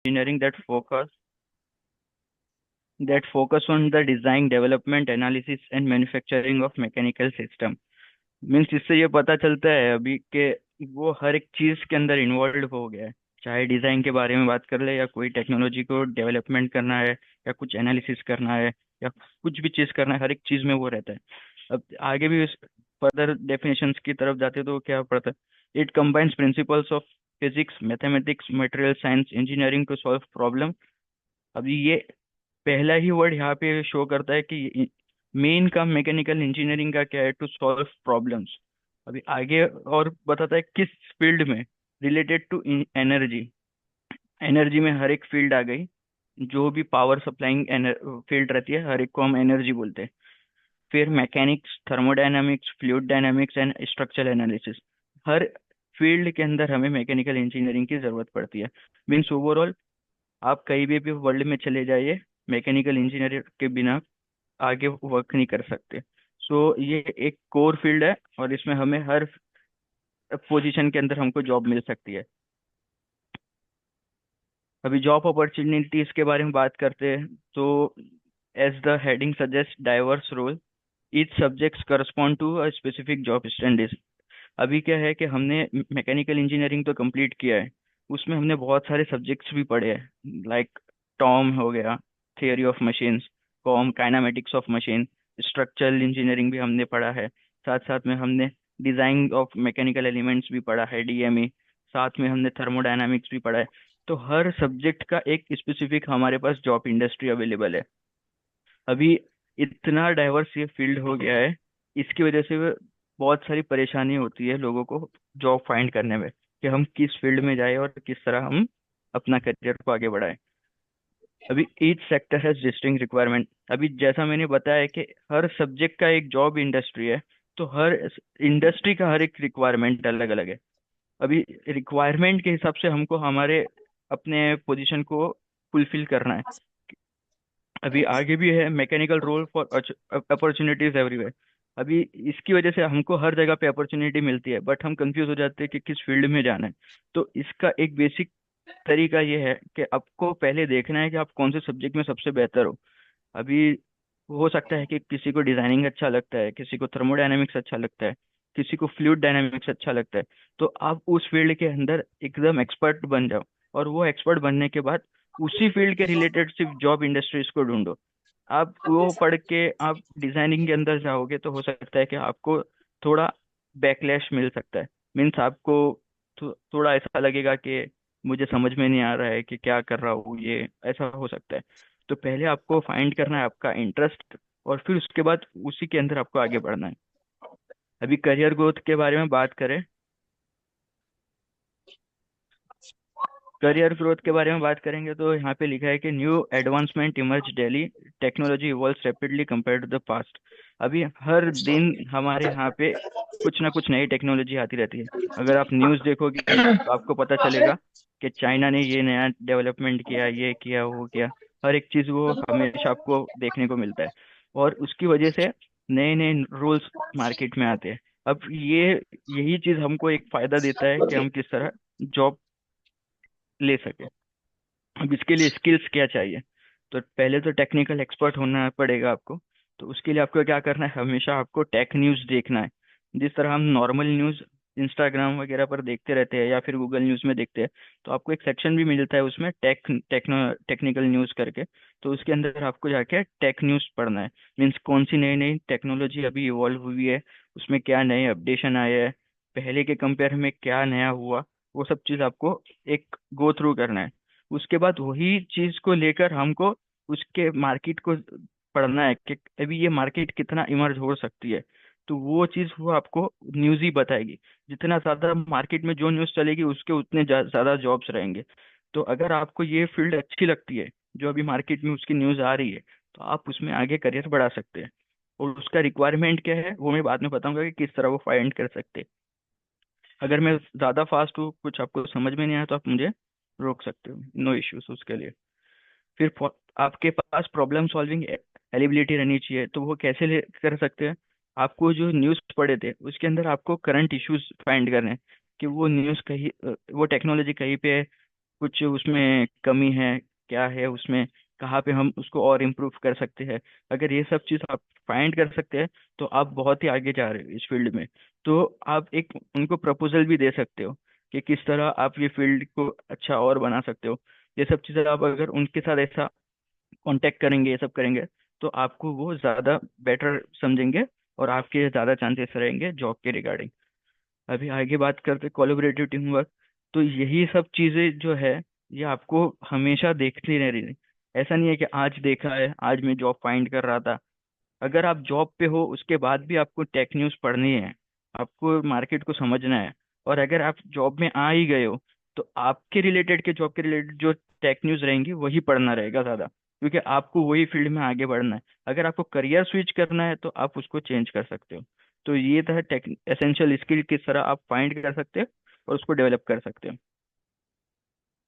engineering that focus on the design, development, analysis and manufacturing of mechanical system। Means इससे ये पता चलता है अभी के वो हर एक चीज के अंदर इन्वॉल्व हो गया है। चाहे डिजाइन के बारे में बात कर ले या कोई टेक्नोलॉजी को डेवलपमेंट करना है या कुछ एनालिसिस करना है या कुछ भी चीज करना है, हर एक चीज में वो रहता है। अब आगे भी फर्दर डेफिनेशंस की तरफ जाते तो क्या पड़ता है, it combines principles of physics, mathematics, material science, engineering to solve problem. अभी ये पहला ही वर्ड यहाँ पे शो करता है कि मेन काम मैकेनिकल इंजीनियरिंग का क्या है, टू सॉल्व प्रॉब्लम्स। अभी आगे और बताता है किस फील्ड में, रिलेटेड टू एनर्जी। एनर्जी में हर एक फील्ड आ गई, जो भी पावर सप्लाइंग फील्ड रहती है हर एक को हम एनर्जी बोलते हैं। फिर mechanics, thermodynamics, fluid dynamics and structural analysis. Her field के अंदर हमें मैकेनिकल इंजीनियरिंग की जरूरत पड़ती है। मीन्स ओवरऑल आप कहीं भी वर्ल्ड में चले जाइए, मैकेनिकल इंजीनियर के बिना आगे वर्क नहीं कर सकते। सो ये एक कोर फील्ड है और इसमें हमें हर पोजीशन के अंदर हमको जॉब मिल सकती है। अभी जॉब अपॉर्चुनिटीज के बारे में बात करते हैं तो as the heading suggest diverse role, each subjects correspond to a specific job standard. अभी क्या है कि हमने मैकेनिकल इंजीनियरिंग तो कंप्लीट किया है, उसमें हमने बहुत सारे सब्जेक्ट्स भी पढ़े हैं, लाइक टॉम हो गया, theory of machines, com, kinematics of machine, structural engineering भी हमने पढ़ा है। साथ साथ में हमने डिजाइन ऑफ मैकेनिकल एलिमेंट्स भी पढ़ा है, डीएमई। साथ में हमने थर्मोडायनामिक्स भी पढ़ा है। तो हर सब्जेक्ट का एक स्पेसिफिक हमारे पास जॉब इंडस्ट्री अवेलेबल है। अभी इतना डाइवर्स ये फील्ड हो गया है, इसकी वजह से बहुत सारी परेशानी होती है लोगों को जॉब फाइंड करने में, कि हम किस फील्ड में जाए और किस तरह हम अपना करियर को आगे बढ़ाएं। अभी each sector has distinct requirement. अभी जैसा मैंने बताया कि हर सब्जेक्ट का एक जॉब इंडस्ट्री है, तो हर इंडस्ट्री का हर एक रिक्वायरमेंट अलग अलग है। अभी रिक्वायरमेंट के हिसाब से हमको हमारे अपने पोजीशन को फुलफिल करना है। अभी आगे भी है, mechanical role for opportunities everywhere. अभी इसकी वजह से हमको हर जगह पे अपॉर्चुनिटी मिलती है, बट हम कंफ्यूज हो जाते हैं कि किस फील्ड में जाना है। तो इसका एक बेसिक तरीका ये है कि आपको पहले देखना है कि आप कौन से सब्जेक्ट में सबसे बेहतर हो। अभी हो सकता है कि किसी को डिजाइनिंग अच्छा लगता है, किसी को थर्मोडायनेमिक्स अच्छा लगता है, किसी को फ्लूइड डायनामिक्स अच्छा लगता है। तो आप उस फील्ड के अंदर एकदम एक्सपर्ट बन जाओ, और वो एक्सपर्ट बनने के बाद उसी फील्ड के रिलेटेड सिर्फ जॉब इंडस्ट्रीज को ढूंढो। आप वो पढ़ के आप डिजाइनिंग के अंदर जाओगे तो हो सकता है कि आपको थोड़ा बैकलैश मिल सकता है। मीन्स आपको थोड़ा ऐसा लगेगा कि मुझे समझ में नहीं आ रहा है कि क्या कर रहा हूँ, ये ऐसा हो सकता है। तो पहले आपको फाइंड करना है आपका इंटरेस्ट, और फिर उसके बाद उसी के अंदर आपको आगे बढ़ना है। अभी करियर ग्रोथ के बारे में बात करें, करियर ग्रोथ के बारे में बात करेंगे तो यहाँ पे लिखा है कि new advancement emerge daily, technology evolves rapidly compare to the past. अभी हर दिन हमारे यहाँ पे कुछ ना कुछ नई टेक्नोलॉजी आती रहती है। अगर आप न्यूज़ देखोगे तो आपको पता चलेगा कि चाइना ने ये नया डेवलपमेंट किया, ये किया, वो किया। हर एक चीज़ वो हमेशा आपको देखने को मिलता है, और उसकी वजह से नए नए रूल्स मार्केट में आते हैं। अब यही चीज़ हमको एक फायदा देता है कि हम किस तरह जॉब ले सके। अब इसके लिए स्किल्स क्या चाहिए, तो पहले तो टेक्निकल एक्सपर्ट होना पड़ेगा आपको। तो उसके लिए आपको क्या करना है, हमेशा आपको टेक न्यूज़ देखना है। जिस तरह हम नॉर्मल न्यूज़ इंस्टाग्राम वगैरह पर देखते रहते हैं या फिर गूगल न्यूज़ में देखते हैं, तो आपको एक सेक्शन भी मिलता है उसमें टेक्निकल न्यूज़ करके। तो उसके अंदर आपको जाके टेक न्यूज़ पढ़ना है। मीन्स कौन सी नई नई टेक्नोलॉजी अभी इवॉल्व हुई है, उसमें क्या नए अपडेशन आए हैं, पहले के कंपेयर में क्या नया हुआ, वो सब चीज़ आपको एक गो थ्रू करना है। उसके बाद वही चीज को लेकर हमको उसके मार्केट को पढ़ना है कि अभी ये मार्केट कितना इमर्ज हो सकती है। तो वो चीज वो आपको न्यूज ही बताएगी। जितना ज्यादा मार्केट में जो न्यूज चलेगी उसके उतने ज्यादा जॉब्स रहेंगे। तो अगर आपको ये फील्ड अच्छी लगती है, जो अभी मार्केट में उसकी न्यूज आ रही है, तो आप उसमें आगे करियर बढ़ा सकते हैं। और उसका रिक्वायरमेंट क्या है वो मैं बाद में बताऊंगा कि किस तरह वो फाइंड कर सकते हैं। अगर मैं ज्यादा फास्ट हूँ, कुछ आपको समझ में नहीं आया, तो आप मुझे रोक सकते हो, नो इश्यूज उसके लिए। फिर आपके पास प्रॉब्लम सॉल्विंग एबिलिटी रहनी चाहिए। तो वो कैसे कर सकते हैं, आपको जो न्यूज़ पढ़े थे उसके अंदर आपको करंट इश्यूज फाइंड करने हैं, कि वो न्यूज़ कहीं वो टेक्नोलॉजी कहीं पे है, कुछ उसमें कमी है, क्या है उसमें, कहाँ पे हम उसको और इम्प्रूव कर सकते हैं। अगर ये सब चीज़ आप फाइंड कर सकते हैं तो आप बहुत ही आगे जा रहे हो इस फील्ड में। तो आप एक उनको प्रपोजल भी दे सकते हो कि किस तरह आप ये फील्ड को अच्छा और बना सकते हो। ये सब चीज़ें आप अगर उनके साथ ऐसा कांटेक्ट करेंगे, ये सब करेंगे, तो आपको वो ज़्यादा बेटर समझेंगे और आपके ज़्यादा चांसेस रहेंगे जॉब के रिगार्डिंग। अभी आगे बात करते कोलैबोरेटिव टीम वर्क। तो यही सब चीजें जो है, ये आपको हमेशा देखती रहनी। ऐसा नहीं है कि आज देखा है, आज मैं जॉब फाइंड कर रहा था। अगर आप जॉब पे हो उसके बाद भी आपको टेक न्यूज पढ़नी है, आपको मार्केट को समझना है। और अगर आप जॉब में आ ही गए हो तो आपके रिलेटेड के जॉब के रिलेटेड जो टेक न्यूज रहेंगी वही पढ़ना रहेगा ज्यादा, क्योंकि आपको वही फील्ड में आगे बढ़ना है। अगर आपको करियर स्विच करना है तो आप उसको चेंज कर सकते हो। तो ये था टेक एसेंशियल स्किल किस तरह आप फाइंड कर सकते हो और उसको डेवलप कर सकते हो।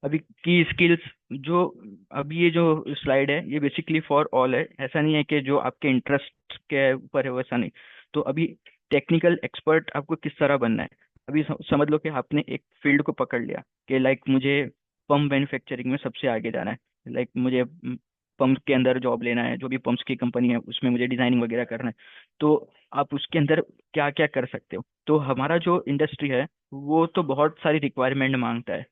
अभी की स्किल्स जो, अभी ये जो स्लाइड है ये बेसिकली फॉर ऑल है, ऐसा नहीं है कि जो आपके इंटरेस्ट के ऊपर है वैसा नहीं। तो अभी टेक्निकल एक्सपर्ट आपको किस तरह बनना है। अभी समझ लो कि आपने एक फील्ड को पकड़ लिया कि लाइक मुझे पंप मैन्युफैक्चरिंग में सबसे आगे जाना है। लाइक मुझे पंप के अंदर जॉब लेना है, जो भी पंप्स की कंपनी है उसमें मुझे डिजाइनिंग वगैरह करना है। तो आप उसके अंदर क्या क्या कर सकते हो। तो हमारा जो इंडस्ट्री है वो तो बहुत सारी रिक्वायरमेंट मांगता है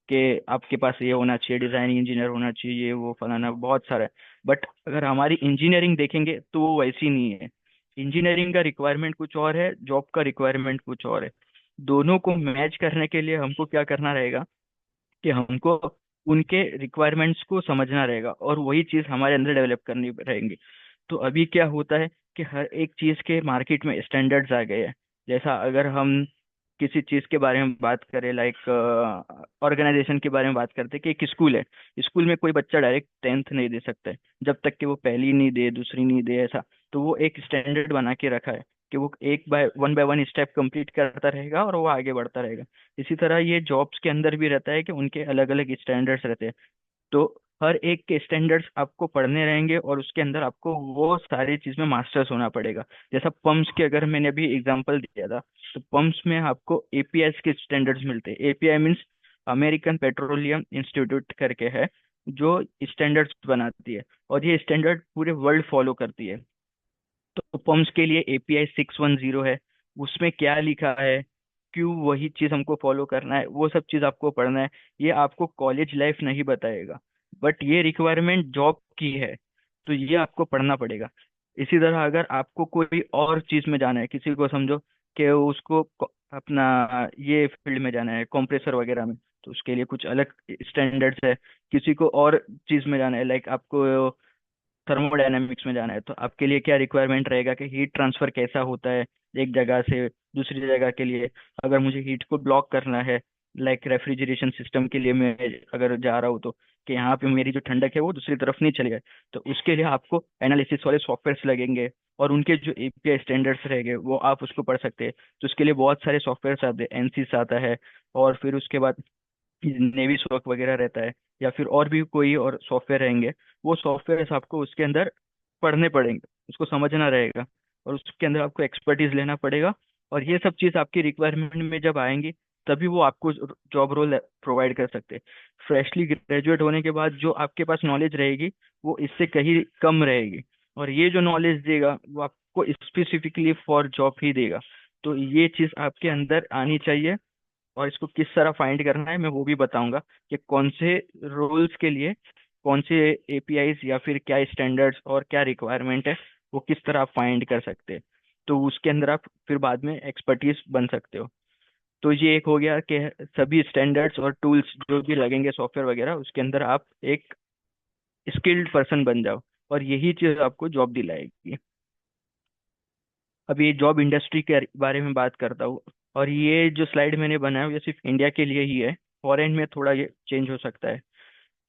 कि आपके पास ये होना चाहिए, डिजाइनिंग इंजीनियर होना चाहिए, ये वो फलाना बहुत सारा है। बट अगर हमारी इंजीनियरिंग देखेंगे तो वो वैसी नहीं है। इंजीनियरिंग का रिक्वायरमेंट कुछ और है, जॉब का रिक्वायरमेंट कुछ और है। दोनों को मैच करने के लिए हमको क्या करना रहेगा कि हमको उनके रिक्वायरमेंट्स को समझना रहेगा और वही चीज हमारे अंदर डेवलप करनी रहेंगी। तो अभी क्या होता है कि हर एक चीज के मार्केट में स्टैंडर्ड्स आ गए हैं। जैसा अगर हम किसी चीज के बारे में बात करें, लाइक ऑर्गेनाइजेशन के बारे में बात करते हैं कि एक स्कूल है, स्कूल में कोई बच्चा डायरेक्ट 10th नहीं दे सकता है जब तक कि वो पहली नहीं दे, दूसरी नहीं दे, ऐसा। तो वो एक स्टैंडर्ड बना के रखा है कि वो एक बाय वन स्टेप कंप्लीट करता रहेगा और वो आगे बढ़ता रहेगा। इसी तरह ये जॉब्स के अंदर भी रहता है कि उनके अलग अलग स्टैंडर्ड्स रहते हैं। तो हर एक के स्टैंडर्ड्स आपको पढ़ने रहेंगे और उसके अंदर आपको वो सारी चीज में मास्टर्स होना पड़ेगा। जैसा पंप्स के अगर मैंने अभी एग्जांपल दिया था, तो पंप्स में आपको एपीआई के स्टैंडर्ड्स मिलते हैं। API means American petroleum institute करके है, जो स्टैंडर्ड्स बनाती है और ये स्टैंडर्ड पूरे वर्ल्ड फॉलो करती है। तो पंप्स के लिए एपीआई 610 है। उसमें क्या लिखा है, क्यों वही चीज हमको फॉलो करना है, वो सब चीज आपको पढ़ना है। ये आपको कॉलेज लाइफ नहीं बताएगा, बट ये रिक्वायरमेंट जॉब की है, तो ये आपको पढ़ना पड़ेगा। इसी तरह अगर आपको कोई और चीज में जाना है, किसी को समझो कि उसको अपना ये फील्ड में जाना है कंप्रेसर वगैरह में, तो उसके लिए कुछ अलग स्टैंडर्ड्स है। किसी को और चीज में जाना है, लाइक आपको थर्मोडायनेमिक्स में जाना है, तो आपके लिए क्या रिक्वायरमेंट रहेगा कि हीट ट्रांसफर कैसा होता है एक जगह से दूसरी जगह के लिए। अगर मुझे हीट को ब्लॉक करना है, लाइक रेफ्रिजरेशन सिस्टम के लिए मैं अगर जा रहा हूँ, तो कि यहाँ पे मेरी जो ठंडक है वो दूसरी तरफ नहीं चली जाए, तो उसके लिए आपको एनालिसिस वाले सॉफ्टवेयर्स लगेंगे और उनके जो एपीआई स्टैंडर्ड्स रहेंगे वो आप उसको पढ़ सकते हैं। तो उसके लिए बहुत सारे सॉफ्टवेयर्स आते हैं, एनसीस आता है, और फिर उसके बाद नेवी सॉक वगैरह रहता है, या फिर और भी कोई और सॉफ्टवेयर रहेंगे। वो सॉफ्टवेयर आपको उसके अंदर पढ़ने पड़ेंगे, उसको समझना रहेगा और उसके अंदर आपको एक्सपर्टीज लेना पड़ेगा। और ये सब चीज़ आपकी रिक्वायरमेंट में जब आएंगी तभी वो आपको जॉब रोल प्रोवाइड कर सकते हैं। फ्रेशली ग्रेजुएट होने के बाद जो आपके पास नॉलेज रहेगी वो इससे कहीं कम रहेगी, और ये जो नॉलेज देगा वो आपको स्पेसिफिकली फॉर जॉब ही देगा। तो ये चीज़ आपके अंदर आनी चाहिए। और इसको किस तरह फाइंड करना है मैं वो भी बताऊंगा कि कौन से रोल्स के लिए कौन से एपीआईज या फिर क्या स्टैंडर्ड्स और क्या रिक्वायरमेंट है, वो किस तरह आप फाइंड कर सकते हैं। तो उसके अंदर आप फिर बाद में एक्सपर्टीज बन सकते हो। तो ये एक हो गया कि सभी स्टैंडर्ड्स और टूल्स जो भी लगेंगे सॉफ्टवेयर वगैरह, उसके अंदर आप एक स्किल्ड पर्सन बन जाओ, और यही चीज आपको जॉब दिलाएगी। अभी जॉब इंडस्ट्री के बारे में बात करता हूँ, और ये जो स्लाइड मैंने बनाया है, ये सिर्फ इंडिया के लिए ही है। फॉरेन में थोड़ा ये चेंज हो सकता है।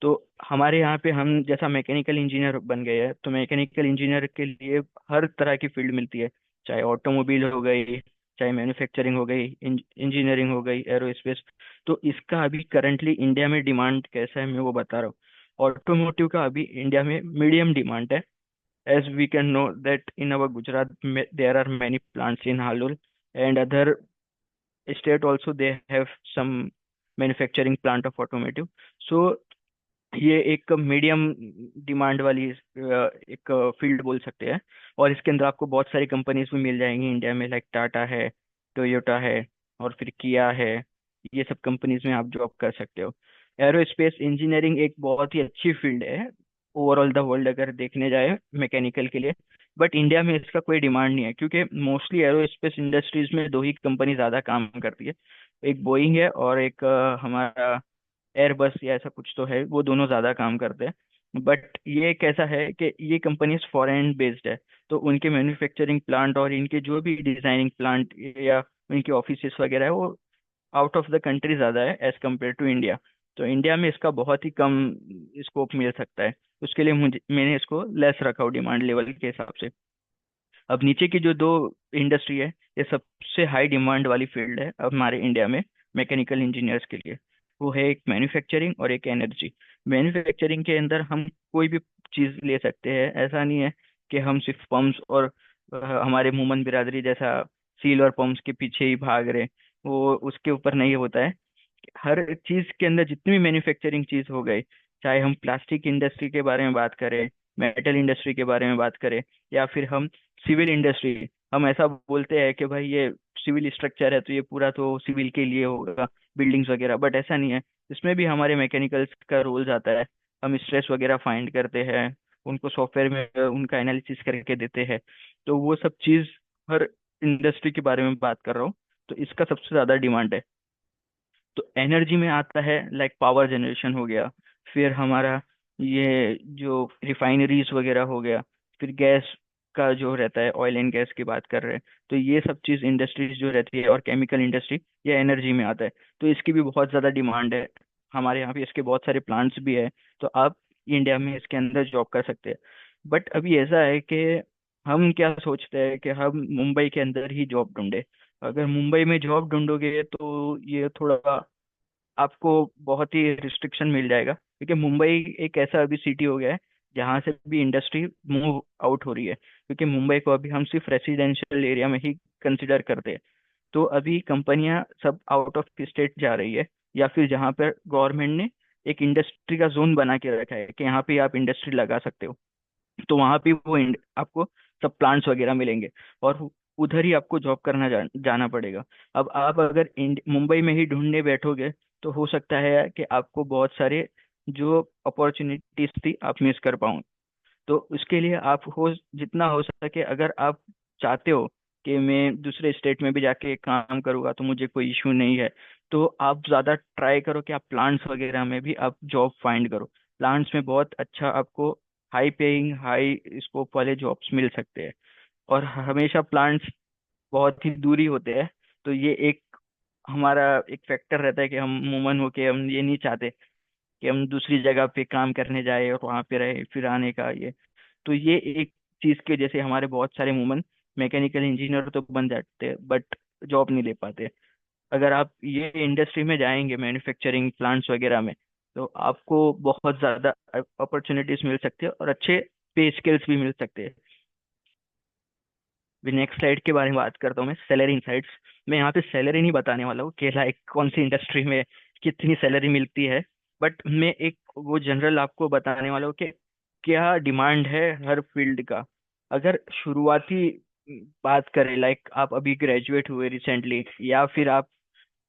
तो हमारे यहाँ पे हम जैसा मैकेनिकल इंजीनियर बन गए हैं, तो मैकेनिकल इंजीनियर के लिए हर तरह की फील्ड मिलती है। चाहे ऑटोमोबाइल हो गई, चाहे मैन्युफैक्चरिंग हो गई, इंजीनियरिंग हो गई, एरोस्पेस। तो इसका अभी करंटली इंडिया में डिमांड कैसा है मैं वो बता रहा हूँ। ऑटोमोटिव का अभी इंडिया में मीडियम डिमांड है। as we can know that in our Gujarat there are many plants in Halol, and other state also they have some. Manufacturing plant of automotive. So ये एक मीडियम डिमांड वाली एक field बोल सकते हैं। और इसके अंदर आपको बहुत सारी कंपनीज भी मिल जाएंगी इंडिया में, लाइक टाटा है, टोयोटा है, और फिर किया है। ये सब कंपनीज में आप जॉब कर सकते हो। एरोस्पेस इंजीनियरिंग एक बहुत ही अच्छी फील्ड है ओवरऑल द वर्ल्ड अगर देखने जाए मैकेनिकल के लिए। बट इंडिया में इसका कोई डिमांड नहीं है, क्योंकि मोस्टली एरोस्पेस इंडस्ट्रीज में दो ही कंपनी ज्यादा काम करती है। एक बोइंग है और एक हमारा एयरबस या ऐसा कुछ तो है, वो दोनों ज्यादा काम करते हैं। बट ये कैसा है कि ये कंपनीज फॉरेन बेस्ड है, तो उनके मैन्युफैक्चरिंग प्लांट और इनके जो भी डिजाइनिंग प्लांट या उनके ऑफिसेस वगैरह है वो आउट ऑफ द कंट्री ज्यादा है एज कम्पेयर टू इंडिया। तो इंडिया में इसका बहुत ही कम स्कोप मिल सकता है। उसके लिए मुझे मैंने इसको लेस रखा हो डिमांड लेवल के हिसाब से। अब नीचे की जो दो इंडस्ट्री है, ये सबसे हाई डिमांड वाली फील्ड है अब हमारे इंडिया में मैकेनिकल इंजीनियर्स के लिए। वो है एक मैन्युफैक्चरिंग और एक एनर्जी। मैन्युफैक्चरिंग के अंदर हम कोई भी चीज ले सकते हैं, ऐसा नहीं है कि हम सिर्फ पंप्स और हमारे मोमन बिरादरी जैसा सील और पंप्स के पीछे ही भाग रहे। वो उसके ऊपर नहीं होता है। हर चीज के अंदर जितनी भी मैन्युफैक्चरिंग चीज हो गई, चाहे हम प्लास्टिक इंडस्ट्री के बारे में बात करें, मेटल इंडस्ट्री के बारे में बात करें, या फिर हम सिविल इंडस्ट्री, हम ऐसा बोलते हैं कि भाई ये सिविल स्ट्रक्चर है तो ये पूरा तो सिविल के लिए होगा, बिल्डिंग्स वगैरह। बट ऐसा नहीं है, इसमें भी हमारे मैकेनिकल्स का रोल जाता है। हम स्ट्रेस वगैरह फाइंड करते हैं, उनको सॉफ्टवेयर में उनका एनालिसिस करके देते हैं। तो वो सब चीज हर इंडस्ट्री के बारे में बात कर रहा हूँ। तो इसका सबसे ज्यादा डिमांड है। तो एनर्जी में आता है लाइक पावर जनरेशन हो गया, फिर हमारा ये जो रिफाइनरीज वगैरह हो गया, फिर गैस का जो रहता है, ऑयल एंड गैस की बात कर रहे हैं। तो ये सब चीज इंडस्ट्रीज जो रहती है और केमिकल इंडस्ट्री, ये एनर्जी में आता है। तो इसकी भी बहुत ज्यादा डिमांड है। हमारे यहाँ पे इसके बहुत सारे प्लांट्स भी है। तो आप इंडिया में इसके अंदर जॉब कर सकते हैं। बट अभी ऐसा है कि हम क्या सोचते हैं कि हम मुंबई के अंदर ही जॉब ढूंढे। अगर मुंबई में जॉब ढूंढोगे तो ये थोड़ा आपको बहुत ही रिस्ट्रिक्शन मिल जाएगा, क्योंकि मुंबई एक ऐसा अभी सिटी हो गया है जहाँ से भी इंडस्ट्री मूव आउट हो रही है। क्योंकि मुंबई को अभी हम सिर्फ रेसिडेंशियल एरिया में ही कंसिडर करते हैं। तो अभी कंपनियां सब आउट ऑफ स्टेट जा रही है, या फिर जहाँ पर गवर्नमेंट ने एक इंडस्ट्री का जोन बना के रखा है कि यहाँ पे आप इंडस्ट्री लगा सकते हो। तो वहां पे आपको सब प्लांट्स वगैरह मिलेंगे, और उधर ही आपको जॉब करना जाना पड़ेगा। अब आप अगर मुंबई में ही ढूंढने बैठोगे, तो हो सकता है कि आपको बहुत सारे जो अपॉर्चुनिटीज थी आप मिस कर पाओ। तो उसके लिए आप जितना हो सके, अगर आप चाहते हो कि मैं दूसरे स्टेट में भी जाके काम करूंगा तो मुझे कोई इशू नहीं है, तो आप ज्यादा ट्राई करो कि आप प्लांट्स वगैरह में भी आप जॉब फाइंड करो। प्लांट्स में बहुत अच्छा आपको हाई पेइंग हाई स्कोप वाले जॉब्स मिल सकते हैं। और हमेशा प्लांट्स बहुत ही दूरी होते हैं। तो ये एक हमारा एक फैक्टर रहता है कि हम वुमन होके हम ये नहीं चाहते कि हम दूसरी जगह पे काम करने जाए और वहां पे रहे फिर आने का ये। तो ये एक चीज के जैसे हमारे बहुत सारे वुमन मैकेनिकल इंजीनियर तो बन जाते हैं, बट जॉब नहीं ले पाते। अगर आप ये इंडस्ट्री में जाएंगे मैन्युफैक्चरिंग प्लांट्स वगैरह में, तो आपको बहुत ज्यादा अपॉर्चुनिटीज मिल सकती है और अच्छे पे स्केल्स भी मिल सकते हैं। नेक्स्ट स्लाइड के बारे में बात करता हूँ मैं, सैलरी इनसाइट्स। मैं यहाँ पे सैलरी नहीं बताने वाला हूँ कि लाइक कौन सी इंडस्ट्री में कितनी सैलरी मिलती है। बट मैं एक वो जनरल आपको बताने वाला हूँ कि क्या डिमांड है हर फील्ड का। अगर शुरुआती बात करें, लाइक आप अभी ग्रेजुएट हुए रिसेंटली, या फिर आप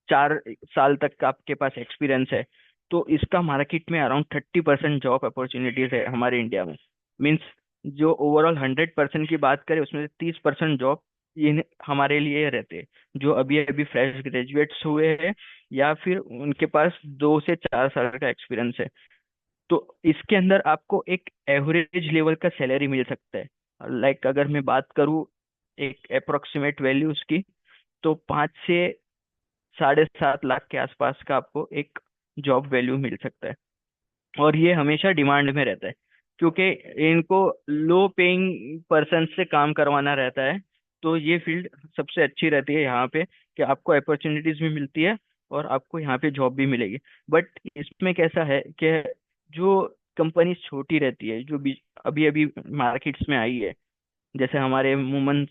4 साल तक का आपके पास एक्सपीरियंस है, तो इसका मार्केट में अराउंड 30% जॉब अपॉर्चुनिटीज है हमारे इंडिया में। मीन्स जो ओवरऑल 100% की बात करें, उसमें से 30% जॉब ये हमारे लिए रहते हैं, जो अभी अभी फ्रेश ग्रेजुएट्स हुए हैं, या फिर उनके पास 2 से 4 साल का एक्सपीरियंस है। तो इसके अंदर आपको एक एवरेज लेवल का सैलरी मिल सकता है। लाइक अगर मैं बात करूँ एक अप्रोक्सीमेट वैल्यू उसकी, तो 5 से 7.5 लाख के आसपास का आपको एक जॉब वैल्यू मिल सकता है। और ये हमेशा डिमांड में रहता है, क्योंकि इनको लो पेइंग पर्सन से काम करवाना रहता है। तो ये फील्ड सबसे अच्छी रहती है यहाँ पे, कि आपको अपॉर्चुनिटीज भी मिलती है और आपको यहाँ पे जॉब भी मिलेगी। बट इसमें कैसा है कि जो कंपनी छोटी रहती है, जो अभी अभी मार्केट्स में आई है, जैसे हमारे वुमन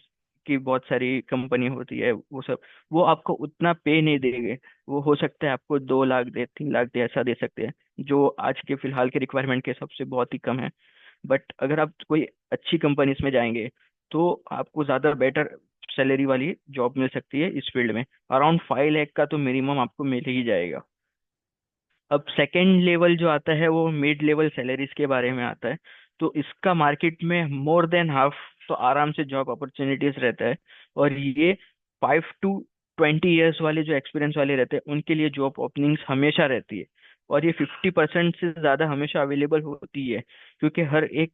की बहुत सारी कंपनी होती है वो सब, वो आपको उतना पे नहीं देंगे। वो हो सकता है आपको 2 लाख दे, 3 लाख दे, ऐसा दे सकते हैं, जो आज के फिलहाल के रिक्वायरमेंट के हिसाब से बहुत ही कम है। बट अगर आप कोई अच्छी कंपनीज में जाएंगे तो आपको ज्यादा बेटर सैलरी वाली जॉब मिल सकती है इस फील्ड में। अराउंड 5 लाख का तो मिनिमम आपको मिल ही जाएगा। अब सेकेंड लेवल जो आता है वो मिड लेवल सैलरीज के बारे में आता है। तो इसका मार्केट में मोर देन हाफ तो आराम से जॉब अपॉर्चुनिटीज रहता है। और ये 5 to 20 years वाले जो एक्सपीरियंस वाले रहते हैं उनके लिए जॉब ओपनिंग्स हमेशा रहती है। और ये 50% से ज्यादा हमेशा अवेलेबल होती है, क्योंकि हर एक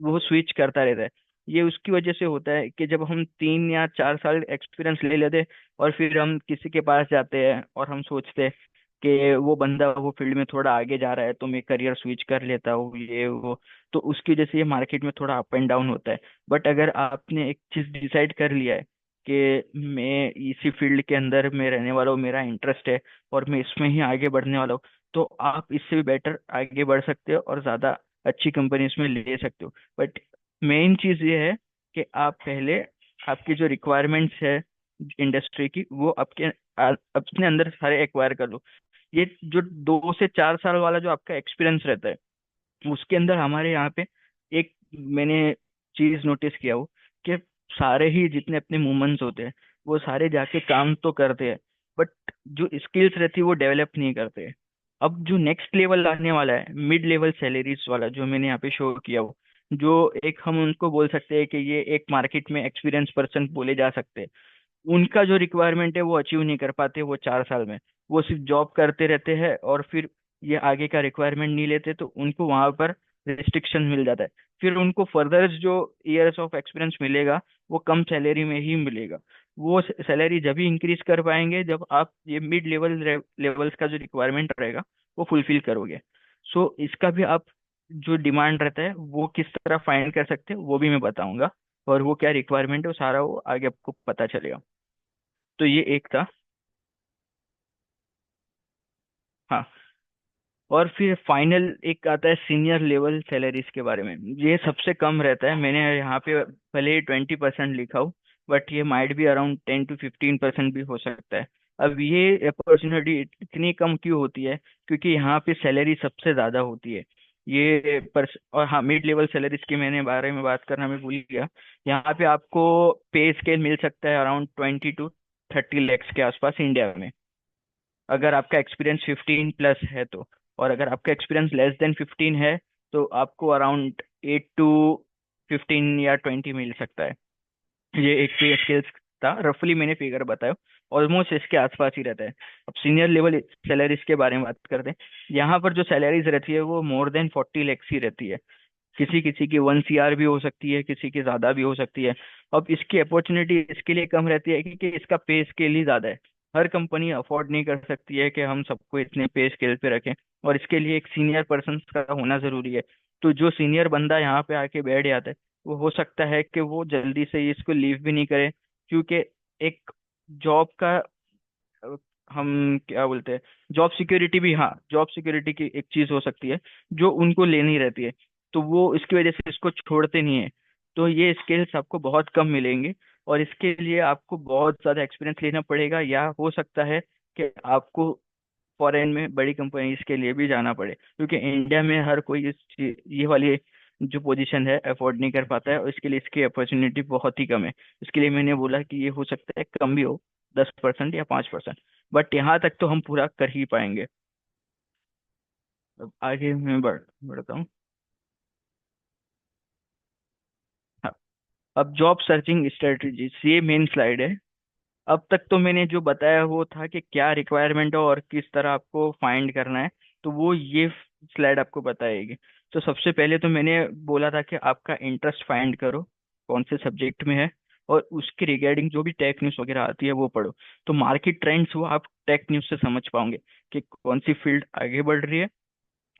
वो स्विच करता रहता है। ये उसकी वजह से होता है कि जब हम 3 या 4 साल एक्सपीरियंस ले लेते हैं और फिर हम किसी के पास जाते हैं और हम सोचते हैं कि वो बंदा वो फील्ड में थोड़ा आगे जा रहा है तो मैं करियर स्विच कर लेता हूँ, ये वो। तो उसकी वजह से ये मार्केट में थोड़ा अप एंड डाउन होता है। बट अगर आपने एक चीज डिसाइड कर लिया है कि मैं इसी फील्ड के अंदर में रहने वाला हूँ, मेरा इंटरेस्ट है और मैं इसमें ही आगे बढ़ने वाला हूँ, तो आप इससे भी बेटर आगे बढ़ सकते हो और ज्यादा अच्छी कंपनी इसमें ले सकते हो। बट मेन चीज ये है कि आप पहले आपकी जो रिक्वायरमेंट्स है इंडस्ट्री की वो अपने अंदर सारे एक्वायर कर लो। ये जो 2 से 4 साल वाला जो आपका एक्सपीरियंस रहता है उसके अंदर हमारे यहाँ पे एक मैंने चीज नोटिस किया हो कि सारे ही जितने अपने मूवमेंट्स होते हैं वो सारे जाके काम तो करते हैं, बट जो स्किल्स रहती है वो डेवलप नहीं करते हैं। अब जो नेक्स्ट लेवल आने वाला है मिड लेवल सैलरीज वाला जो मैंने यहाँ पे शो किया हो, जो एक हम उनको बोल सकते हैं कि ये एक मार्केट में एक्सपीरियंस पर्सन बोले जा सकते हैं। उनका जो रिक्वायरमेंट है वो अचीव नहीं कर पाते वो 4 साल में। वो सिर्फ जॉब करते रहते हैं और फिर ये आगे का रिक्वायरमेंट नहीं लेते, तो उनको वहां पर रिस्ट्रिक्शन मिल जाता है। फिर उनको फर्दर जो ईयर्स ऑफ एक्सपीरियंस मिलेगा वो कम सैलरी में ही मिलेगा। वो सैलरी जब ही इंक्रीज कर पाएंगे जब आप ये मिड लेवल लेवल्स का जो रिक्वायरमेंट रहेगा वो फुलफिल करोगे। सो इसका भी आप जो डिमांड रहता है वो किस तरह फाइंड कर सकते हैं वो भी मैं बताऊंगा। और वो क्या रिक्वायरमेंट है वो सारा वो आगे आपको पता चलेगा। तो ये एक था। हाँ। और फिर फाइनल एक आता है सीनियर लेवल सैलरीज के बारे में। ये सबसे कम रहता है। मैंने यहाँ पे भले ही 20% लिखा हो, बट ये माइट भी अराउंड 10 to 15% भी हो सकता है। अब ये अपॉर्चुनिटी इतनी कम क्यों होती है? क्योंकि यहाँ पे सैलरी सबसे ज्यादा होती है। ये और हाँ, मिड लेवल सैलरीज की मैंने बारे में बात करना मैं भूल गया। यहाँ पे आपको पे स्केल मिल सकता है अराउंड 20 to 30 lakhs के आसपास इंडिया में, अगर आपका एक्सपीरियंस 15 प्लस है तो। और अगर आपका एक्सपीरियंस लेस देन 15 है तो आपको अराउंड 8 to 15 या 20 मिल सकता है। ये एक पे स्केल्स था, रफली मैंने फिगर बताया। ऑलमोस्ट इसके आसपास ही रहता है। अब सीनियर लेवल सैलरीज के बारे में बात करते हैं। यहाँ पर जो सैलरीज रहती है वो मोर देन 40 lakhs ही रहती है। किसी किसी की 1 CR भी हो सकती है, किसी की ज्यादा भी हो सकती है। अब इसकी अपॉर्चुनिटी इसके लिए कम रहती है क्योंकि इसका पे स्केल ही ज्यादा है। हर कंपनी अफोर्ड नहीं कर सकती है कि हम सबको इतने पे स्केल पे रखें, और इसके लिए एक सीनियर पर्सन का होना जरूरी है। तो जो सीनियर बंदा यहाँ पे आके बैठ जाता है वो हो सकता है कि वो जल्दी से इसको लीव भी नहीं करे, क्योंकि एक जॉब का अ, हम क्या बोलते हैं, जॉब सिक्योरिटी भी, हाँ, जॉब सिक्योरिटी की एक चीज हो सकती है जो उनको लेनी रहती है। तो वो इसकी वजह से इसको छोड़ते नहीं है। तो ये स्किल्स आपको बहुत कम मिलेंगे, और इसके लिए आपको बहुत ज्यादा एक्सपीरियंस लेना पड़ेगा, या हो सकता है कि आपको फॉरेन में बड़ी कंपनीज के लिए भी जाना पड़े, क्योंकि इंडिया में हर कोई ये वाली जो पोजीशन है अफोर्ड नहीं कर पाता है, और इसके लिए इसकी अपॉर्चुनिटी बहुत ही कम है। इसके लिए मैंने बोला कि ये हो सकता है कम भी हो, 10% या 5%। बट यहाँ तक तो हम पूरा कर ही पाएंगे। अब आगे मैं बढ़ता हूँ। हाँ। अब जॉब सर्चिंग स्ट्रेटजी ये मेन स्लाइड है। अब तक तो मैंने जो बताया वो था कि क्या रिक्वायरमेंट है और किस तरह आपको फाइंड करना है। तो वो ये स्लाइड आपको बताएगी। तो सबसे पहले तो मैंने बोला था कि आपका इंटरेस्ट फाइंड करो कौन से सब्जेक्ट में है, और उसके रिगार्डिंग जो भी टेक न्यूज़ वगैरह आती है वो पढ़ो। तो मार्केट ट्रेंड्स वो आप टेक न्यूज़ से समझ पाओगे कि कौन सी फील्ड आगे बढ़ रही है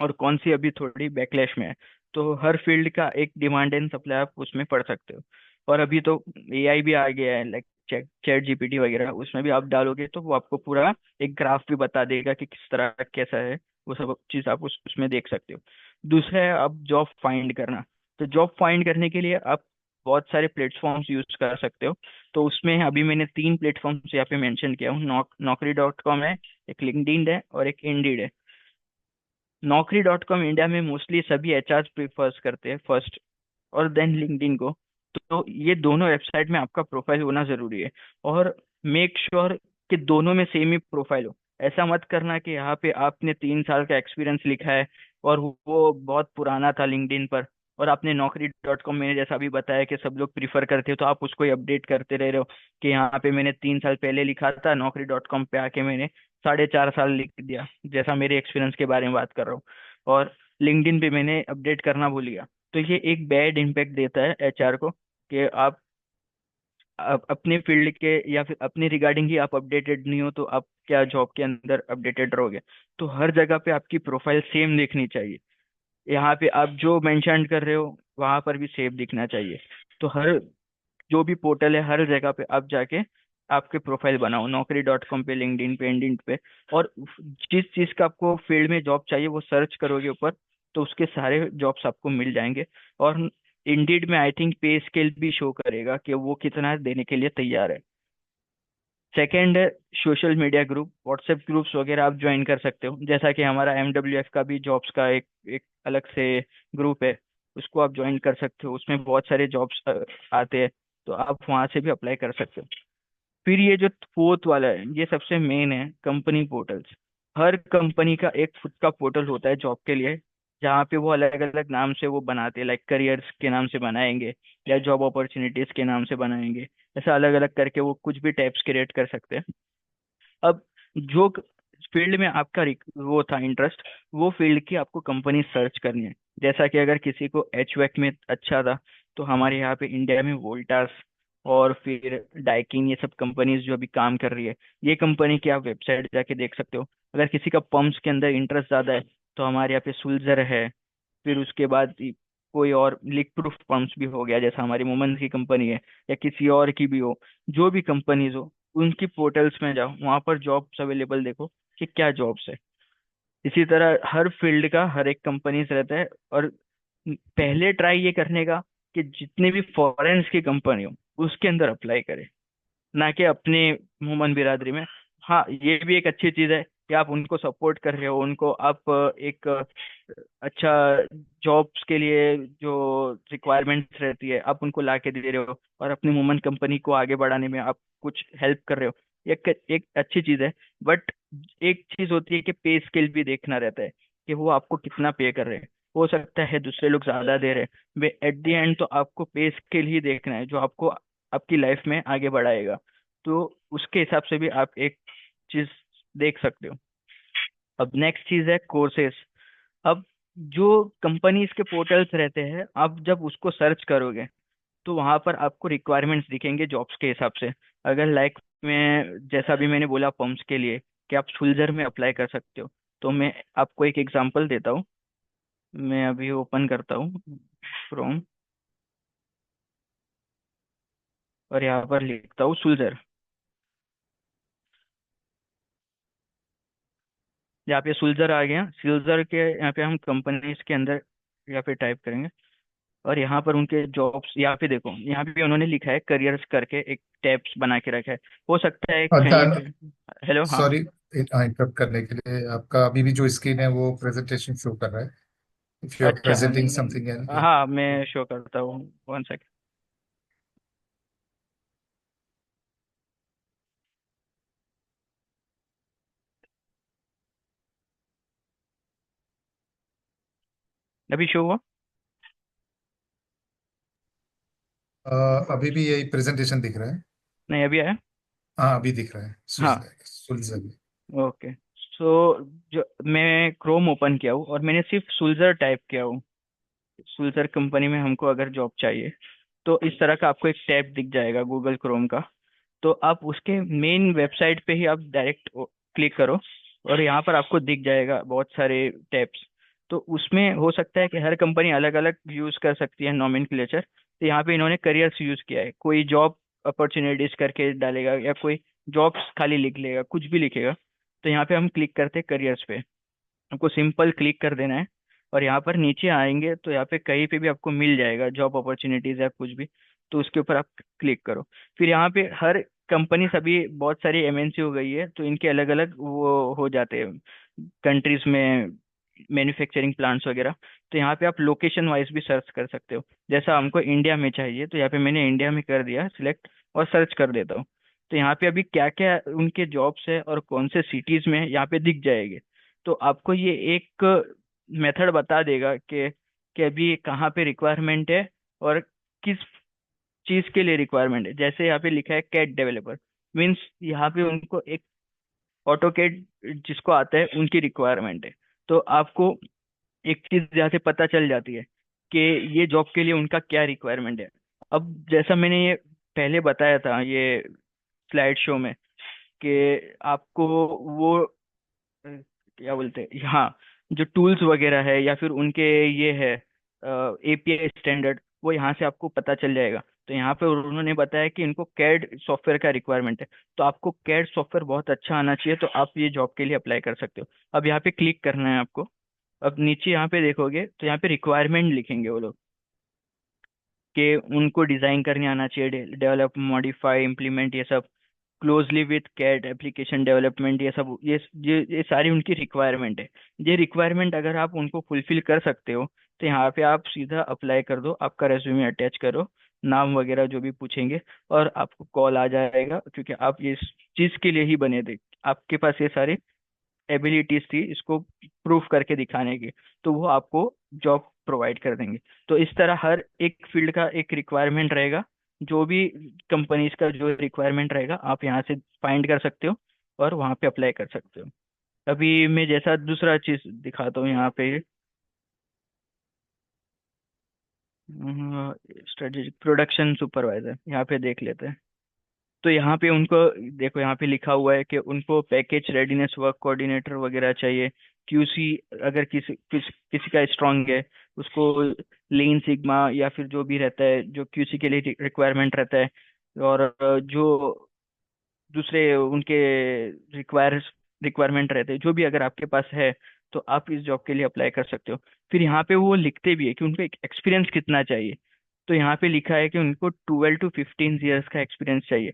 और कौन सी अभी थोड़ी बैकलैश में है। तो हर फील्ड का एक डिमांड एंड सप्लाई आप उसमें पढ़ सकते हो। और अभी तो AI भी आ गया है, लाइक चैट GPT वगैरह, उसमें भी आप डालोगे तो वो आपको पूरा एक ग्राफ भी बता देगा कि किस तरह कैसा है। वो सब चीज़ आप उसमें देख सकते हो। दूसरा है अब जॉब फाइंड करना। तो जॉब फाइंड करने के लिए आप बहुत सारे प्लेटफॉर्म्स यूज कर सकते हो। तो उसमें अभी मैंने 3 प्लेटफॉर्म्स यहाँ पे मेंशन किया हूँ। नौकरी.com है, एक लिंक्डइन है और एक इंडीड है। नौकरी.com इंडिया में मोस्टली सभी एचआर प्रीफर्स करते हैं फर्स्ट, और देन लिंक्डइन को। तो ये दोनों वेबसाइट में आपका प्रोफाइल होना जरूरी है। और मेक श्योर कि दोनों में सेम ही प्रोफाइल हो। ऐसा मत करना कि यहाँ पे आपने 3 साल का एक्सपीरियंस लिखा है और वो बहुत पुराना था लिंक्डइन पर, और आपने नौकरी.com मैंने जैसा अभी बताया कि सब लोग प्रीफर करते हो, तो आप उसको ही अपडेट करते रह रहे हो कि यहाँ पे मैंने 3 साल पहले लिखा था, नौकरी.com पे आके मैंने 4.5 साल लिख दिया, जैसा मेरे एक्सपीरियंस के बारे में बात कर रहा हूँ। और लिंक्डइन पे मैंने अपडेट करना भूल गया। तो ये एक बैड इम्पैक्ट देता है एचआर को कि आप अपने फील्ड के या फिर अपने रिगार्डिंग ही आप अपडेटेड नहीं हो, तो आप क्या जॉब के अंदर अपडेटेड रहोगे। तो हर जगह पे आपकी प्रोफाइल सेम दिखनी चाहिए। यहाँ पे आप जो मेंशन कर रहे हो वहां पर भी सेम दिखना चाहिए। तो हर जो भी पोर्टल है हर जगह पे आप जाके आपके प्रोफाइल बनाओ, नौकरी.com पे, लिंक्डइन पे, इंडिड पे। और जिस चीज का आपको फील्ड में जॉब चाहिए वो सर्च करोगे ऊपर, तो उसके सारे जॉब्स आपको मिल जाएंगे। और इंडीड में आई थिंक पे स्केल भी शो करेगा कि वो कितना देने के लिए तैयार है। सेकेंड है social media group, WhatsApp groups वगैरह आप ज्वाइन कर सकते हो, जैसा कि हमारा MWF का भी जॉब्स का एक अलग से ग्रुप है, उसको आप ज्वाइन कर सकते हो। उसमें बहुत सारे जॉब्स आते हैं, तो आप वहां से भी अप्लाई कर सकते हो। फिर ये जो फोर्थ वाला है ये सबसे मेन है, कंपनी पोर्टल्स। हर कंपनी का एक खुद का पोर्टल होता है जॉब के लिए, जहाँ पे वो अलग अलग नाम से वो बनाते हैं, लाइक करियर्स के नाम से बनाएंगे या जॉब अपॉर्चुनिटीज के नाम से बनाएंगे। ऐसा अलग अलग करके वो कुछ भी टैब्स क्रिएट कर सकते हैं। अब जो फील्ड में आपका वो था इंटरेस्ट, वो फील्ड की आपको कंपनी सर्च करनी है। जैसा कि अगर किसी को HVAC में अच्छा था, तो हमारे यहाँ पे इंडिया में वोल्टास और फिर डाइकिन, ये सब कंपनीज जो अभी काम कर रही है, ये कंपनी की आप वेबसाइट जाके देख सकते हो। अगर किसी का पंप्स के अंदर इंटरेस्ट ज्यादा है, तो हमारे यहाँ पे सुलजर है। फिर उसके बाद कोई और लीक प्रूफ पंप्स भी हो गया, जैसा हमारी मोमन की कंपनी है, या किसी और की भी हो, जो भी कंपनीज हो उनकी पोर्टल्स में जाओ, वहां पर जॉब्स अवेलेबल देखो कि क्या जॉब्स है। इसी तरह हर फील्ड का हर एक कंपनीज रहता है। और पहले ट्राई ये करने का कि जितने भी फॉरेन्स की कंपनी हो उसके अंदर अप्लाई करें, ना कि अपने मोमन बिरादरी में। हाँ, ये भी एक अच्छी चीज है कि आप उनको सपोर्ट कर रहे हो, उनको आप एक अच्छा जॉब्स के लिए जो रिक्वायरमेंट्स रहती है आप उनको ला के दे रहे हो, और अपनी मोमन कंपनी को आगे बढ़ाने में आप कुछ हेल्प कर रहे हो। एक एक अच्छी चीज है। बट एक चीज होती है कि पे स्केल भी देखना रहता है कि वो आपको कितना पे कर रहे हैं। हो सकता है दूसरे लोग ज्यादा दे रहे हैं, वे एट द एंड तो आपको पे स्केल ही देखना है जो आपको आपकी लाइफ में आगे बढ़ाएगा। तो उसके हिसाब से भी आप एक चीज देख सकते हो। अब नेक्स्ट चीज है कोर्सेज। अब जो कंपनीज के पोर्टल्स रहते हैं, आप जब उसको सर्च करोगे तो वहां पर आपको रिक्वायरमेंट्स दिखेंगे जॉब्स के हिसाब से। अगर लाइक में जैसा भी मैंने बोला पम्प्स के लिए कि आप सुलझर में अप्लाई कर सकते हो, तो मैं आपको एक एग्जांपल देता हूँ। मैं अभी ओपन करता हूँ फ्रॉम, और यहाँ पर लिखता हूँ सुलझर। यहाँ पे सुलझर आ गया। सुलझर के यहाँ पे हम कंपनीज के अंदर यहाँ पे टाइप करेंगे, और यहाँ पर उनके जॉब्स यहाँ पे देखो, यहाँ पे उन्होंने लिखा है करियर्स करके एक टैब्स बना के रखा है। हो सकता है कहीं डन। पे। हेलो, हाँ। सॉरी इंटरप्ट करने के लिए। आपका अभी भी जो स्क्रीन है वो प्रेजेंटेशन शो कर रहा है। इफ यू आर अच्छा, प्रेजेंटिंग समथिंग एंड या हाँ मैं शो करता हूँ, 1 सेकंड। अभी शो हुआ? अभी भी यही प्रेजेंटेशन दिख रहा है। नहीं, अभी आया। हाँ अभी दिख रहा है। हाँ, सुलझ ओके। सो जो मैं क्रोम ओपन किया हूँ और मैंने सिर्फ सुलझर टाइप किया हूँ। सुलझर कंपनी में हमको अगर जॉब चाहिए, तो इस तरह का आपको एक टैब दिख जाएगा गूगल क्रोम का। तो आप उसके मेन वेबसाइट पे ही आप डायरेक्ट क्लिक करो, और यहाँ पर आपको दिख जाएगा बहुत सारे टैब्स। तो उसमें हो सकता है कि हर कंपनी अलग अलग यूज कर सकती है नॉमेनक्लेचर। तो यहाँ पे इन्होंने करियर्स यूज किया है, कोई जॉब अपॉर्चुनिटीज करके डालेगा या कोई जॉब्स खाली लिख लेगा, कुछ भी लिखेगा। तो यहाँ पे हम क्लिक करते हैं करियर्स पे, आपको सिंपल क्लिक कर देना है। और यहाँ पर नीचे आएंगे तो यहाँ पे कहीं पे भी आपको मिल जाएगा जॉब अपॉर्चुनिटीज या कुछ भी। तो उसके ऊपर आप क्लिक करो। फिर यहाँ पे हर कंपनी, सभी बहुत सारी एमएनसी हो गई है, तो इनके अलग अलग वो हो जाते हैं कंट्रीज में मैन्युफैक्चरिंग प्लांट्स वगैरह। तो यहाँ पे आप लोकेशन वाइज भी सर्च कर सकते हो। जैसा हमको इंडिया में चाहिए, तो यहाँ पे मैंने इंडिया में कर दिया सिलेक्ट, और सर्च कर देता हूँ। तो यहाँ पे अभी क्या क्या उनके जॉब्स है और कौन से सिटीज में है, यहाँ पे दिख जाएंगे। तो आपको ये एक मेथड बता देगा कि अभी कहाँ पे रिक्वायरमेंट है और किस चीज के लिए रिक्वायरमेंट है। जैसे यहाँ पे लिखा है कैट डेवलपर, मीन्स यहाँ पे उनको एक ऑटो कैड जिसको आता है उनकी रिक्वायरमेंट है। तो आपको एक चीज यहाँ से पता चल जाती है कि ये जॉब के लिए उनका क्या रिक्वायरमेंट है। अब जैसा मैंने ये पहले बताया था ये स्लाइड शो में, कि आपको वो क्या बोलते हैं, हाँ, जो टूल्स वगैरह है या फिर उनके ये है एपीआई स्टैंडर्ड, वो यहाँ से आपको पता चल जाएगा। तो यहाँ पे उन्होंने बताया कि इनको कैड सॉफ्टवेयर का रिक्वायरमेंट है, तो आपको कैड सॉफ्टवेयर बहुत अच्छा आना चाहिए, तो आप ये जॉब के लिए अप्लाई कर सकते हो। अब यहाँ पे क्लिक करना है आपको। अब नीचे यहाँ पे देखोगे तो यहाँ पे रिक्वायरमेंट लिखेंगे वो लोग, कि उनको डिजाइन करने आना चाहिए, डेवलप, मॉडिफाई, इम्प्लीमेंट, ये सब closely with CAD application development, ये सब, ये सारी उनकी रिक्वायरमेंट है। ये रिक्वायरमेंट अगर आप उनको फुलफिल कर सकते हो, तो यहाँ पे आप सीधा अप्लाई कर दो, आपका रेज्यूमे अटैच करो, नाम वगैरह जो भी पूछेंगे, और आपको कॉल आ जाएगा, क्योंकि आप ये इस चीज के लिए ही बने थे, आपके पास ये सारी एबिलिटीज थी इसको प्रूफ करके दिखाने की। तो वो आपको जॉब प्रोवाइड कर देंगे। तो इस तरह हर एक फील्ड का एक रिक्वायरमेंट रहेगा, जो भी कंपनीज का जो रिक्वायरमेंट रहेगा आप यहाँ से फाइंड कर सकते हो और वहाँ पे अप्लाई कर सकते हो। अभी मैं जैसा दूसरा चीज दिखाता हूँ यहाँ पे, स्ट्रेटेजिक प्रोडक्शन सुपरवाइजर, यहाँ पे देख लेते हैं। तो यहाँ पे उनको देखो, यहाँ पे लिखा हुआ है कि उनको पैकेज रेडीनेस वर्क कोऑर्डिनेटर वगैरह चाहिए। क्यूसी अगर किसी का स्ट्रांग है, उसको लीन सिग्मा या फिर जो भी रहता है जो क्यूसी के लिए रिक्वायरमेंट रहता है, और जो दूसरे उनके रिक्वायर रिक्वायरमेंट रहते हैं, जो भी अगर आपके पास है, तो आप इस जॉब के लिए अप्लाई कर सकते हो। फिर यहाँ पे वो लिखते भी है कि उनको एक एक्सपीरियंस कितना चाहिए। तो यहाँ पे लिखा है कि उनको 12 to 15 ईयर्स का एक्सपीरियंस चाहिए।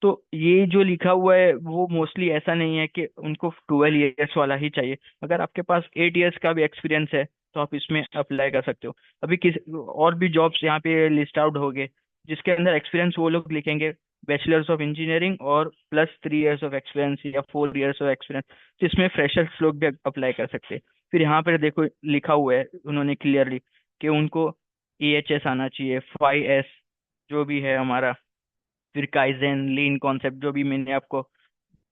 तो ये जो लिखा हुआ है वो मोस्टली ऐसा नहीं है कि उनको 12 ईयर्स वाला ही चाहिए। अगर आपके पास 8 ईयर्स का भी एक्सपीरियंस है, तो आप इसमें अप्लाई कर सकते हो। अभी किस और भी जॉब्स यहाँ पे लिस्ट आउट हो गए, जिसके अंदर एक्सपीरियंस वो लोग लिखेंगे बैचलर्स ऑफ इंजीनियरिंग और +3 ईयर्स ऑफ एक्सपीरियंस या 4 ईयर्स ऑफ एक्सपीरियंस। तो इसमें फ्रेशर्स लोग भी अप्लाई कर सकते हैं। फिर यहाँ पर देखो लिखा हुआ है उन्होंने क्लियरली कि उनको EHS आना चाहिए, 5S जो भी है हमारा, फिर काइजन, लीन कॉन्सेप्ट जो भी मैंने आपको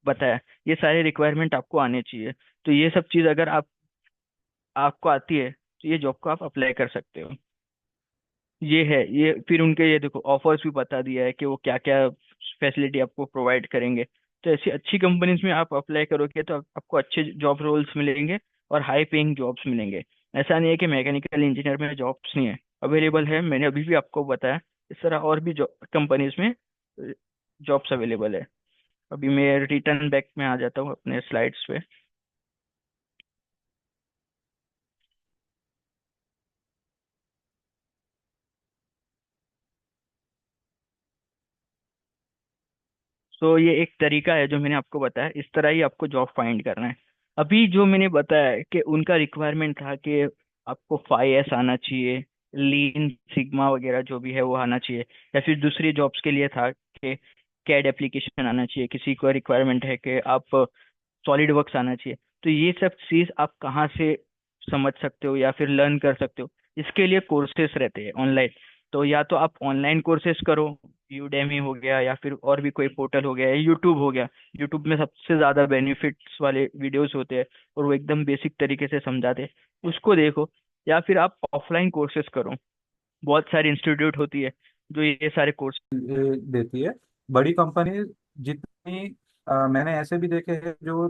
बताया, ये सारे रिक्वायरमेंट आपको आने चाहिए। तो ये सब चीज़ अगर आपको आती है, तो ये जॉब को आप अप्लाई कर सकते हो। ये है ये, फिर उनके ये देखो ऑफर्स भी बता दिया है कि वो क्या क्या फैसिलिटी आपको प्रोवाइड करेंगे। तो ऐसी अच्छी कंपनीज में आप अप्लाई करोगे तो आपको अच्छे जॉब रोल्स मिलेंगे और हाई पेइंग जॉब्स मिलेंगे। ऐसा नहीं है कि मैकेनिकल इंजीनियर में जॉब्स नहीं है, अवेलेबल है, मैंने अभी भी आपको बताया। इस तरह और भी कंपनीज में जॉब्स अवेलेबल है। अभी मैं रिटर्न बैक में आ जाता हूँ अपने स्लाइड्स पे। तो ये एक तरीका है जो मैंने आपको बताया, इस तरह ही आपको जॉब फाइंड करना है। अभी जो मैंने बताया है कि उनका रिक्वायरमेंट था कि आपको 5S आना चाहिए, लीन सिग्मा वगैरह जो भी है वो आना चाहिए, या फिर दूसरी जॉब्स के लिए था कि कैड एप्लीकेशन आना चाहिए, किसी को रिक्वायरमेंट है कि आप सॉलिड वर्क्स आना चाहिए। तो ये सब चीज आप कहाँ से समझ सकते हो या फिर लर्न कर सकते हो, इसके लिए कोर्सेस रहते हैं ऑनलाइन। तो या तो आप ऑनलाइन कोर्सेस करो, यूडेमी हो गया या फिर और भी कोई पोर्टल हो गया, यूट्यूब हो गया। यूट्यूब में सबसे ज्यादा बेनिफिट्स वाले वीडियोस होते हैं, और वो एकदम बेसिक तरीके से समझाते हैं, उसको देखो। या फिर आप ऑफलाइन कोर्सेस करो, बहुत सारी इंस्टीट्यूट होती है जो ये सारे कोर्स। देती है बड़ी कंपनी जितनी। मैंने ऐसे भी देखे हैं जो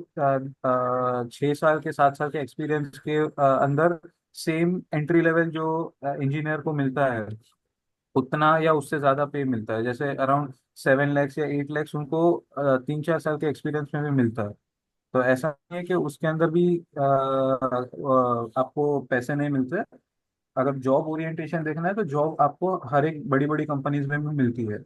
6 साल के 7 साल के एक्सपीरियंस के अंदर सेम एंट्री लेवल जो इंजीनियर को मिलता है उतना या उससे ज्यादा पे मिलता है, जैसे अराउंड 7 lakhs या 8 lakhs उनको 3 4 साल के एक्सपीरियंस में भी मिलता है। तो ऐसा नहीं है कि उसके अंदर भी आपको पैसे नहीं मिलते। अगर जॉब ओरिएंटेशन देखना है तो जॉब आपको हर एक बड़ी बड़ी कंपनीज में भी मिलती है।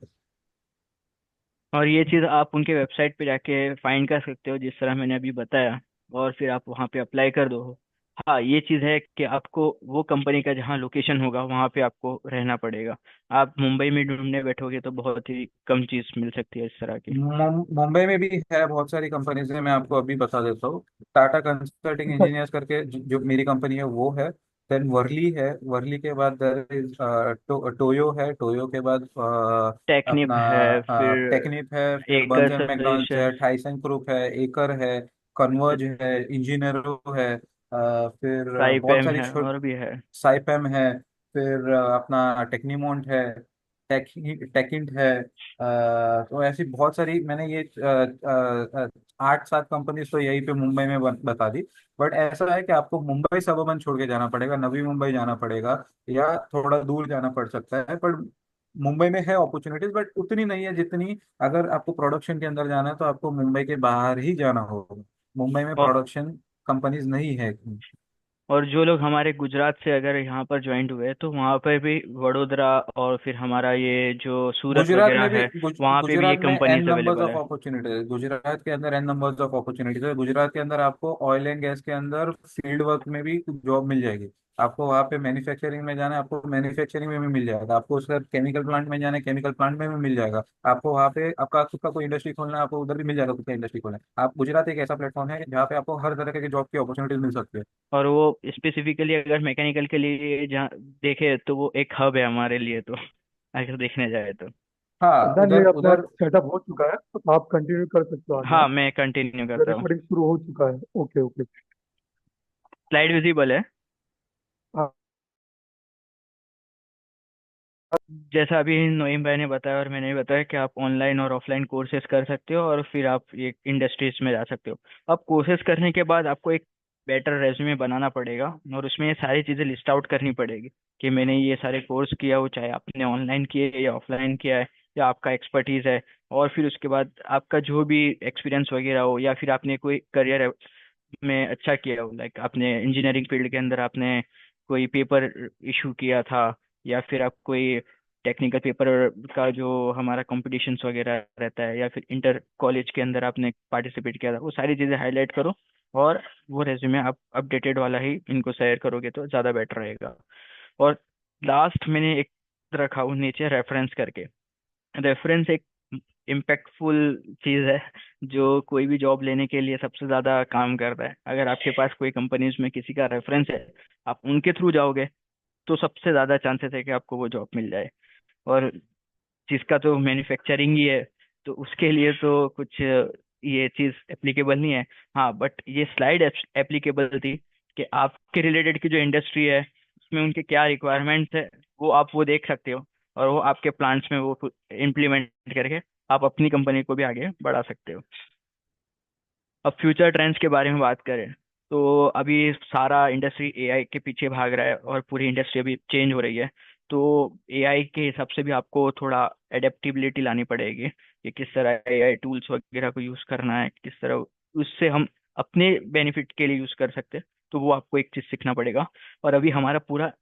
और ये चीज़ आप उनके वेबसाइट पे जाके फाइंड कर सकते हो जिस तरह मैंने अभी बताया, और फिर आप वहाँ पे अप्लाई कर दो। हाँ, ये चीज़ है कि आपको वो कंपनी का जहाँ लोकेशन होगा वहाँ पे आपको रहना पड़ेगा। आप मुंबई में ढूंढने बैठोगे तो बहुत ही कम चीज़ मिल सकती है इस तरह की। मुंबई में भी है बहुत सारी कंपनीज है, मैं आपको अभी बता देता हूँ। टाटा कंसल्टिंग अच्छा। इंजीनियर्स करके जो मेरी कंपनी है वो है। देन वर्ली है, वर्ली के बाद देयर इज टोयो है, टोयो के बाद टेक्निप अपना है, फिर टेक्निप है, फिर एकर बर्न्स एंड मैकडॉनल्ड्स है, सॉल्यूशन, टाइसन ग्रुप है, एकर है, कन्वर्ज है, इंजीनियरो है, फिर बहुत साइपेम सारी है और भी है। साइपेम है, फिर अपना टेक्नीमोंट है, टेकिंट है। तो ऐसी बहुत सारी मैंने ये 8-7 कंपनीज तो यहीं पे मुंबई में बता दी। बट ऐसा है कि आपको मुंबई सबअर्बन छोड़ के जाना पड़ेगा, नवी मुंबई जाना पड़ेगा, या थोड़ा दूर जाना पड़ सकता है। पर मुंबई में है अपॉर्चुनिटीज, बट उतनी नहीं है जितनी अगर आपको प्रोडक्शन के अंदर जाना है तो आपको मुंबई के बाहर ही जाना होगा। मुंबई में और प्रोडक्शन कंपनीज नहीं है। और जो लोग हमारे गुजरात से अगर यहाँ पर ज्वाइंट हुए तो वहाँ पर भी वडोदरा और फिर हमारा ये जो सूरत गुजरात वगैरह में भी है, वहाँ पे भी ये गुजरात में an companies numbers available of है। अपॉर्चुनिटीज है, गुजरात के अंदर एन नंबर्स ऑफ अपॉर्चुनिटीज है। गुजरात के अंदर आपको ऑयल एंड गैस के अंदर फील्ड वर्क में भी जॉब मिल जाएगी। आपको वहाँ पे मैन्युफैक्चरिंग में जाना है, आपको मैन्युफैक्चरिंग में भी मिल जाएगा। आपको उसका केमिकल प्लांट में जाना है, केमिकल प्लांट में भी मिल जाएगा। आपको वहाँ पे आपका खुद का कोई इंडस्ट्री खोलना है, आपको उधर भी मिल जाएगा खुद का इंडस्ट्री खोलना है। आप गुजरात एक ऐसा प्लेटफॉर्म है जहाँ पे आपको हर तरह के जॉब की अपॉर्चुनिटीज मिल सकती है। और वो स्पेसिफिकली अगर मैकेनिकल के लिए जहाँ देखे तो वो एक हब है हमारे लिए तो, अगर देखने जाए तो। हाँ, अदनान, ये उधर अपना उधर सेटअप हो चुका है तो आप कंटिन्यू कर सकते हो आगे। हाँ, हाँ, मैं कंटिन्यू करता हूँ। रिकॉर्डिंग शुरू हो चुका है। Okay okay. स्लाइड विजिबल है। हाँ। जैसा अभी नोइम भाई ने बताया और मैंने भी बताया कि आप ऑनलाइन और ऑफलाइन कोर्सेज कर सकते हो और फिर आप ये इंडस्ट्रीज में जा सकते हो। अब कोर्सेज करने के बाद आपको एक बेटर रेज्यूमे बनाना पड़ेगा और उसमें ये सारी चीज़ें लिस्ट आउट करनी पड़ेगी कि मैंने ये सारे कोर्स किया हो, चाहे आपने ऑनलाइन किए या ऑफलाइन किया है या आपका एक्सपर्टीज है। और फिर उसके बाद आपका जो भी एक्सपीरियंस वगैरह हो या फिर आपने कोई करियर में अच्छा किया हो, लाइक आपने इंजीनियरिंग फील्ड के अंदर आपने कोई पेपर इशू किया था, या फिर आप कोई टेक्निकल पेपर का जो हमारा कॉम्पिटिशन्स वगैरह रहता है, या फिर इंटर कॉलेज के अंदर आपने पार्टिसिपेट किया था, वो सारी चीज़ें हाईलाइट करो। और वो रेज्यूमे आप अपडेटेड वाला ही इनको शेयर करोगे तो ज़्यादा बेटर रहेगा। और लास्ट मैंने एक रखा हूँ नीचे रेफरेंस करके। रेफरेंस एक इम्पैक्टफुल चीज़ है जो कोई भी जॉब लेने के लिए सबसे ज़्यादा काम करता है। अगर आपके पास कोई कंपनीज में किसी का रेफरेंस है, आप उनके थ्रू जाओगे तो सबसे ज़्यादा चांसेस है कि आपको वो जॉब मिल जाए। और जिसका तो मैन्युफैक्चरिंग ही है तो उसके लिए तो कुछ ये चीज़ एप्लीकेबल नहीं है। हाँ, बट ये स्लाइड एप्लीकेबल थी कि आपके रिलेटेड की जो इंडस्ट्री है उसमें उनके क्या रिक्वायरमेंट्स है, वो आप वो देख सकते हो और वो आपके प्लांट्स में वो इम्प्लीमेंट करके आप अपनी कंपनी को भी आगे बढ़ा सकते हो। अब फ्यूचर ट्रेंड्स के बारे में बात करें तो अभी सारा इंडस्ट्री एआई के पीछे भाग रहा है और पूरी इंडस्ट्री अभी चेंज हो रही है। तो एआई के हिसाब से भी आपको थोड़ा एडेप्टेबिलिटी लानी पड़ेगी कि किस तरह एआई टूल्स वगैरह को यूज़ करना है, किस तरह उससे हम अपने बेनिफिट के लिए यूज़ कर सकते हैं। तो वो आपको एक चीज़ सीखना पड़ेगा। और अभी हमारा पूरा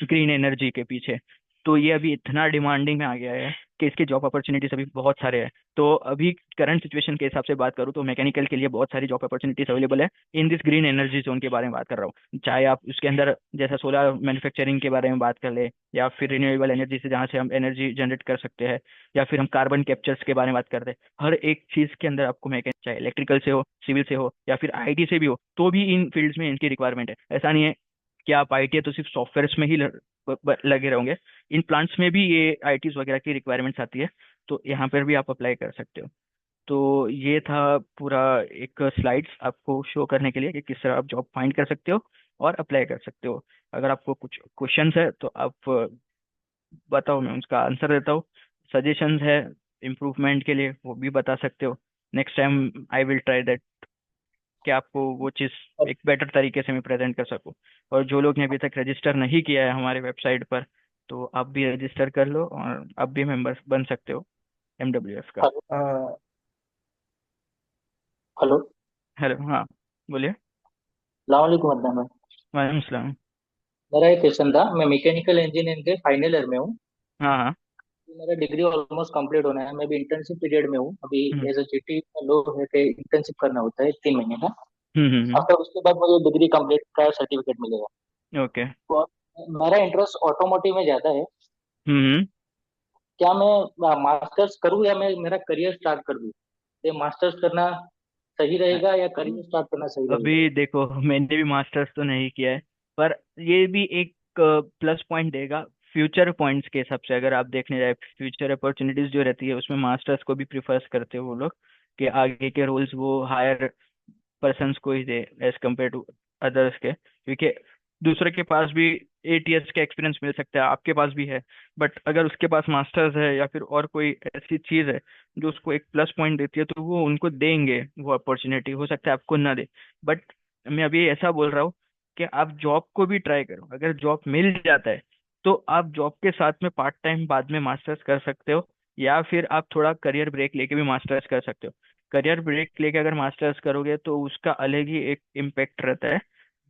ग्रीन एनर्जी के पीछे, तो ये अभी इतना डिमांडिंग में आ गया है कि इसके जॉब अपॉर्चुनिटीज अभी बहुत सारे हैं। तो अभी करंट सिचुएशन के हिसाब से बात करूँ तो मैकेनिकल के लिए बहुत सारी जॉब अपॉर्चुनिटीज अवेलेबल है in this green energy zone के बारे में बात कर रहा हूँ। चाहे आप उसके अंदर जैसा सोलर मैन्युफैक्चरिंग के बारे में बात कर ले, या फिर रिन्यूएबल एनर्जी से जहाँ से हम एनर्जी जनरेट कर सकते हैं, या फिर हम कार्बन कैप्चर्स के बारे में बात करते हैं। हर एक चीज़ के अंदर आपको मैकेनिक, चाहे इलेक्ट्रिकल से हो, सिविल से हो, या फिर आईटी से भी हो, तो भी इन फील्ड्स में इनकी रिक्वायरमेंट है। ऐसा नहीं है कि आप आईटी है तो सिर्फ सॉफ्टवेयर में ही लगे रहोगे। इन प्लांट्स में भी ये आईटीज वगैरह की रिक्वायरमेंट्स आती है। तो यहाँ पर भी आप अप्लाई कर सकते हो। तो ये था पूरा एक स्लाइड्स आपको शो करने के लिए कि किस तरह आप जॉब फाइंड कर सकते हो और अप्लाई कर सकते हो। अगर आपको कुछ क्वेश्चंस है तो आप बताओ, मैं उसका आंसर देता हूँ। सजेशंस है इम्प्रूवमेंट के लिए वो भी बता सकते हो। Next time I will try that कि आपको वो चीज़ एक बेटर तरीके से मैं प्रेजेंट कर सकूं। और जो लोग ने अभी तक रजिस्टर नहीं किया है हमारे वेबसाइट पर, तो आप भी रजिस्टर कर लो और आप भी मेंबर बन सकते हो एमडब्ल्यूएफ का। हेलो। हेलो। हेलो, हाँ, बोलिए। सलाम वालेकुम अदनान भाई। वालेकुम सलाम। मेरा एक क्वेश्चन था। मैं मैकेनिकल इंजीनियरिंग के फाइनल ईयर में हूँ। हाँ हाँ। मेरा डिग्री ऑलमोस्ट कंप्लीट होना है। मैं भी इंटर्नशिप पीरियड में हूँ अभी। हम्म एज अ जीटी लो है कि इंटर्नशिप करना होता है 3 महीने का। हम्म। आफ्टर उसके बाद मुझे डिग्री कंप्लीट का सर्टिफिकेट मिलेगा। ओके। तो मेरा इंटरेस्ट ऑटोमोटिव में ज्यादा है। हम्म। क्या मैं मास्टर्स करूँ या मैं मेरा करियर स्टार्ट कर दूँ? ये मास्टर्स करना सही रहेगा या करियर स्टार्ट करना सही रहेगा? अभी देखो, मैंने भी मास्टर्स तो नहीं किया है, पर ये भी एक प्लस पॉइंट देगा फ्यूचर पॉइंट्स के हिसाब से। अगर आप देखने जाए फ्यूचर अपॉर्चुनिटीज जो रहती है, उसमें मास्टर्स को भी प्रिफर्स करते हैं वो लोग, कि आगे के रोल्स वो हायर पर्सन्स को ही दे एज कम्पेयर टू अदर्स के, क्योंकि दूसरे के पास भी 8 इयर्स का एक्सपीरियंस मिल सकता है, आपके पास भी है, बट अगर उसके पास मास्टर्स है या फिर और कोई ऐसी चीज है जो उसको एक प्लस पॉइंट देती है, तो वो उनको देंगे वो अपॉर्चुनिटी। हो सकता है आपको ना दे, बट मैं अभी ऐसा बोल रहा हूँ कि आप जॉब को भी ट्राई करो। अगर जॉब मिल जाता है तो आप जॉब के साथ में पार्ट टाइम बाद में मास्टर्स कर सकते हो, या फिर आप थोड़ा करियर ब्रेक लेके भी मास्टर्स कर सकते हो। करियर ब्रेक लेके अगर मास्टर्स करोगे तो उसका अलग ही एक इम्पेक्ट रहता है।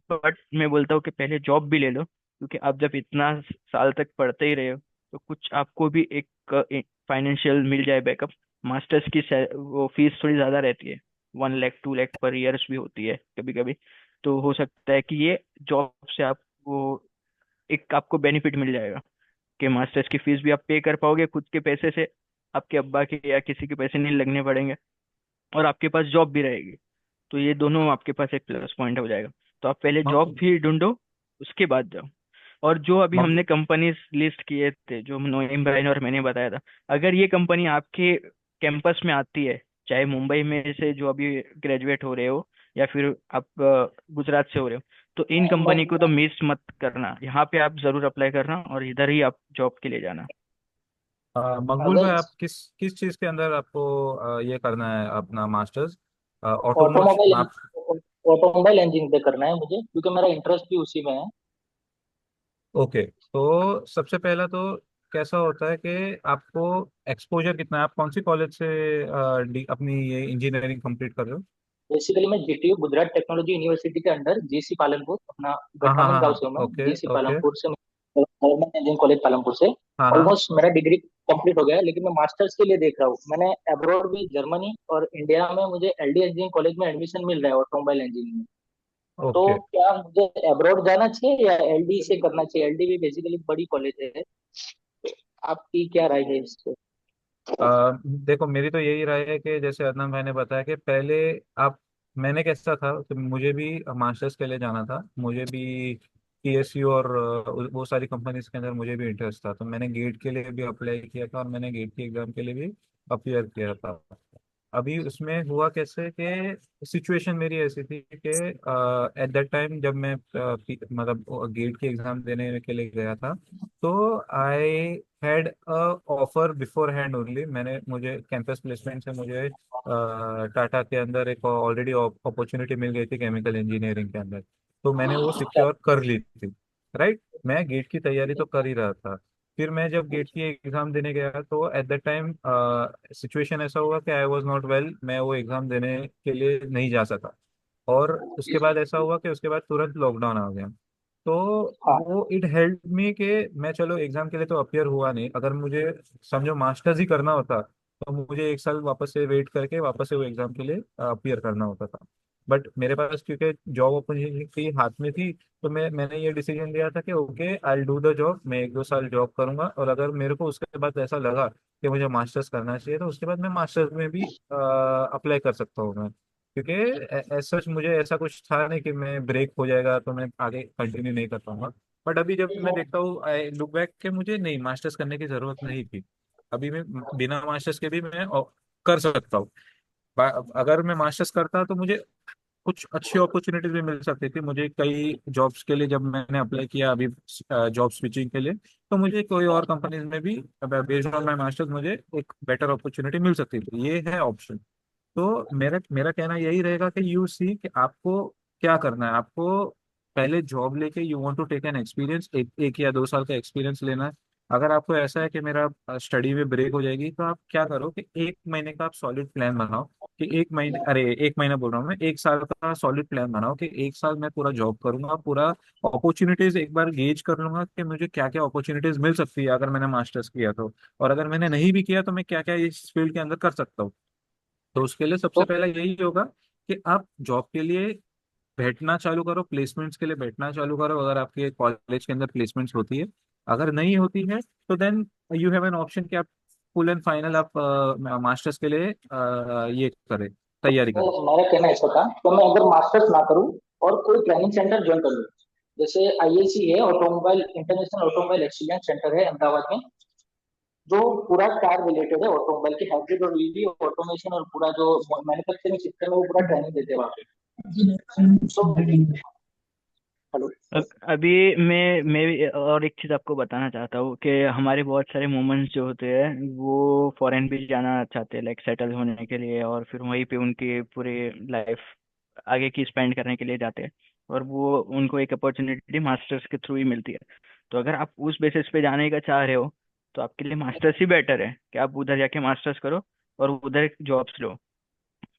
बट मैं बोलता हूँ कि पहले जॉब भी ले लो, क्योंकि आप जब इतना साल तक पढ़ते ही रहे हो तो कुछ आपको भी एक फाइनेंशियल मिल जाए बैकअप। मास्टर्स की वो फीस थोड़ी ज़्यादा रहती है, 1 लाख 2 लाख पर ईयर्स भी होती है कभी कभी। तो हो सकता है कि ये जॉब से आप वो एक आपको बेनिफिट मिल जाएगा कि मास्टर्स की फीस भी आप पे कर पाओगे खुद के पैसे से, आपके अब्बा के या किसी के पैसे नहीं लगने पड़ेंगे, और आपके पास जॉब भी रहेगी। तो ये दोनों आपके पास एक प्लस पॉइंट हो जाएगा। तो आप पहले जॉब भी ढूंढो, उसके बाद जाओ। और जो अभी हमने कंपनीज लिस्ट किए थे, जो नोएम भाई ने और मैंने बताया था, अगर ये कंपनी आपके कैंपस में आती है, चाहे मुंबई में से जो अभी ग्रेजुएट हो रहे हो, या फिर आप गुजरात से हो रहे हो, तो इन कंपनी को तो मिस मत करना। यहाँ पे आप जरूर अप्लाई करना और इधर ही आप जॉब के लिए जाना। मकबूल भाई, अगर आप किस किस चीज़ के अंदर आपको ये करना है अपना मास्टर्स? ऑटोमोटिव ऑटोमोबाइल आप? ऑटोमोबाइल इंजीनियरिंग पे करना है मुझे, क्योंकि मेरा इंटरेस्ट भी उसी में है। ओके, तो सबसे पहला तो कैसा होता है कि आपको एक्सपोजर कितना है? आप कौन सी कॉलेज से अपनी ये इंजीनियरिंग कंप्लीट कर रहे हो? बेसिकली मैं जीटीयू गुजरात टेक्नोलॉजी यूनिवर्सिटी के अंडर जीसी पालनपुर, अपना हाँ हाँ गठामन हाँ गांव हाँ, से हूँ मैं। Okay GC okay. पालनपुर से, गवर्नमेंट इंजीनियरिंग कॉलेज पालनपुर से। हाँ हाँ। ऑलमोस्ट मेरा डिग्री कंप्लीट हो गया है, लेकिन मैं मास्टर्स के लिए देख रहा हूँ। मैंने अब्रॉड भी, जर्मनी और इंडिया में मुझे एलडी इंजीनियरिंग कॉलेज में एडमिशन मिल रहा है ऑटोमोबाइल इंजीनियरिंग में। तो ओके। क्या मुझे अब्रॉड जाना चाहिए या एलडी से करना चाहिए? एलडी भी बेसिकली बड़ी कॉलेज है। आपकी क्या राय है इस पे? देखो, मेरी तो यही राय है कि जैसे अदनान भाई ने बताया कि पहले आप, मैंने कैसा था कि मुझे भी मास्टर्स के लिए जाना था, मुझे भी पीएसयू और वो सारी कंपनीज के अंदर मुझे भी इंटरेस्ट था, तो मैंने गेट के लिए भी अप्लाई किया था और मैंने गेट की एग्जाम के लिए भी अपियर किया था। अभी उसमें हुआ कैसे कि सिचुएशन मेरी ऐसी थी कि एट दैट टाइम जब मैं मतलब गेट की एग्जाम देने के लिए गया था, तो I had a offer before hand only. मुझे कैंपस प्लेसमेंट से मुझे टाटा के अंदर एक ऑलरेडी अपॉर्चुनिटी मिल गई थी केमिकल इंजीनियरिंग के अंदर, तो मैंने वो अच्छा। सिक्योर कर ली थी। राइट, मैं गेट की तैयारी तो कर ही रहा था। फिर मैं जब गेट की एग्जाम देने गया तो एट दैट टाइम सिचुएशन ऐसा हुआ कि आई वाज नॉट वेल, मैं वो एग्जाम देने के लिए नहीं जा सका। और उसके बाद ऐसा हुआ कि उसके बाद तुरंत लॉकडाउन आ गया। तो हाँ। वो इट हेल्प मी कि मैं, चलो एग्जाम के लिए तो अपियर हुआ नहीं, अगर मुझे समझो मास्टर्स ही करना होता तो मुझे एक साल वापस से वेट करके वापस से वो एग्जाम के लिए अपियर करना होता था। बट मेरे पास क्योंकि जॉब अपॉर्चुनिटी हाथ में थी, तो मैंने ये डिसीजन लिया था कि okay, I do the job, मैं 1 2 साल जॉब करूंगा, और अगर मेरे को उसके बाद ऐसा लगा कि मुझे मास्टर्स करना चाहिए तो उसके बाद मैं मास्टर्स में भी अप्लाई कर सकता हूँ मैं। क्योंकि सच मुझे ऐसा कुछ था नहीं कि मैं ब्रेक हो जाएगा तो मैं आगे कंटिन्यू नहीं कर पाऊंगा। बट अभी जब मैं देखता हूँ, आई लुक बैक कि मुझे नहीं, मास्टर्स करने की जरूरत नहीं थी। अभी मैं बिना मास्टर्स के भी मैं कर सकता हूँ। अगर मैं मास्टर्स करता तो मुझे कुछ अच्छी अपॉर्चुनिटीज भी मिल सकती थी। मुझे कई जॉब्स के लिए जब मैंने अप्लाई किया अभी जॉब स्विचिंग के लिए, तो मुझे कोई और कंपनीज में भी बेस्ड ऑन माई मास्टर्स मुझे एक बेटर अपॉर्चुनिटी मिल सकती थी। ये है ऑप्शन। तो मेरा मेरा कहना यही रहेगा कि यू सी कि आपको क्या करना है। आपको पहले जॉब लेके you want to take an experience, एक 1 या 2 साल का एक्सपीरियंस लेना है। अगर आपको ऐसा है कि मेरा स्टडी में ब्रेक हो जाएगी, तो आप क्या करो कि 1 महीने का आप सॉलिड प्लान बनाओ कि 1 महीने, अरे 1 महीना बोल रहा हूँ मैं, 1 साल का सॉलिड प्लान बनाओ कि 1 साल मैं पूरा जॉब करूंगा, पूरा अपॉर्चुनिटीज एक बार गेज कर लूंगा कि मुझे क्या क्या अपॉर्चुनिटीज मिल सकती है अगर मैंने मास्टर्स किया तो, और अगर मैंने नहीं भी किया तो मैं क्या क्या इस फील्ड के अंदर कर सकता हूँ। तो उसके लिए सबसे तो पहला यही होगा कि आप जॉब के लिए बैठना चालू करो, प्लेसमेंट्स के लिए बैठना चालू करो, अगर आपके कॉलेज के अंदर प्लेसमेंट्स होती है। अगर नहीं होती है तो then you have an option कि आप फुल एंड फाइनल आप मास्टर्स के लिए ये करें, तैयारी करें। मेरा कहना ऐसा था कि मैं अगर मास्टर्स ना करूं और कोई ट्रेनिंग सेंटर ज्वाइन कर लूं, जैसे आईएसी है, automobile international automobile excellence centre है अहमदाबाद में, जो पूरा कार रिलेटेड है, ऑटोमोबाइल की हाइब्रिड और ईवी ऑटोमेशन और पूरा जो मैन्युफैक्चरिंग सिस्टम है वो पूरा ट्रेनिंग देते हैं वहाँ पे। तो हेलो। अभी मैं भी और एक चीज़ आपको बताना चाहता हूँ कि हमारे बहुत सारे मोमेंट्स जो होते हैं वो फॉरेन भी जाना चाहते हैं, लाइक सेटल होने के लिए, और फिर वहीं पे उनकी पूरी लाइफ आगे की स्पेंड करने के लिए जाते हैं। और वो उनको एक अपॉर्चुनिटी मास्टर्स के थ्रू ही मिलती है। तो अगर आप उस बेसिस पे जाने का चाह रहे हो तो आपके लिए मास्टर्स ही बेटर है कि आप उधर जाके मास्टर्स करो और उधर जॉब्स लो।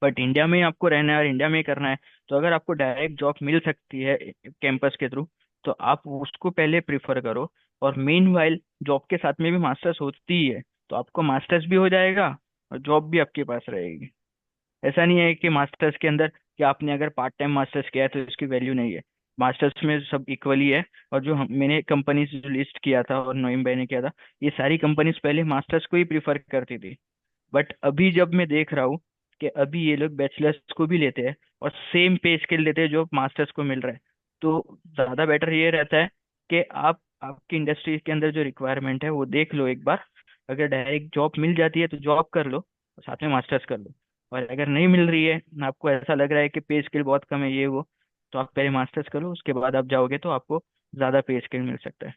बट इंडिया में आपको रहना है और इंडिया में ही करना है, तो अगर आपको डायरेक्ट जॉब मिल सकती है कैंपस के थ्रू, तो आप उसको पहले प्रिफर करो। और मेन वाइल जॉब के साथ में भी मास्टर्स होती ही है, तो आपको मास्टर्स भी हो जाएगा और जॉब भी आपके पास रहेगी। ऐसा नहीं है कि मास्टर्स के अंदर कि आपने अगर पार्ट टाइम मास्टर्स किया है तो इसकी वैल्यू नहीं है। मास्टर्स में सब इक्वली है। और जो मैंने कंपनीज जो लिस्ट किया था और नोइम भाई ने किया था, ये सारी कंपनीज पहले मास्टर्स को ही प्रीफर करती थी। बट अभी जब मैं देख रहा हूँ कि अभी ये लोग बैचलर्स को भी लेते हैं और सेम पे स्केल देते हैं जो मास्टर्स को मिल रहा है, तो ज़्यादा बेटर ये रहता है कि आप आपकी इंडस्ट्री के अंदर जो रिक्वायरमेंट है वो देख लो एक बार। अगर डायरेक्ट जॉब मिल जाती है तो जॉब कर लो और साथ में मास्टर्स कर लो। और अगर नहीं मिल रही है, आपको ऐसा लग रहा है कि पे स्केल बहुत कम है ये वो, तो आप पहले मास्टर्स कर लो, उसके बाद आप जाओगे तो आपको ज़्यादा पे स्केल मिल सकता है।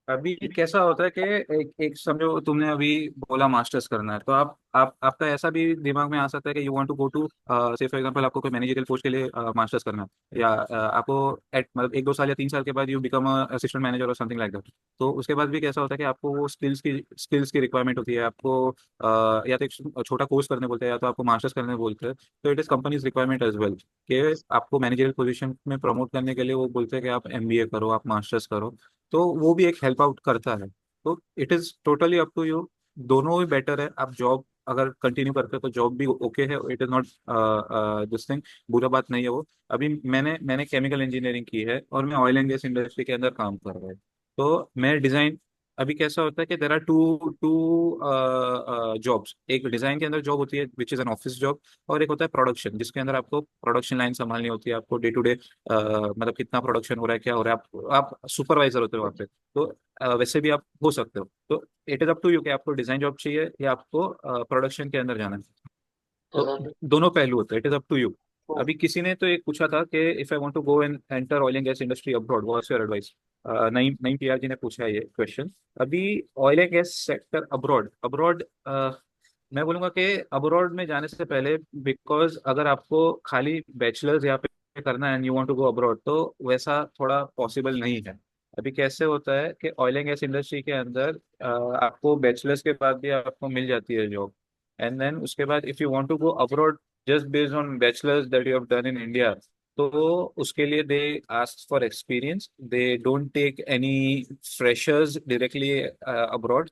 अभी कैसा होता है कि एक एक समझो तुमने अभी बोला मास्टर्स करना है, तो आप आपका ऐसा भी दिमाग में आ सकता है कि you want to go to, say for example आपको कोई मैनेजरियल पोस्ट के लिए मास्टर्स करना है, या आपको एट मतलब 1-2 साल या 3 साल के बाद यू बिकम असिस्टेंट मैनेजर और समथिंग लाइक दैट। तो उसके बाद भी कैसा होता है कि आपको वो स्किल्स की रिक्वायरमेंट होती है आपको, या तो एक छोटा कोर्स करने बोलते हैं या तो आपको मास्टर्स करने बोलते हैं। तो it is companies requirement as well कि आपको मैनेजरियल पोजीशन में प्रमोट करने के लिए वो बोलते हैं कि आप एमबीए करो, आप मास्टर्स करो। तो वो भी एक हेल्प आउट करता है। तो it is totally up to you. दोनों ही बेटर है। आप जॉब अगर कंटिन्यू करते हो तो जॉब भी ओके है, it is not this thing, बुरा बात नहीं है वो। अभी मैंने केमिकल इंजीनियरिंग की है और मैं ऑयल एंड गैस इंडस्ट्री के अंदर काम कर रहा हूँ। तो मैं डिजाइन, अभी कैसा होता है कि there are two two jobs. एक डिजाइन के अंदर जॉब होती है which is an office job, और एक होता है प्रोडक्शन जिसके अंदर आपको प्रोडक्शन लाइन संभालनी होती है, आपको डे टू डे मतलब कितना प्रोडक्शन हो रहा है, क्या हो रहा है, आप सुपरवाइजर होते हो वहाँ पे। तो वैसे भी आप हो सकते हो। तो it is up to you कि आपको डिजाइन जॉब चाहिए या आपको प्रोडक्शन के अंदर जाना है। तो दोनों पहलू होते हैं, it is up to you. तो अभी किसी ने तो एक पूछा था कि if I want to go and enter oil and gas industry abroad, what's your advice. Naeem Naeem PR ji ने पूछा है ये क्वेश्चन। अभी oil and gas sector abroad abroad मैं बोलूंगा कि अब्रॉड में जाने से पहले, बिकॉज अगर आपको खाली बैचलर्स यहाँ पे करना है and you want to go abroad, तो वैसा थोड़ा पॉसिबल नहीं है। अभी कैसे होता है कि ऑयल एंड गैस इंडस्ट्री के अंदर आपको बैचलर्स के बाद भी आपको मिल जाती है जॉब। एंड देन उसके बाद if you want to go abroad just based on bachelors that you have done in India, तो उसके लिए they ask for experience, they don't take any freshers directly abroad.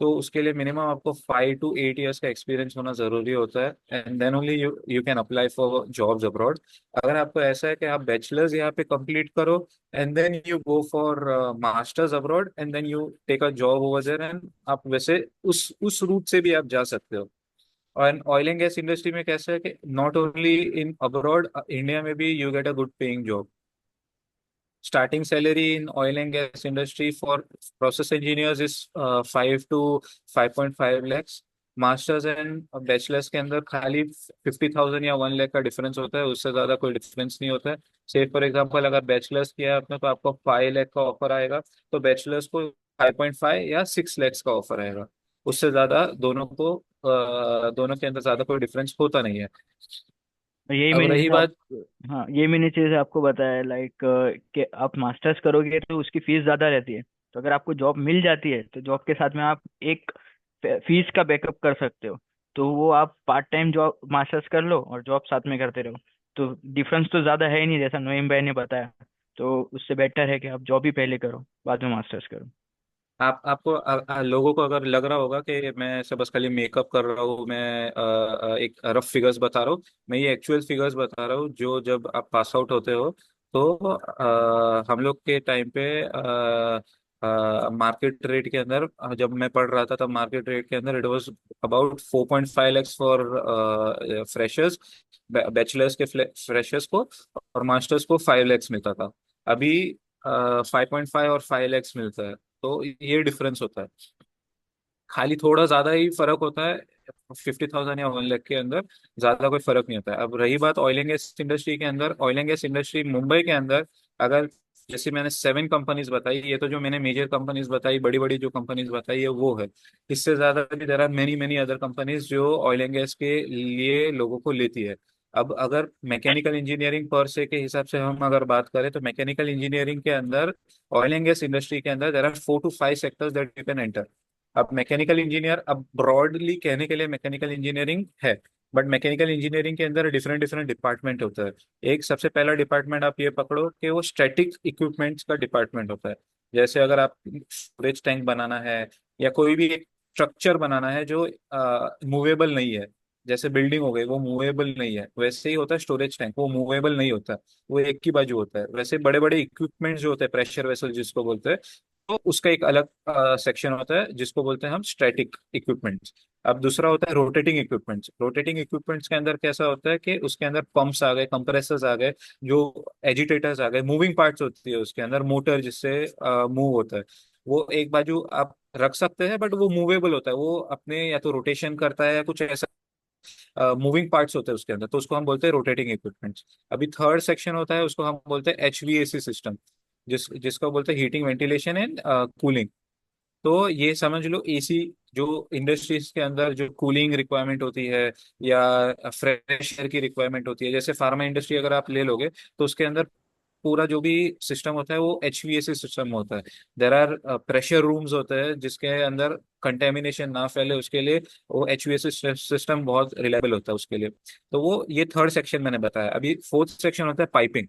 तो उसके लिए मिनिमम आपको 5 to 8 years का एक्सपीरियंस होना जरूरी होता है, and then only you you can apply for jobs abroad. अगर आपको ऐसा है कि आप बैचलर्स यहाँ पे कंप्लीट करो and then you go for masters abroad and then you take a job over there, and आप वैसे उस रूट से भी आप जा सकते हो। और ऑयल एंड गैस इंडस्ट्री में कैसा है कि not only in abroad, India में भी you get a good paying job. Starting salary in oil and gas industry for process engineers is 5 to 5.5 lakhs। Masters and bachelors के अंदर खाली 50,000 या 1 लाख का डिफरेंस होता है, उससे ज्यादा कोई डिफरेंस नहीं होता है। से फॉर एग्जांपल अगर बैचलर्स किया है आपने तो आपको 5 लाख का ऑफर आएगा, तो बैचलर्स को 5.5 या 6 lakhs का ऑफर आएगा। उससे ज्यादा दोनों को दोनों के अंदर ज्यादा कोई डिफरेंस होता नहीं है। और यही अब मैंने रही जैसे आप, बात, हाँ, ये मैंने चीज़ आपको बताया, लाइक कि आप मास्टर्स करोगे तो उसकी फीस ज़्यादा रहती है। तो अगर आपको जॉब मिल जाती है तो जॉब के साथ में आप एक फीस का बैकअप कर सकते हो। तो वो आप पार्ट टाइम जॉब मास्टर्स कर लो और जॉब साथ में करते रहो। तो डिफरेंस तो ज़्यादा है ही नहीं, जैसा नोएम भाई ने बताया। तो उससे बेटर है कि आप जॉब ही पहले करो, बाद में मास्टर्स करो। आपको लोगों को अगर लग रहा होगा कि मैं ऐसे बस खाली मेकअप कर रहा हूँ, मैं एक रफ फिगर्स बता रहा हूँ, मैं ये एक्चुअल फिगर्स बता रहा हूँ जो जब आप पास आउट होते हो तो हम लोग के टाइम पे मार्केट रेट के अंदर, जब मैं पढ़ रहा था तब मार्केट रेट के अंदर it was about 4.5 lakhs for freshers, bachelors के फ्रेशर्स को, और मास्टर्स को 5 lakhs मिलता था। अभी 5.5 और 5 lakhs मिलता है। तो ये डिफरेंस होता है, खाली थोड़ा ज्यादा ही फर्क होता है। 50,000 या 1 लाख के अंदर ज्यादा कोई फर्क नहीं होता है। अब रही बात ऑयल एंड गैस इंडस्ट्री के अंदर, oil and gas industry Mumbai के अंदर, अगर जैसे मैंने 7 कंपनीज बताई, ये तो जो मैंने मेजर कंपनीज बताई, बड़ी बड़ी जो कंपनीज बताई है वो है। इससे ज्यादा भी there are many many other companies जो ऑयल एंड गैस के लिए लोगों को लेती है। अब अगर मैकेनिकल इंजीनियरिंग पर से के हिसाब से हम अगर बात करें तो मैकेनिकल इंजीनियरिंग के अंदर, ऑयल एंड गैस इंडस्ट्री के अंदर there are 4 to 5 sectors that you can enter. अब मैकेनिकल इंजीनियर, अब ब्रॉडली कहने के लिए मैकेनिकल इंजीनियरिंग है, बट मैकेनिकल इंजीनियरिंग के अंदर डिफरेंट डिफरेंट डिपार्टमेंट होता है। एक सबसे पहला डिपार्टमेंट आप ये पकड़ो कि वो स्टैटिक इक्विपमेंट्स का डिपार्टमेंट होता है। जैसे अगर आप स्टोरेज टैंक बनाना है या कोई भी एक स्ट्रक्चर बनाना है जो मूवेबल नहीं है, जैसे बिल्डिंग हो गई वो मूवेबल नहीं है, वैसे ही होता है स्टोरेज टैंक, वो मूवेबल नहीं होता, वो एक की बाजू होता है। वैसे बड़े बड़े इक्विपमेंट्स जो होते हैं, प्रेशर वेसल जिसको बोलते हैं, तो उसका एक अलग सेक्शन होता है जिसको बोलते हैं हम स्टैटिक इक्विपमेंट्स। अब दूसरा होता है रोटेटिंग इक्विपमेंट्स। रोटेटिंग इक्विपमेंट्स के अंदर कैसा होता है कि उसके अंदर पंप्स आ गए, कंप्रेसर्स आ गए, जो एजिटेटर्स आ गए, मूविंग पार्ट्स होती है उसके अंदर, मोटर जिससे मूव होता है। वो एक बाजू आप रख सकते हैं बट वो मूवेबल होता है, वो अपने या तो रोटेशन करता है या कुछ ऐसा मूविंग पार्ट्स होते हैं उसके अंदर, तो उसको हम बोलते हैं रोटेटिंग इक्विपमेंट्स। अभी थर्ड सेक्शन होता है, उसको हम बोलते हैं HVAC सिस्टम, जिसको बोलते हैं हीटिंग वेंटिलेशन एंड कूलिंग। तो ये समझ लो एसी, जो इंडस्ट्रीज के अंदर जो कूलिंग रिक्वायरमेंट होती है या फ्रेश एयर की रिक्वायरमेंट होती है, जैसे फार्मा इंडस्ट्री अगर आप ले लोगे तो उसके अंदर पूरा जो भी सिस्टम होता है वो HVAC सिस्टम होता है। देर आर प्रेशर रूम्स होते हैं जिसके अंदर कंटेमिनेशन ना फैले उसके लिए वो HVAC सिस्टम बहुत रिलायबल होता है उसके लिए। तो वो ये थर्ड सेक्शन मैंने बताया। अभी फोर्थ सेक्शन होता है पाइपिंग।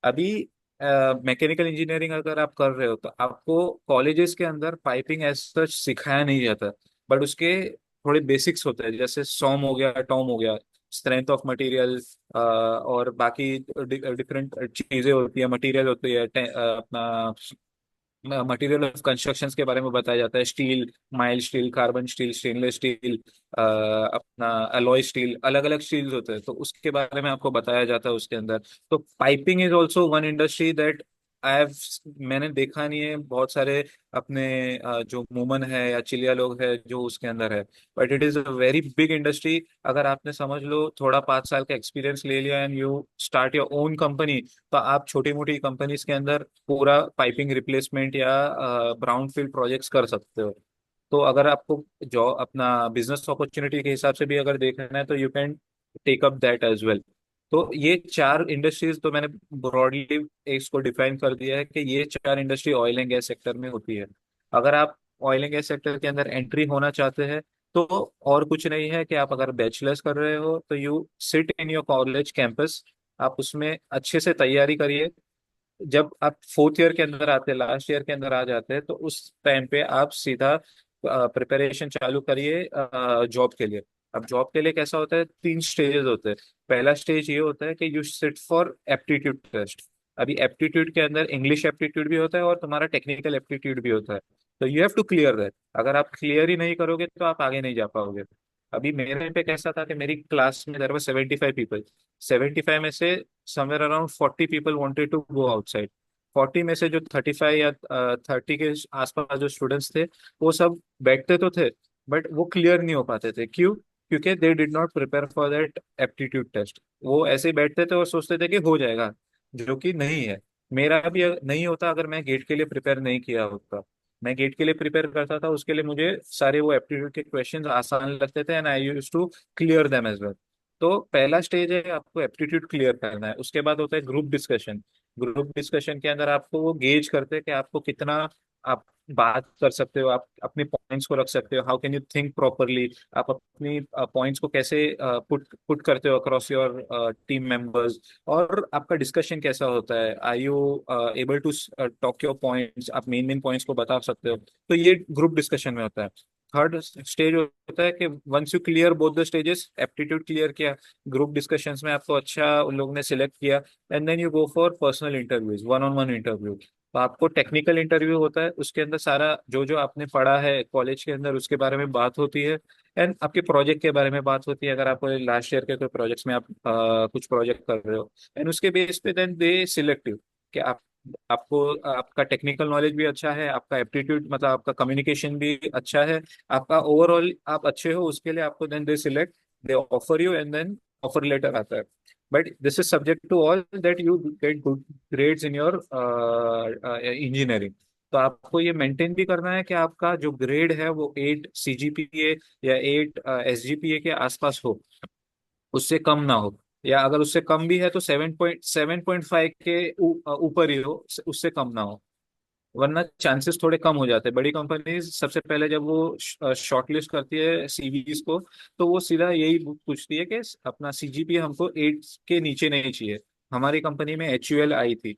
अभी मैकेनिकल इंजीनियरिंग अगर आप कर रहे हो तो आपको कॉलेजेस के अंदर पाइपिंग एज सच सिखाया नहीं जाता, बट उसके थोड़े बेसिक्स होते हैं, जैसे सॉम हो गया, टॉम हो गया, स्ट्रेंथ ऑफ मटेरियल, और बाकी डिफरेंट चीजें होती है, मटेरियल होती है, अपना मटेरियल ऑफ कंस्ट्रक्शंस के बारे में बताया जाता है, steel, mild steel, carbon steel, stainless steel, अपना अलॉय स्टील, अलग अलग स्टील्स होते हैं, तो उसके बारे में आपको बताया जाता है उसके अंदर। तो piping is also one industry that I have, मैंने देखा नहीं है बहुत सारे अपने जो वुमन है या चिलिया लोग है जो उसके अंदर है, but it is a very big industry. अगर आपने समझ लो थोड़ा 5 साल का एक्सपीरियंस ले लिया and you start your own company, तो आप छोटी मोटी कंपनीज के अंदर पूरा पाइपिंग रिप्लेसमेंट या ब्राउन फील्ड प्रोजेक्ट्स कर सकते हो। तो अगर आपको जॉब अपना बिजनेस अपॉर्चुनिटी के हिसाब से भी अगर देखना है तो you can take up that as well. तो ये 4 इंडस्ट्रीज तो मैंने ब्रॉडली इसको डिफाइन कर दिया है कि ये 4 industry oil and gas sector में होती है। अगर आप ऑयल एंड गैस सेक्टर के अंदर एंट्री होना चाहते हैं तो और कुछ नहीं है कि आप अगर बैचलर्स कर रहे हो तो you sit in your college campus, आप उसमें अच्छे से तैयारी करिए। जब आप फोर्थ ईयर के अंदर आते हैं, लास्ट ईयर के अंदर आ जाते हैं, तो उस टाइम पे आप सीधा प्रिपरेशन चालू करिए जॉब के लिए। अब जॉब के लिए कैसा होता है, 3 स्टेजेस होते हैं। पहला स्टेज ये होता है कि you sit for aptitude test. अभी एप्टीट्यूड के अंदर इंग्लिश एप्टीट्यूड भी होता है और तुम्हारा टेक्निकल एप्टीट्यूड भी होता है। तो you have to clear that. अगर आप क्लियर ही नहीं करोगे तो आप आगे नहीं जा पाओगे। अभी मेरे पे कैसा था कि मेरी क्लास में देयर वर 75 पीपल, 75 में से somewhere around 40 people wanted to go outside. 40 में से जो 35 या 30 के आसपास जो स्टूडेंट्स थे वो सब बैठते तो थे बट वो क्लियर नहीं हो पाते थे। क्यों? क्योंकि they did not prepare for that aptitude test. वो ऐसे ही बैठते थे और सोचते थे कि हो जाएगा, जो कि नहीं है। मेरा भी नहीं होता अगर मैं गेट के लिए प्रिपेयर नहीं किया होता। मैं गेट के लिए प्रिपेयर करता था, उसके लिए मुझे सारे वो एप्टीट्यूड के क्वेश्चंस आसान लगते थे and I used to clear them as well. तो पहला स्टेज है आपको एप्टीट्यूड क्लियर करना है। उसके बाद होता है ग्रुप डिस्कशन। ग्रुप डिस्कशन के अंदर आपको वो गेज करते हैं कि आपको कितना, आप बात कर सकते हो, आप अपने पॉइंट्स को रख सकते हो, how can you think properly, आप अपनी पॉइंट्स को कैसे पुट पुट करते हो अक्रॉस योर टीम मेंबर्स, और आपका डिस्कशन कैसा होता है, are you able to talk your points, आप मेन मेन पॉइंट्स को बता सकते हो। तो ये ग्रुप डिस्कशन में होता है। थर्ड स्टेज होता है कि once you clear both the stages, aptitude clear किया, ग्रुप डिस्कशंस में आपको अच्छा उन लोगों ने सिलेक्ट किया, and then you go for personal interviews, one on one interview. तो आपको टेक्निकल इंटरव्यू होता है, उसके अंदर सारा जो जो आपने पढ़ा है कॉलेज के अंदर उसके बारे में बात होती है, एंड आपके प्रोजेक्ट के बारे में बात होती है, अगर आपको लास्ट ईयर के कोई प्रोजेक्ट्स में आप कुछ प्रोजेक्ट कर रहे हो, एंड उसके बेस पे देन दे सिलेक्ट यू कि आप, आपको आपका टेक्निकल नॉलेज भी अच्छा है, आपका एप्टीट्यूड मतलब आपका कम्युनिकेशन भी अच्छा है, आपका ओवरऑल आप अच्छे हो, उसके लिए आपको then they select, they offer you, and then offer letter आता है। But this is subject to all that you get good grades in your engineering. तो आपको ये मेंटेन भी करना है कि आपका जो ग्रेड है वो 8 CGPA या 8 SGPA के आसपास हो, उससे कम ना हो, या अगर उससे कम भी है तो 7.5 के ऊपर ही हो, उससे कम ना हो, वरना चांसेस थोड़े कम हो जाते हैं। बड़ी कंपनीज सबसे पहले जब वो शॉर्टलिस्ट करती है सीवीज को, तो वो सीधा यही पूछती है कि अपना CGPA हमको 8 के नीचे नहीं चाहिए। हमारी कंपनी में HUL आई थी,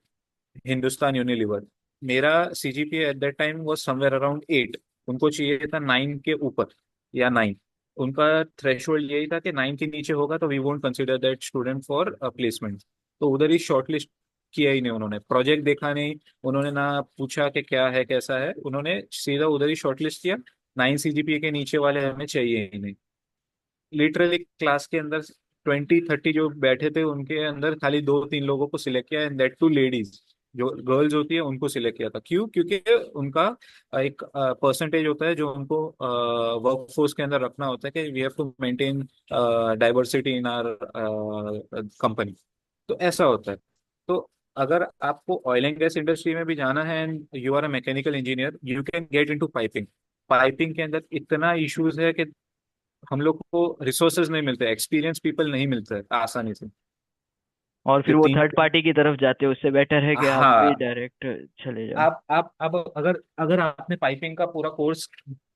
हिंदुस्तान यूनिलीवर, मेरा CGPA at that time was somewhere around 8, उनको चाहिए था 9 के ऊपर या 9। उनका थ्रेशोल्ड यही था कि 9 के नीचे होगा तो we won't consider that student for placement. तो उधर ही शॉर्टलिस्ट किया ही नहीं, उन्होंने प्रोजेक्ट देखा नहीं, उन्होंने ना पूछा कि क्या है कैसा है, उन्होंने सीधा उधर ही शॉर्टलिस्ट किया, 9 CGPA के नीचे वाले हमें चाहिए ही नहीं। लिटरली क्लास के अंदर 20-30 जो बैठे थे उनके अंदर खाली 2-3 लोगों को सिलेक्ट किया, एंड दैट टू लेडीज, जो गर्ल्स होती है उनको सिलेक्ट किया था। क्यों? क्योंकि उनका एक परसेंटेज होता है जो उनको वर्क फोर्स के अंदर रखना होता है कि we have to maintain diversity in our company. तो ऐसा होता है। तो अगर आपको ऑयल एंड गैस इंडस्ट्री में भी जाना है and you are a mechanical engineer, you can get into piping. Piping के अंदर इतना इश्यूज है कि हम लोग को रिसोर्सेज नहीं मिलते, एक्सपीरियंस पीपल नहीं मिलते आसानी से। और जो फिर वो तीन थर्ड पार्टी की तरफ जाते हो, उससे बेटर है कि आप भी हाँ, डायरेक्ट चले जाओ। आप अब अगर अगर आपने पाइपिंग का पूरा कोर्स,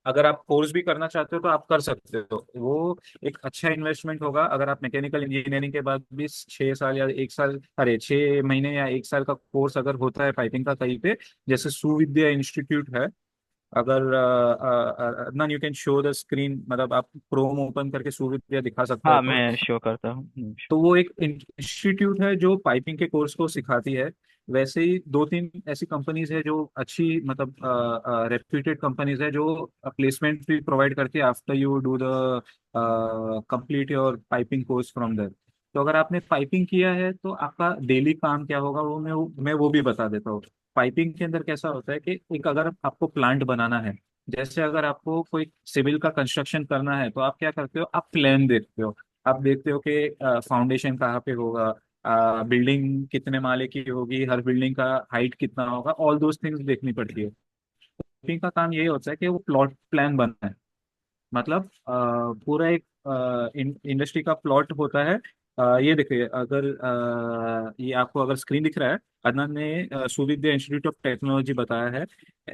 अगर आप कोर्स भी करना चाहते हो तो आप कर सकते हो, वो एक अच्छा इन्वेस्टमेंट होगा। अगर आप मैकेनिकल इंजीनियरिंग के बाद भी 6 साल या 1 साल, अरे 6 महीने या 1 साल का कोर्स अगर होता है पाइपिंग का कहीं पे, जैसे सुविद्या इंस्टीट्यूट है, अगर Adnan you can show the screen, मतलब आप क्रोम ओपन करके सुविद्या दिखा सकते हो हाँ, तो। मैं शो करता हूँ। तो वो एक इंस्टीट्यूट है जो पाइपिंग के कोर्स को सिखाती है। वैसे ही 2-3 ऐसी कंपनीज है जो अच्छी मतलब रेप्यूटेड कंपनीज है जो प्लेसमेंट भी प्रोवाइड करती है after you do the complete your piping course from there. तो अगर आपने पाइपिंग किया है तो आपका डेली काम क्या होगा वो मैं वो भी बता देता हूँ। पाइपिंग के अंदर कैसा होता है कि एक अगर आपको प्लांट बनाना है, जैसे अगर आपको कोई सिविल का कंस्ट्रक्शन करना है तो आप क्या करते हो, आप प्लान देखते हो, आप देखते हो कि फाउंडेशन कहाँ पे होगा, बिल्डिंग कितने माले की होगी, हर बिल्डिंग का हाइट कितना होगा, ऑल दोज थिंग्स देखनी पड़ती है। बिल्डिंग का काम यही होता है कि वो प्लॉट प्लान बनना है, मतलब पूरा एक इंडस्ट्री का प्लॉट होता है। ये देखिए, अगर ये आपको अगर स्क्रीन दिख रहा है, अदनान ने सुविद्या इंस्टीट्यूट ऑफ टेक्नोलॉजी बताया है।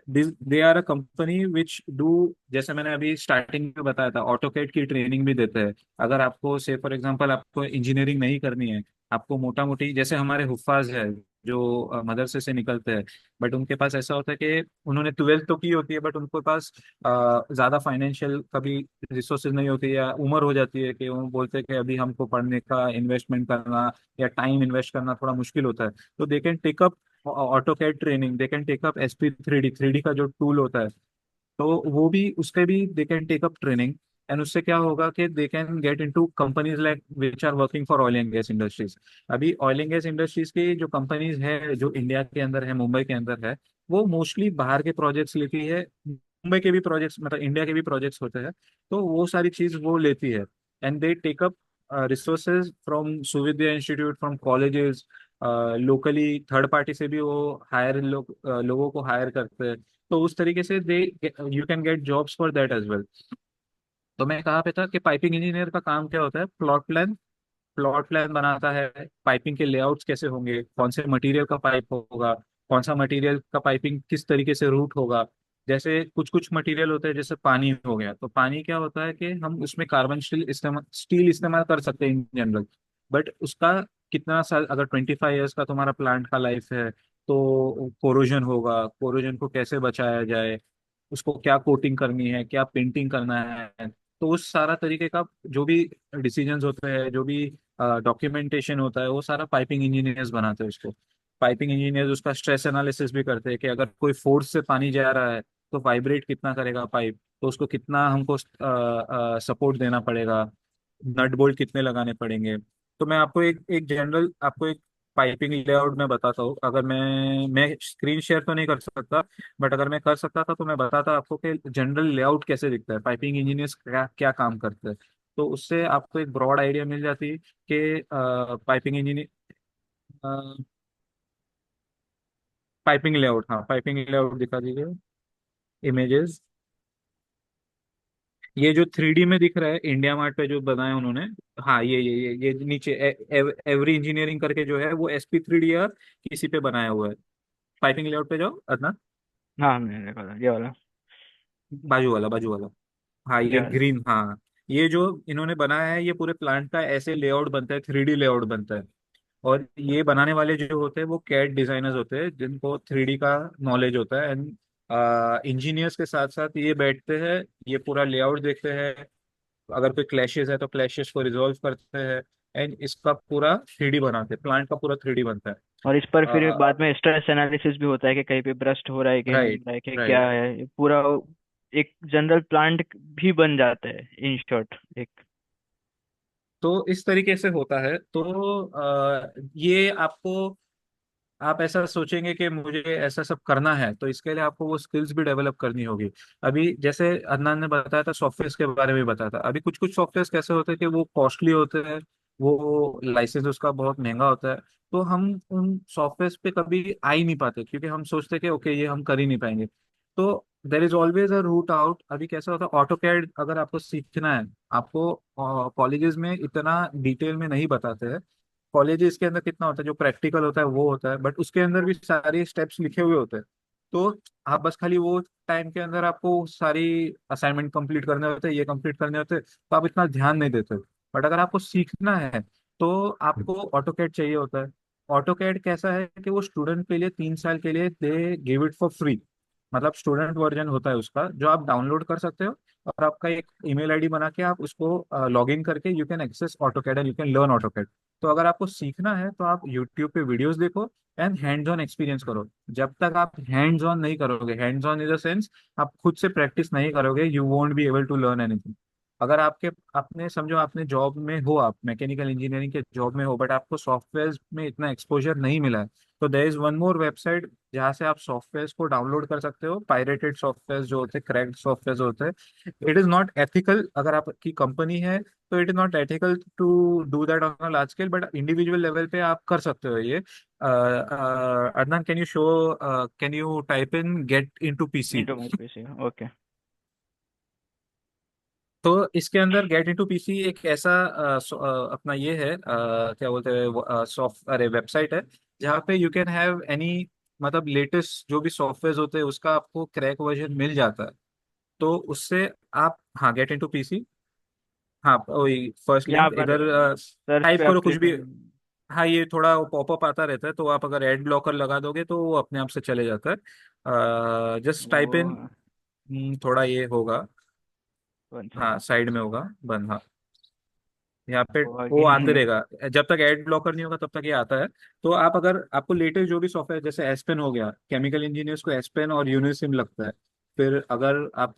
They are a company which do, जैसे मैंने अभी स्टार्टिंग में बताया था, ऑटोकैड की ट्रेनिंग भी देते हैं। अगर आपको से फॉर एग्जांपल आपको इंजीनियरिंग नहीं करनी है, आपको मोटा मोटी, जैसे हमारे हुफ्फाज है जो मदरसे से निकलते हैं, बट उनके पास ऐसा होता है कि उन्होंने 12th तो की होती है बट उनके पास ज्यादा फाइनेंशियल कभी रिसोर्सेज नहीं होती, या उम्र हो जाती है कि वो बोलते हैं कि अभी हमको पढ़ने का इन्वेस्टमेंट करना या टाइम इन्वेस्ट करना थोड़ा मुश्किल होता है, तो they can take up AutoCAD training, they can take up SP3D, 3D का जो टूल होता है, तो वो भी उसके भी they can take up training. And उससे क्या होगा कि they can get into companies like which are working for oil and gas industries. अभी ऑयल एंड गैस इंडस्ट्रीज की जो कंपनीज है जो इंडिया के अंदर है, मुंबई के अंदर है, वो मोस्टली बाहर के प्रोजेक्ट्स लेती है। मुंबई के भी प्रोजेक्ट्स मतलब इंडिया के भी प्रोजेक्ट्स होते हैं, तो वो सारी चीज वो लेती है। And they take up resources from Suvidya institute, from colleges, locally third party से भी वो लोगों को हायर करते हैं। तो उस तरीके से they you can get jobs for that as well. तो मैं कहाँ पे था कि पाइपिंग इंजीनियर का काम क्या होता है, प्लॉट प्लान बनाता है, पाइपिंग के लेआउट्स कैसे होंगे, कौन से मटेरियल का पाइप होगा, कौन सा मटेरियल का पाइपिंग किस तरीके से रूट होगा, जैसे कुछ कुछ मटेरियल होते हैं, जैसे पानी हो गया, तो पानी क्या होता है कि हम उसमें कार्बन स्टील इस्तेमाल कर सकते हैं इन जनरल। बट उसका कितना साल, अगर 25 ईयर्स का तुम्हारा प्लांट का लाइफ है, तो कोरोजन होगा, कोरोजन को कैसे बचाया जाए, उसको क्या कोटिंग करनी है, क्या पेंटिंग करना है। तो उस सारा तरीके का जो भी डिसीजंस होते हैं, जो भी डॉक्यूमेंटेशन होता है, वो सारा पाइपिंग इंजीनियर्स बनाते हैं उसको। पाइपिंग इंजीनियर्स उसका स्ट्रेस एनालिसिस भी करते हैं कि अगर कोई फोर्स से पानी जा रहा है तो वाइब्रेट कितना करेगा पाइप, तो उसको कितना हमको सपोर्ट देना पड़ेगा, नट बोल्ट कितने लगाने पड़ेंगे। तो मैं आपको एक जनरल आपको एक पाइपिंग लेआउट में बताता हूँ। अगर मैं स्क्रीन शेयर तो नहीं कर सकता, बट अगर मैं कर सकता था तो मैं बताता आपको कि जनरल लेआउट कैसे दिखता है, पाइपिंग इंजीनियर्स क्या क्या काम करते हैं। तो उससे आपको एक ब्रॉड आइडिया मिल जाती है कि पाइपिंग इंजीनियर पाइपिंग लेआउट, हाँ पाइपिंग लेआउट दिखा दीजिए, इमेजेस। ये जो 3D में दिख रहा है इंडिया मार्ट पे जो बनाया उन्होंने, हाँ ये नीचे एवरी इंजीनियरिंग करके जो है वो SP3D या किसी पे बनाया हुआ है। पाइपिंग लेआउट पे जाओ अदना, हाँ मैंने देखा था ये वाला। बाजू वाला। हाँ ये ये वाला। ग्रीन, हाँ। ये जो इन्होंने बनाया है, ये पूरे प्लांट का ऐसे लेआउट बनता है, 3D लेआउट बनता है। और ये बनाने वाले जो होते हैं वो कैड डिजाइनर्स होते हैं, जिनको 3D का नॉलेज होता है। एंड इंजीनियर्स के साथ साथ ये बैठते हैं, ये पूरा लेआउट देखते हैं, अगर कोई क्लैशेस है तो क्लैशेस को रिजॉल्व करते हैं, एंड इसका पूरा 3D बनाते हैं, प्लांट का पूरा 3D बनता है। और इस पर फिर बाद में स्ट्रेस एनालिसिस भी होता है कि कहीं पे ब्रस्ट हो रहा है कि नहीं राइट, हो रहा है कि क्या राइट। है, ये पूरा एक जनरल प्लांट भी बन जाता है इन शॉर्ट एक। तो इस तरीके से होता है। तो ये आपको, आप ऐसा सोचेंगे कि मुझे ऐसा सब करना है, तो इसके लिए आपको वो स्किल्स भी डेवलप करनी होगी। अभी जैसे अदनान ने बताया था सॉफ्टवेयर के बारे में बताया था, अभी कुछ कुछ सॉफ्टवेयर कैसे होते हैं कि वो कॉस्टली होते हैं, वो लाइसेंस उसका बहुत महंगा होता है। तो हम उन सॉफ्टवेयर पे कभी आ ही नहीं पाते, क्योंकि हम सोचते हैं कि ओके ये हम कर ही नहीं पाएंगे। तो there is always a route out. अभी कैसा होता है, ऑटो कैड अगर आपको सीखना है, आपको कॉलेजेस में इतना डिटेल में नहीं बताते हैं। कॉलेजेस के अंदर कितना होता है, जो प्रैक्टिकल होता है वो होता है, बट उसके अंदर भी सारे स्टेप्स लिखे हुए होते हैं। तो आप बस खाली वो टाइम के अंदर आपको सारी असाइनमेंट कंप्लीट करने होते हैं, ये कंप्लीट करने होते हैं, तो आप इतना ध्यान नहीं देते। बट अगर आपको सीखना है तो आपको ऑटो कैड चाहिए होता है। ऑटो कैड कैसा है कि वो स्टूडेंट के लिए 3 साल के लिए they give it for free. मतलब स्टूडेंट वर्जन होता है उसका, जो आप डाउनलोड कर सकते हो, और आपका एक ईमेल आईडी बना के आप उसको लॉग इन करके you can access AutoCAD and you can learn auto. तो अगर आपको सीखना है तो आप यूट्यूब पे वीडियोस देखो एंड हैंड्स ऑन एक्सपीरियंस करो। जब तक आप हैंड्स ऑन नहीं करोगे, hands on in the sense आप खुद से प्रैक्टिस नहीं करोगे, you won't be able to learn anything. अगर आपके आपने समझो आपने जॉब में हो, आप मैकेनिकल इंजीनियरिंग के जॉब में हो, बट आपको सॉफ्टवेयर में इतना एक्सपोजर नहीं मिला है, तो there is one more website जहाँ से आप सॉफ्टवेयर को डाउनलोड कर सकते हो, पायरेटेड सॉफ्टवेयर जो होते हैं, क्रैक्ड सॉफ्टवेयर होते हैं। इट इज नॉट एथिकल, अगर आपकी कंपनी है तो it is not ethical to do that on a large scale, but individual level पे आप कर सकते हो ये। Adnan, can you show, can you type in get into PC. Into my PC. Okay. तो इसके अंदर गेट इनटू पीसी एक ऐसा अपना ये है, क्या बोलते हैं, सॉफ्ट अरे वेबसाइट है, जहाँ पे यू कैन हैव एनी, मतलब लेटेस्ट जो भी सॉफ्टवेयर होते हैं उसका आपको क्रैक वर्जन मिल जाता है। तो उससे आप, हाँ गेट इनटू पीसी, हाँ वही फर्स्ट यहाँ लिंक पर इधर सर्च टाइप पे आप करो कुछ क्लिक। भी। हाँ ये थोड़ा पॉपअप आता रहता है, तो आप अगर एड ब्लॉकर लगा दोगे तो वो अपने आप से चले जाता है। जस्ट टाइप वो इन, थोड़ा ये होगा, 1 सेकेंड। हाँ साइड में होगा बंद, हाँ यहाँ पे वो वो आगे नहीं आते है। रहेगा, जब तक एड ब्लॉकर नहीं होगा तब तक ये आता है। तो आप अगर आपको लेटेस्ट जो भी सॉफ्टवेयर, जैसे एसपेन हो गया, केमिकल इंजीनियर्स को एसपेन और यूनिसिम लगता है। फिर अगर आप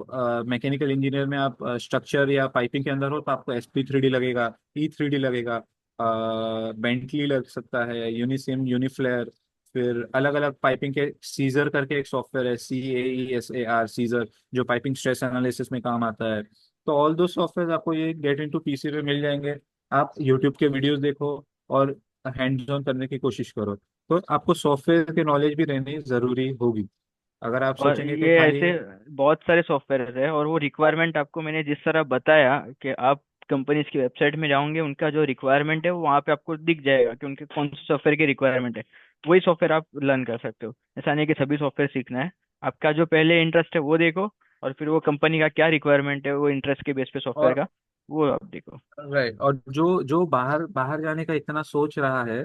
मैकेनिकल इंजीनियर में आप स्ट्रक्चर या पाइपिंग के अंदर हो तो आपको SP3D लगेगा, E3D लगेगा, बेंटली लग सकता है, यूनिसिम, यूनिफ्लेयर। फिर अलग अलग पाइपिंग के सीजर करके एक सॉफ्टवेयर है, CAESAR सीजर, जो पाइपिंग स्ट्रेस एनालिसिस में काम आता है। तो ऑल दो सॉफ्टवेयर आपको ये गेट इनटू पीसी पे मिल जाएंगे। आप यूट्यूब के वीडियोस देखो और हैंड्स ऑन करने की कोशिश करो, तो आपको सॉफ्टवेयर की नॉलेज भी रहनी जरूरी होगी। अगर आप और सोचेंगे कि ये खाली, ऐसे बहुत सारे सॉफ्टवेयर है, और वो रिक्वायरमेंट आपको मैंने जिस तरह बताया कि आप कंपनीज की वेबसाइट में जाओगे, उनका जो रिक्वायरमेंट है वो वहाँ पे आपको दिख जाएगा कि उनके कौन से सॉफ्टवेयर की रिक्वायरमेंट है। वही सॉफ्टवेयर आप लर्न कर सकते हो। ऐसा नहीं है कि सभी सॉफ्टवेयर सीखना है। आपका जो पहले इंटरेस्ट है वो देखो, और फिर वो कंपनी का क्या रिक्वायरमेंट है वो इंटरेस्ट के बेस पे सॉफ्टवेयर और का, वो आप देखो। राइट, और जो जो बाहर बाहर जाने का इतना सोच रहा है,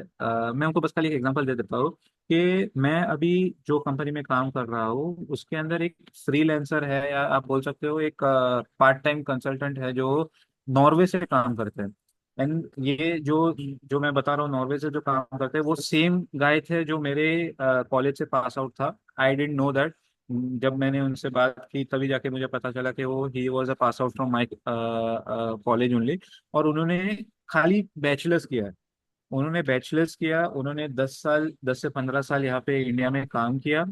मैं उनको बस खाली एक एग्जांपल दे देता हूँ कि मैं अभी जो कंपनी में काम कर रहा हूँ उसके अंदर एक फ्रीलांसर है, या आप बोल सकते हो एक पार्ट टाइम कंसल्टेंट है जो नॉर्वे से काम करते हैं। एंड ये जो जो मैं बता रहा हूँ नॉर्वे से जो काम करते हैं वो सेम गाय थे जो मेरे कॉलेज से पास आउट था। आई डेंट नो दैट। जब मैंने उनसे बात की तभी जाके मुझे पता चला कि वो he was a pass out from my college only. और उन्होंने खाली बैचलर्स किया है। उन्होंने बैचलर्स किया, उन्होंने 10 साल, 10 से 15 साल यहाँ पे इंडिया में काम किया।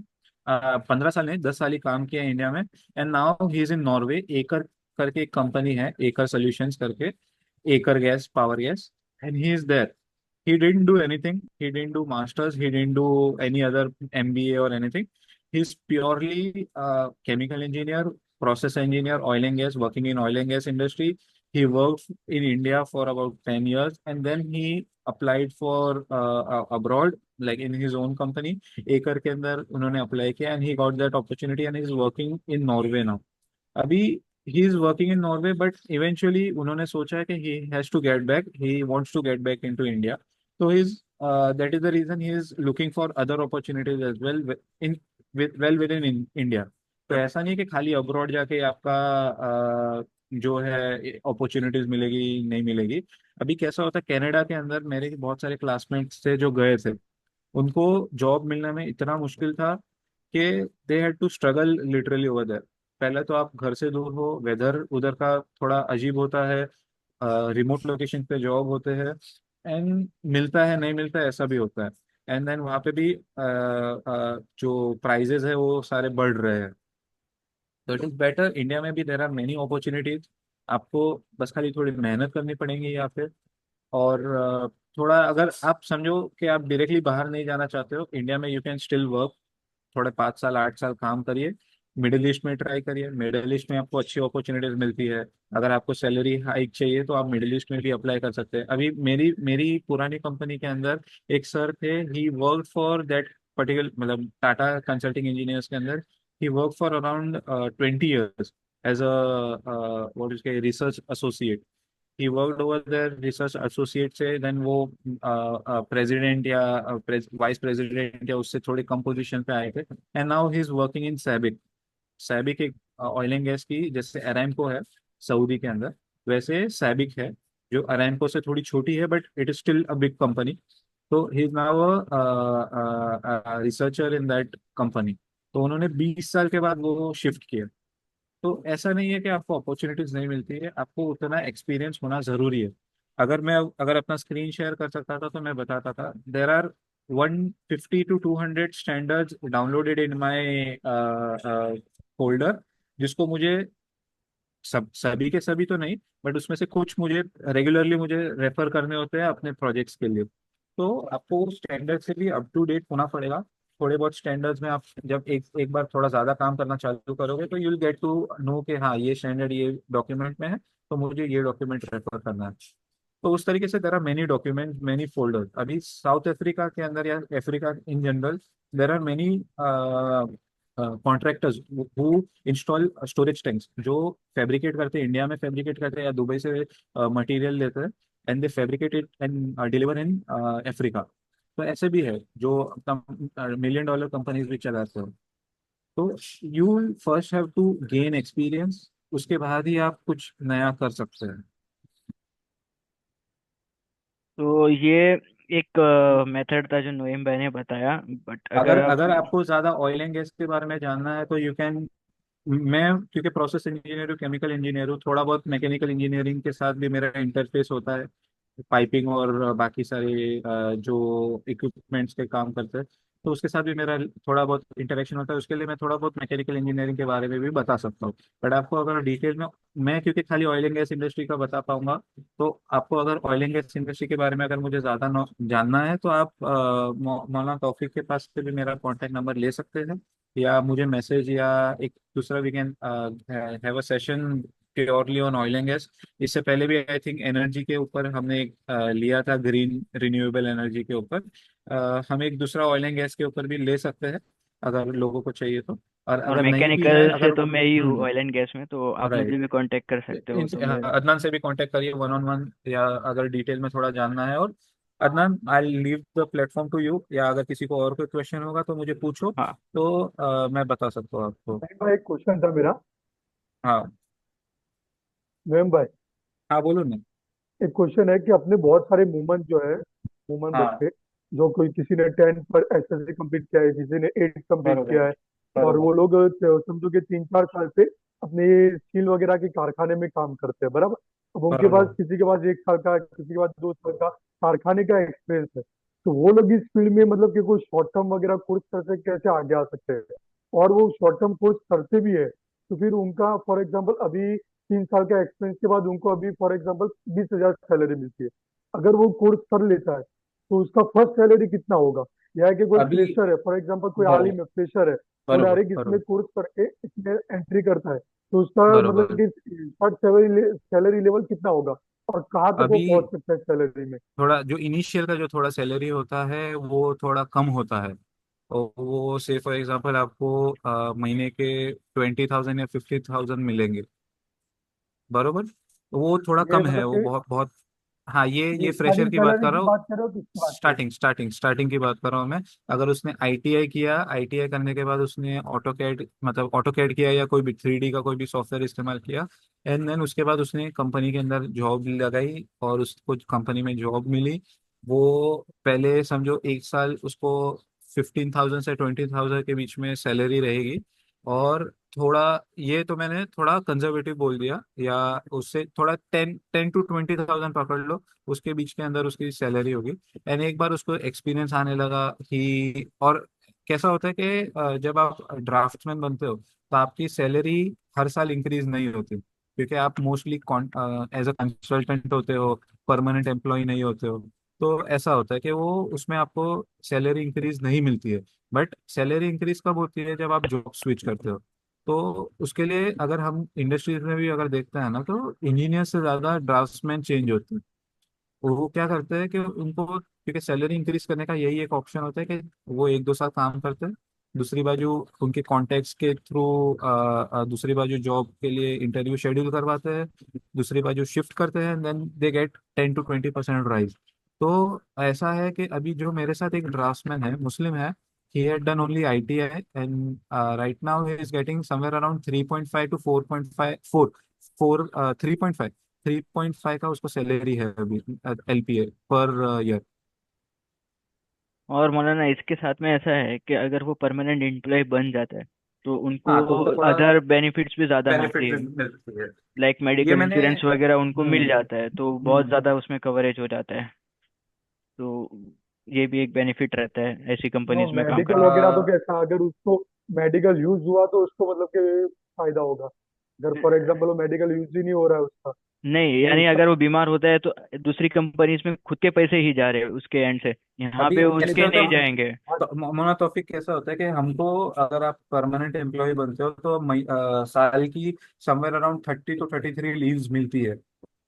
15 साल नहीं, 10 साल ही काम किया इंडिया में। And now he is in Norway. Aker करके एक कंपनी है, एकर सोल्यूशंस करके, Aker gas, power gas. And he is there. he didn't do anything. He didn't do masters. He didn't do any other MBA or anything. He's purely a chemical engineer, process engineer, oil and gas, working in oil and gas industry. He worked in India for about 10 years, and then he applied for abroad, like in his own company. Aker के अंदर उन्होंने apply किया, and he got that opportunity, and he's working in Norway now. अभी he is working in Norway, but eventually उन्होंने सोचा है कि he has to get back, he wants to get back into India. तो he is, that is the reason he is looking for other opportunities as well in well with in India. तो ऐसा नहीं है कि खाली abroad जाके आपका जो है अपॉर्चुनिटीज मिलेगी नहीं मिलेगी। अभी कैसा होता है कनाडा के अंदर, मेरे बहुत सारे क्लासमेट्स थे जो गए थे, उनको जॉब मिलने में इतना मुश्किल था कि they had to struggle literally over there. पहले तो आप घर से दूर हो, वेदर उधर का थोड़ा अजीब होता है, रिमोट लोकेशन पे जॉब होते हैं, एंड मिलता है नहीं मिलता है ऐसा भी होता है। एंड देन वहाँ पे भी जो प्राइजेस है वो सारे बढ़ रहे हैं। तो इट इज बेटर, इंडिया में भी देर आर मेनी अपॉर्चुनिटीज। आपको बस खाली थोड़ी मेहनत करनी पड़ेगी यहाँ पे। और थोड़ा अगर आप समझो कि आप डायरेक्टली बाहर नहीं जाना चाहते हो, इंडिया में यू कैन स्टिल वर्क। थोड़े 5 साल 8 साल काम करिए, मिडिल ईस्ट में ट्राई करिए। मिडिल ईस्ट में आपको अच्छी अपॉर्चुनिटीज मिलती है। अगर आपको सैलरी हाइक चाहिए तो आप मिडिल ईस्ट में भी अप्लाई कर सकते हैं। अभी मेरी मेरी पुरानी कंपनी के अंदर एक सर थे, he work for that particular, मतलब टाटा कंसल्टिंग इंजीनियर्स के अंदर he work for around 20 years as a what is research associate. he worked over there research associate से, देन वो प्रेसिडेंट या वाइस प्रेसिडेंट या उससे थोड़े कम पोजीशन पे आए थे। And now he is working in SABIC. SABIC एक ऑयल एंड गैस की, जैसे अरामको है सऊदी के अंदर, वैसे सैबिक है जो अरामको से थोड़ी छोटी है, but it is still a big company. तो he is now researcher in that company. तो उन्होंने 20 साल के बाद वो शिफ्ट किया। तो ऐसा नहीं है कि आपको अपॉर्चुनिटीज नहीं मिलती है, आपको उतना एक्सपीरियंस होना जरूरी है। अगर अपना स्क्रीन शेयर कर सकता था तो मैं बताता था। There are 150 to 200 standards downloaded in my folder, जिसको मुझे सभी के सभी तो नहीं, बट उसमें से कुछ मुझे रेगुलरली मुझे रेफर करने होते हैं अपने प्रोजेक्ट्स के लिए। तो आपको स्टैंडर्ड से भी अप टू डेट होना पड़ेगा। थोड़े बहुत स्टैंडर्ड्स में आप जब एक एक बार थोड़ा ज्यादा काम करना चालू करोगे तो you will get to know कि हाँ ये स्टैंडर्ड ये डॉक्यूमेंट में है, तो मुझे ये डॉक्यूमेंट रेफर करना है। तो उस तरीके से there are many document, many folder. अभी साउथ अफ्रीका के अंदर या Africa in general, there are many contractors who install storage tanks, जो फैब्रिकेट करते हैं, इंडिया में फैब्रिकेट करते हैं या दुबई से मटेरियल लेते हैं, and they fabricate it and deliver in Africa. तो ऐसे भी है जो $1 million कंपनीज भी चलाते हो। तो you first have to gain experience, उसके बाद ही आप कुछ नया कर सकते हैं। तो ये एक मेथड था जो नोएम भाई ने बताया, बट अगर अगर आप। अगर आपको ज्यादा ऑयल एंड गैस के बारे में जानना है तो यू कैन, मैं क्योंकि प्रोसेस इंजीनियर हूँ, केमिकल इंजीनियर हूँ, थोड़ा बहुत मैकेनिकल इंजीनियरिंग के साथ भी मेरा इंटरफेस होता है। पाइपिंग और बाकी सारे जो इक्विपमेंट्स के काम करते हैं, तो उसके साथ भी मेरा थोड़ा बहुत इंटरेक्शन होता है। उसके लिए मैं थोड़ा बहुत मैकेनिकल इंजीनियरिंग के बारे में भी बता सकता हूँ। बट आपको अगर डिटेल में, मैं क्योंकि खाली ऑयल एंड गैस इंडस्ट्री का बता पाऊंगा, तो आपको अगर ऑयल एंड गैस इंडस्ट्री के बारे में अगर मुझे ज़्यादा जानना है तो आप मौलाना तौफीक के पास से भी मेरा कॉन्टैक्ट नंबर ले सकते हैं, या मुझे मैसेज, या एक दूसरा we can have a session purely on oil and gas. इससे पहले भी आई थिंक एनर्जी के ऊपर हमने एक लिया था, ग्रीन रिन्यूएबल एनर्जी के ऊपर। हम एक दूसरा ऑयल एंड गैस के ऊपर भी ले सकते हैं। अगर लोगों को चाहिए तो। और और अगर नहीं भी है, मैकेनिकल से अगर तो मैं ही हूँ ऑयल एंड गैस में, तो आप मुझे राइट, भी कांटेक्ट कर सकते हो, तो मैं। अदनान से भी कांटेक्ट करिए वन ऑन वन, या अगर डिटेल में थोड़ा जानना है। और Adnan, I leave the platform to you, या अगर किसी को और कोई क्वेश्चन होगा तो मुझे पूछो, हाँ। तो मैं बता सकता हूँ आपको। नहीं भाई, एक क्वेश्चन था मेरा। हाँ। मैम भाई, हाँ बोलो ना। एक क्वेश्चन है कि अपने बहुत सारे वुमन जो है, वुमन हाँ बच्चे, जो कोई किसी ने 10 पर एसएससी कंप्लीट किया है, किसी ने 8 कंप्लीट बरोबर किया है, और बरोबर वो लोग समझो कि 3-4 साल से अपने स्टील वगैरह के कारखाने में काम करते हैं, बराबर। अब उनके पास, बरोबर। किसी के पास 1 साल का, किसी के पास 2 साल का कारखाने का एक्सपीरियंस है, तो वो लोग इस फील्ड में मतलब कि कोई शॉर्ट टर्म वगैरह कोर्स करके कैसे आगे आ सकते हैं? और वो शॉर्ट टर्म कोर्स करते भी है, तो फिर उनका फॉर एग्जाम्पल अभी 3 साल का एक्सपीरियंस के बाद उनको अभी फॉर एग्जाम्पल 20,000 सैलरी मिलती है। अगर वो कोर्स कर लेता है तो उसका फर्स्ट सैलरी कितना होगा? या है कि कोई अभी फ्रेशर है, फॉर एग्जाम्पल कोई बरोबर आलिम है, फ्रेशर है, वो बरोबर डायरेक्ट इसमें बरोबर कोर्स करके इसमें एंट्री करता है, तो उसका मतलब बरोबर। कि फर्स्ट सैलरी सैलरी लेवल कितना होगा, और कहाँ तक वो अभी पहुंच सकता है सैलरी में? थोड़ा जो इनिशियल का जो थोड़ा सैलरी होता है वो थोड़ा कम होता है। और वो से फॉर एग्जांपल आपको महीने के 20,000 या 50,000 मिलेंगे, बरोबर। तो वो थोड़ा ये कम है, मतलब वो कि बहुत बहुत। हाँ, ये ये फ्रेशर स्टार्टिंग की बात सैलरी कर रहा की हूँ। बात कर रहे हो तो इसकी बात कर रहे हो? स्टार्टिंग की बात कर रहा हूँ मैं। अगर उसने आईटीआई किया, आईटीआई करने के बाद उसने ऑटो कैड मतलब ऑटो कैड किया, या कोई भी 3D का कोई भी सॉफ्टवेयर इस्तेमाल किया, एंड देन उसके बाद उसने कंपनी के अंदर जॉब लगाई और उसको कंपनी में जॉब मिली। वो पहले समझो 1 साल उसको 15,000 से 20,000 के बीच में सैलरी रहेगी। और थोड़ा, ये तो मैंने थोड़ा कंजर्वेटिव बोल दिया, या उससे थोड़ा 10 to 20,000 पकड़ लो, उसके बीच के अंदर उसकी सैलरी होगी। एंड एक बार उसको एक्सपीरियंस आने लगा ही, और कैसा होता है कि जब आप ड्राफ्ट्समैन बनते हो तो आपकी सैलरी हर साल इंक्रीज नहीं होती, क्योंकि आप मोस्टली एज अ कंसल्टेंट होते हो, परमानेंट एम्प्लॉय नहीं होते हो। तो ऐसा होता है कि वो उसमें आपको सैलरी इंक्रीज नहीं मिलती है। बट सैलरी इंक्रीज कब होती है? जब आप जॉब स्विच करते हो। तो उसके लिए अगर हम इंडस्ट्रीज में भी अगर देखते हैं ना, तो इंजीनियर से ज्यादा ड्राफ्ट्समैन चेंज होते हैं। वो क्या करते हैं कि उनको, क्योंकि सैलरी इंक्रीज करने का यही एक ऑप्शन होता है कि वो 1-2 साल काम करते हैं, दूसरी बाजू उनके कॉन्टेक्ट्स के थ्रू दूसरी बाजू जॉब के लिए इंटरव्यू शेड्यूल करवाते हैं, दूसरी बाजू शिफ्ट करते हैं, then they get 10 to 20% rise. तो ऐसा है कि अभी जो मेरे साथ एक ड्राफ्ट्समैन है, मुस्लिम है, he had done only ITI, and right now he is getting somewhere around 3.5 to 4.5, 3.5 का उसको सैलरी है अभी, LPA पर ईयर। और मौलाना, इसके साथ में ऐसा है कि अगर वो परमानेंट एम्प्लॉय बन जाता है तो उनको हाँ, तो उनको थोड़ा अदर बेनिफिट्स भी ज़्यादा मिलती बेनिफिट भी है। मिलती है। लाइक ये मेडिकल मैंने इंश्योरेंस वगैरह उनको मिल जाता है, तो बहुत हम्म। ज़्यादा उसमें कवरेज हो जाता है। तो ये भी एक बेनिफिट रहता है ऐसी नो, कंपनीज में काम मेडिकल करने वगैरह तो कैसा, अगर उसको मेडिकल यूज हुआ तो उसको मतलब कि फायदा होगा? अगर फॉर का। एग्जाम्पल वो मेडिकल यूज ही नहीं हो रहा है उसका, नहीं, तो यानी उसका। अगर वो बीमार होता है तो दूसरी कंपनीज में खुद के पैसे ही जा रहे हैं उसके एंड से, यहाँ अभी पे कैसे उसके होता नहीं है, जाएंगे। तो मोना तौफिक कैसा होता है कि हमको, अगर आप परमानेंट एम्प्लॉय बनते हो तो साल की समवेयर अराउंड 30 to 33 लीव्स मिलती है,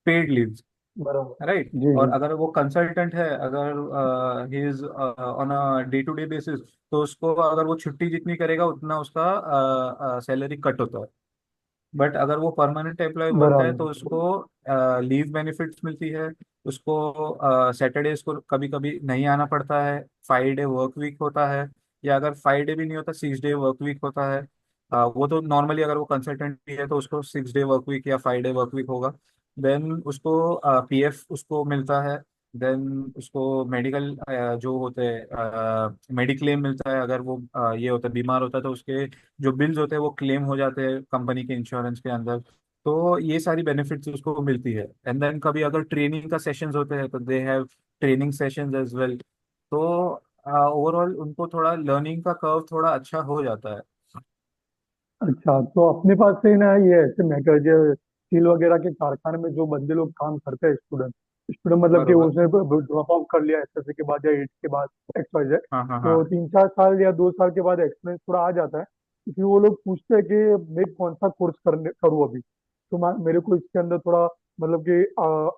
पेड लीव्स, राइट। बराबर। जी और जी। अगर वो कंसल्टेंट है, अगर he is on a day to day basis, तो उसको अगर वो छुट्टी जितनी करेगा उतना उसका सैलरी कट होता है। बट अगर वो परमानेंट एम्प्लॉय बनता है बराबर। तो उसको लीव बेनिफिट्स मिलती है, उसको सैटरडेज को कभी कभी नहीं आना पड़ता है, 5 डे वर्क वीक होता है, या अगर 5 डे भी नहीं होता, 6 डे वर्क वीक होता है। वो तो नॉर्मली अगर वो कंसल्टेंट भी है तो उसको 6 डे वर्क वीक या 5 डे वर्क वीक होगा। देन उसको पीएफ उसको मिलता है। देन उसको मेडिकल जो होते हैं मेडिक्लेम मिलता है, अगर वो ये होता है बीमार होता है तो उसके जो बिल्स होते हैं वो क्लेम हो जाते हैं कंपनी के इंश्योरेंस के अंदर। तो ये सारी बेनिफिट्स उसको मिलती है। एंड देन कभी अगर ट्रेनिंग का सेशंस होते हैं तो they have training sessions as well. तो ओवरऑल उनको थोड़ा लर्निंग का कर्व थोड़ा अच्छा हो जाता है। अच्छा, तो अपने पास से ना ये ऐसे मैकेनिकल स्टील वगैरह के कारखाने में जो बंदे लोग काम करते हैं, स्टूडेंट स्टूडेंट मतलब कि बरोबर। उसने ड्रॉप आउट कर लिया एसएससी के बाद या 8 के बाद, एक्स वाई जेड, हाँ हाँ हाँ। तो 3-4 साल या 2 साल के बाद एक्सपीरियंस थोड़ा आ जाता है, तो फिर वो लोग पूछते हैं कि मैं कौन सा कोर्स करने करूँ अभी, तो मेरे को इसके अंदर थोड़ा मतलब कि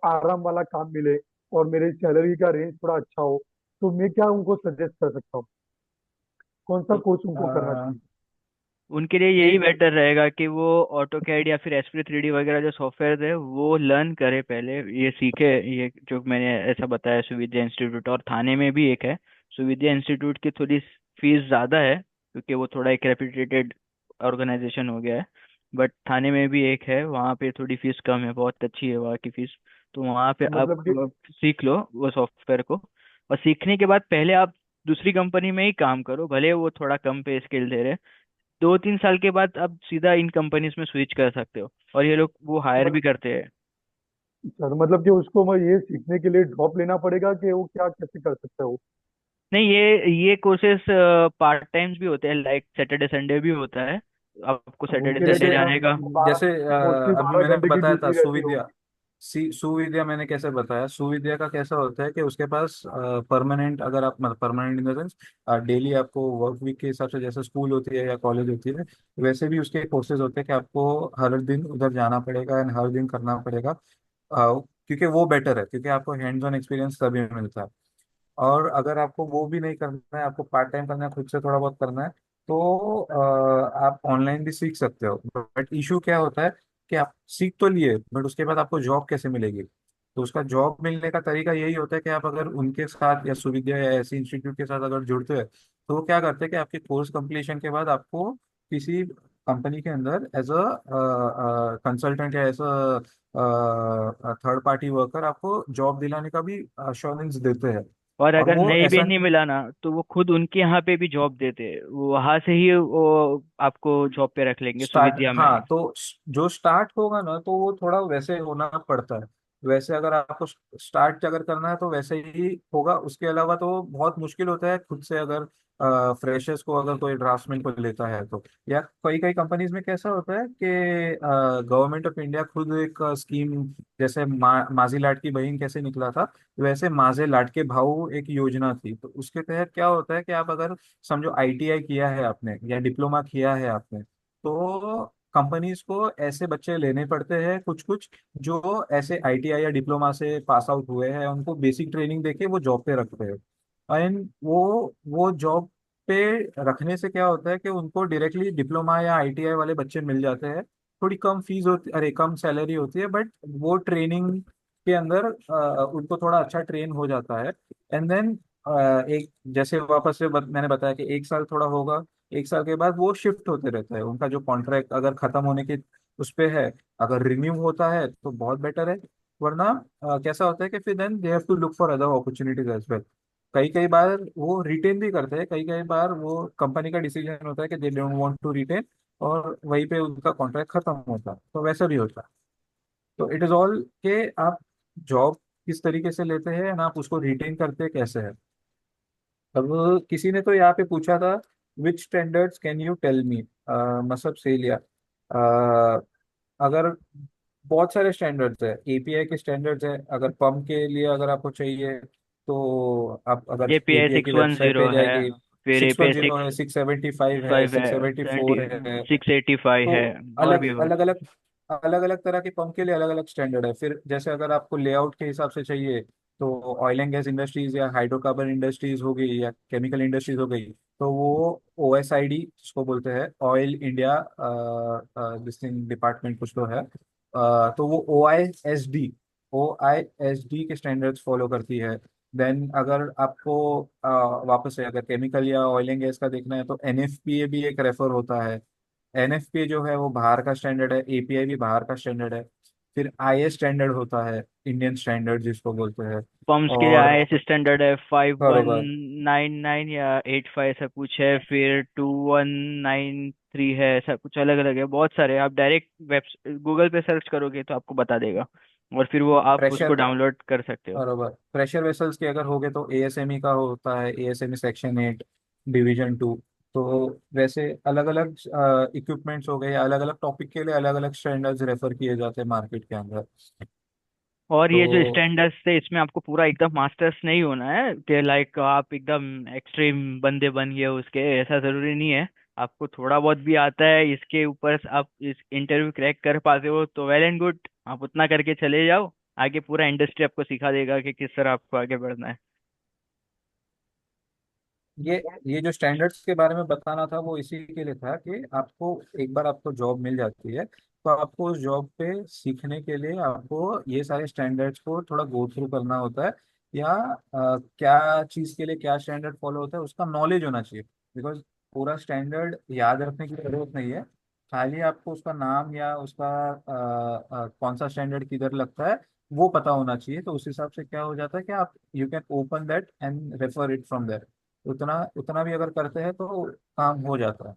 आराम वाला काम मिले और मेरे सैलरी का रेंज थोड़ा अच्छा हो, तो मैं क्या उनको सजेस्ट कर सकता हूँ? कौन सा तो कोर्स उनको करना अ, चाहिए? उनके लिए यही एक बेटर रहेगा कि वो ऑटोकैड या फिर एसपी 3D वगैरह जो सॉफ्टवेयर है वो लर्न करे पहले, ये सीखे। ये जो मैंने ऐसा बताया, सुविद्या इंस्टीट्यूट और थाने में भी एक है। सुविद्या इंस्टीट्यूट की थोड़ी फीस ज़्यादा है क्योंकि वो थोड़ा एक रेप्यूटेड ऑर्गेनाइजेशन हो गया है। बट थाने में भी एक है, वहाँ पे थोड़ी फीस कम है, बहुत अच्छी है वहाँ की फीस। तो वहाँ पे तो आप मतलब कि सीख लो वो सॉफ्टवेयर को। और सीखने के बाद पहले आप दूसरी कंपनी में ही काम करो, भले वो थोड़ा कम पे स्केल दे रहे। 2-3 साल के बाद आप सीधा इन कंपनीज में स्विच कर सकते हो, और ये लोग वो हायर भी मत- करते हैं। अच्छा, तो मतलब कि उसको मैं ये सीखने के लिए ड्रॉप लेना पड़ेगा कि वो क्या कैसे कर सकता है वो? नहीं, ये कोर्सेस पार्ट टाइम्स भी होते हैं, लाइक सैटरडे संडे भी होता है। आपको अब सैटरडे उनके लिए तो संडे है ना, जाने का। जैसे मोस्टली अभी बारह मैंने घंटे की बताया था ड्यूटी रहती सुविद्या, होगी। सुविद्या मैंने कैसे बताया, सुविद्या का कैसा होता है कि उसके पास परमानेंट, अगर आप मतलब permanent in the sense daily आपको वर्क वीक के हिसाब से जैसे स्कूल होती है या कॉलेज होती है, वैसे भी उसके कोर्सेज होते हैं कि आपको हर दिन उधर जाना पड़ेगा एंड हर दिन करना पड़ेगा। क्योंकि वो बेटर है, क्योंकि आपको हैंड्स ऑन एक्सपीरियंस तभी मिलता है। और अगर आपको वो भी नहीं करना है, आपको पार्ट टाइम करना है, खुद से थोड़ा बहुत करना है, तो आप ऑनलाइन भी सीख सकते हो। बट इशू क्या होता है कि आप सीख तो लिए, बट उसके बाद आपको जॉब कैसे मिलेगी? तो उसका जॉब मिलने का तरीका यही होता है कि आप अगर उनके साथ या सुविधा या ऐसे इंस्टीट्यूट के साथ अगर जुड़ते हैं, तो वो क्या करते हैं कि आपके कोर्स कंप्लीशन के बाद आपको किसी कंपनी के अंदर एज अ कंसल्टेंट या as a third party worker आपको जॉब दिलाने का भी अश्योरेंस देते हैं। और और अगर वो नहीं भी ऐसा नहीं मिला ना, तो वो खुद उनके यहाँ पे भी जॉब देते हैं, वहां से ही वो आपको जॉब पे रख लेंगे स्टार्ट, सुविधा में। हाँ, तो जो स्टार्ट होगा ना तो वो थोड़ा वैसे होना पड़ता है। वैसे अगर आपको स्टार्ट अगर करना है तो वैसे ही होगा, उसके अलावा तो बहुत मुश्किल होता है खुद से, अगर फ्रेशर्स को अगर कोई ड्राफ्ट्समैन को लेता है तो। या कई कई कंपनीज में कैसा होता है कि गवर्नमेंट ऑफ इंडिया खुद एक स्कीम, जैसे माझी लाट की बहन कैसे निकला था, वैसे माजे लाट के भाऊ एक योजना थी। तो उसके तहत क्या होता है कि आप अगर समझो आईटीआई किया है आपने या डिप्लोमा किया है आपने, तो कंपनीज को ऐसे बच्चे लेने पड़ते हैं कुछ कुछ, जो ऐसे आईटीआई या डिप्लोमा से पास आउट हुए हैं, उनको बेसिक ट्रेनिंग देके वो जॉब पे रखते हैं। एंड वो जॉब पे रखने से क्या होता है कि उनको डायरेक्टली डिप्लोमा या आईटीआई वाले बच्चे मिल जाते हैं। थोड़ी कम फीस होती, अरे कम सैलरी होती है, बट वो ट्रेनिंग के अंदर उनको थोड़ा अच्छा ट्रेन हो जाता है। एंड देन एक जैसे वापस से मैंने बताया कि एक साल थोड़ा होगा, एक साल के बाद वो शिफ्ट होते रहता है, उनका जो कॉन्ट्रैक्ट अगर खत्म होने के उस पे है, अगर रिन्यू होता है तो बहुत बेटर है। वरना कैसा होता है कि फिर then they have to look for other opportunities as well. कई कई बार वो रिटेन भी करते हैं, कई कई बार वो कंपनी का डिसीजन होता है कि they don't want to retain, और वहीं पे उनका कॉन्ट्रैक्ट खत्म होता है, तो वैसा भी होता है। तो इट इज ऑल के आप जॉब किस तरीके से लेते हैं ना, आप उसको रिटेन करते कैसे है। अब किसी ने तो यहाँ पे पूछा था, which standards can you tell me, मतलब सही लिया। अगर बहुत सारे स्टैंडर्ड्स है, एपीआई के स्टैंडर्ड्स है, अगर पम्प के लिए अगर आपको चाहिए, तो आप अगर एपीआई एपीआई की सिक्स वन वेबसाइट जीरो पे है, जाएगी, फिर सिक्स वन एपीआई जीरो है, सिक्स 675 है, फाइव है, 674 है। 685 तो है। और अलग भी बहुत। अलग अलग अलग अलग तरह के पंप के लिए अलग अलग स्टैंडर्ड है। फिर जैसे अगर आपको लेआउट के हिसाब से चाहिए, तो ऑयल एंड गैस इंडस्ट्रीज या हाइड्रोकार्बन इंडस्ट्रीज हो गई या केमिकल इंडस्ट्रीज हो गई, तो वो ओएसआईडी जिसको बोलते हैं, ऑयल इंडिया डिस्टिंग डिपार्टमेंट कुछ तो है, तो वो ओ आई एस डी के स्टैंडर्ड्स फॉलो करती है। देन अगर आपको वापस से अगर केमिकल या ऑयल एंड गैस का देखना है, तो एनएफपीए भी एक रेफर होता है। एनएफपी जो है वो बाहर का स्टैंडर्ड है, एपीआई भी बाहर का स्टैंडर्ड है। फिर आईएस स्टैंडर्ड होता है, इंडियन स्टैंडर्ड जिसको बोलते हैं। पम्प्स के लिए और आईएस स्टैंडर्ड है 5199 बरोबर, या 85, ऐसा कुछ है। फिर 2193 है, ऐसा कुछ अलग अलग है, बहुत सारे। आप डायरेक्ट वेब गूगल पे सर्च करोगे तो आपको बता देगा, और फिर वो आप उसको प्रेशर, डाउनलोड कर सकते हो। बरोबर, प्रेशर वेसल्स के अगर हो गए तो एएसएमई का होता है, एएसएमई सेक्शन 8 डिवीजन 2। तो वैसे अलग अलग इक्विपमेंट्स हो गए, अलग अलग टॉपिक के लिए अलग अलग स्टैंडर्ड्स रेफर किए जाते हैं मार्केट के अंदर। और ये जो तो स्टैंडर्ड्स थे, इसमें आपको पूरा एकदम मास्टर्स नहीं होना है कि लाइक आप एकदम एक्सट्रीम बंदे बन गए उसके, ऐसा जरूरी नहीं है। आपको थोड़ा बहुत भी आता है इसके ऊपर से आप इस इंटरव्यू क्रैक कर पाते हो तो वेल एंड गुड। आप उतना करके चले जाओ, आगे पूरा इंडस्ट्री आपको सिखा देगा कि किस तरह आपको आगे बढ़ना है। ये ये जो स्टैंडर्ड्स के बारे में बताना था वो इसी के लिए था कि आपको एक बार आपको जॉब मिल जाती है तो आपको उस जॉब पे सीखने के लिए आपको ये सारे स्टैंडर्ड्स को थोड़ा गो थ्रू करना होता है, या क्या चीज़ के लिए क्या स्टैंडर्ड फॉलो होता है उसका नॉलेज होना चाहिए। बिकॉज पूरा स्टैंडर्ड याद रखने की जरूरत नहीं है, खाली आपको उसका नाम या उसका कौन सा स्टैंडर्ड किधर लगता है वो पता होना चाहिए। तो उस हिसाब से क्या हो जाता है कि आप you can open that and refer it from there. उतना उतना भी अगर करते हैं तो काम हो जाता है।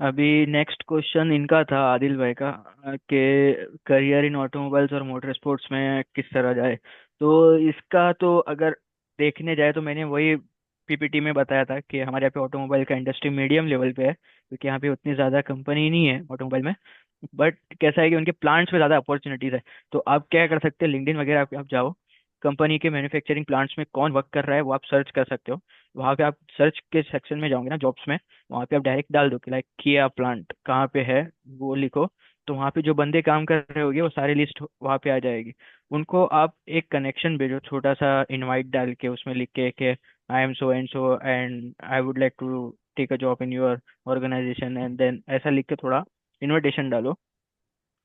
अभी नेक्स्ट क्वेश्चन इनका था, आदिल भाई का, कि करियर इन ऑटोमोबाइल्स और मोटर स्पोर्ट्स में किस तरह जाए। तो इसका तो अगर देखने जाए तो मैंने वही पीपीटी में बताया था कि हमारे यहाँ पे ऑटोमोबाइल का इंडस्ट्री मीडियम लेवल पे है, क्योंकि यहाँ पे उतनी ज़्यादा कंपनी नहीं है ऑटोमोबाइल में। बट कैसा है कि उनके प्लांट्स में ज़्यादा अपॉर्चुनिटीज़ है। तो आप क्या कर सकते हैं, लिंक्डइन वगैरह आप जाओ, कंपनी के मैन्युफैक्चरिंग प्लांट्स में कौन वर्क कर रहा है वो आप सर्च कर सकते हो। वहाँ पे आप सर्च के सेक्शन में जाओगे ना, जॉब्स में, वहाँ पे आप डायरेक्ट डाल दो कि लाइक किया प्लांट कहाँ पे है, वो लिखो। तो वहाँ पे जो बंदे काम कर रहे होंगे वो सारी लिस्ट वहाँ पे आ जाएगी। उनको आप एक कनेक्शन भेजो, छोटा सा इनवाइट डाल के, उसमें लिख के I am so and I would like to take a job in your organisation, and then ऐसा लिख के थोड़ा इनविटेशन डालो।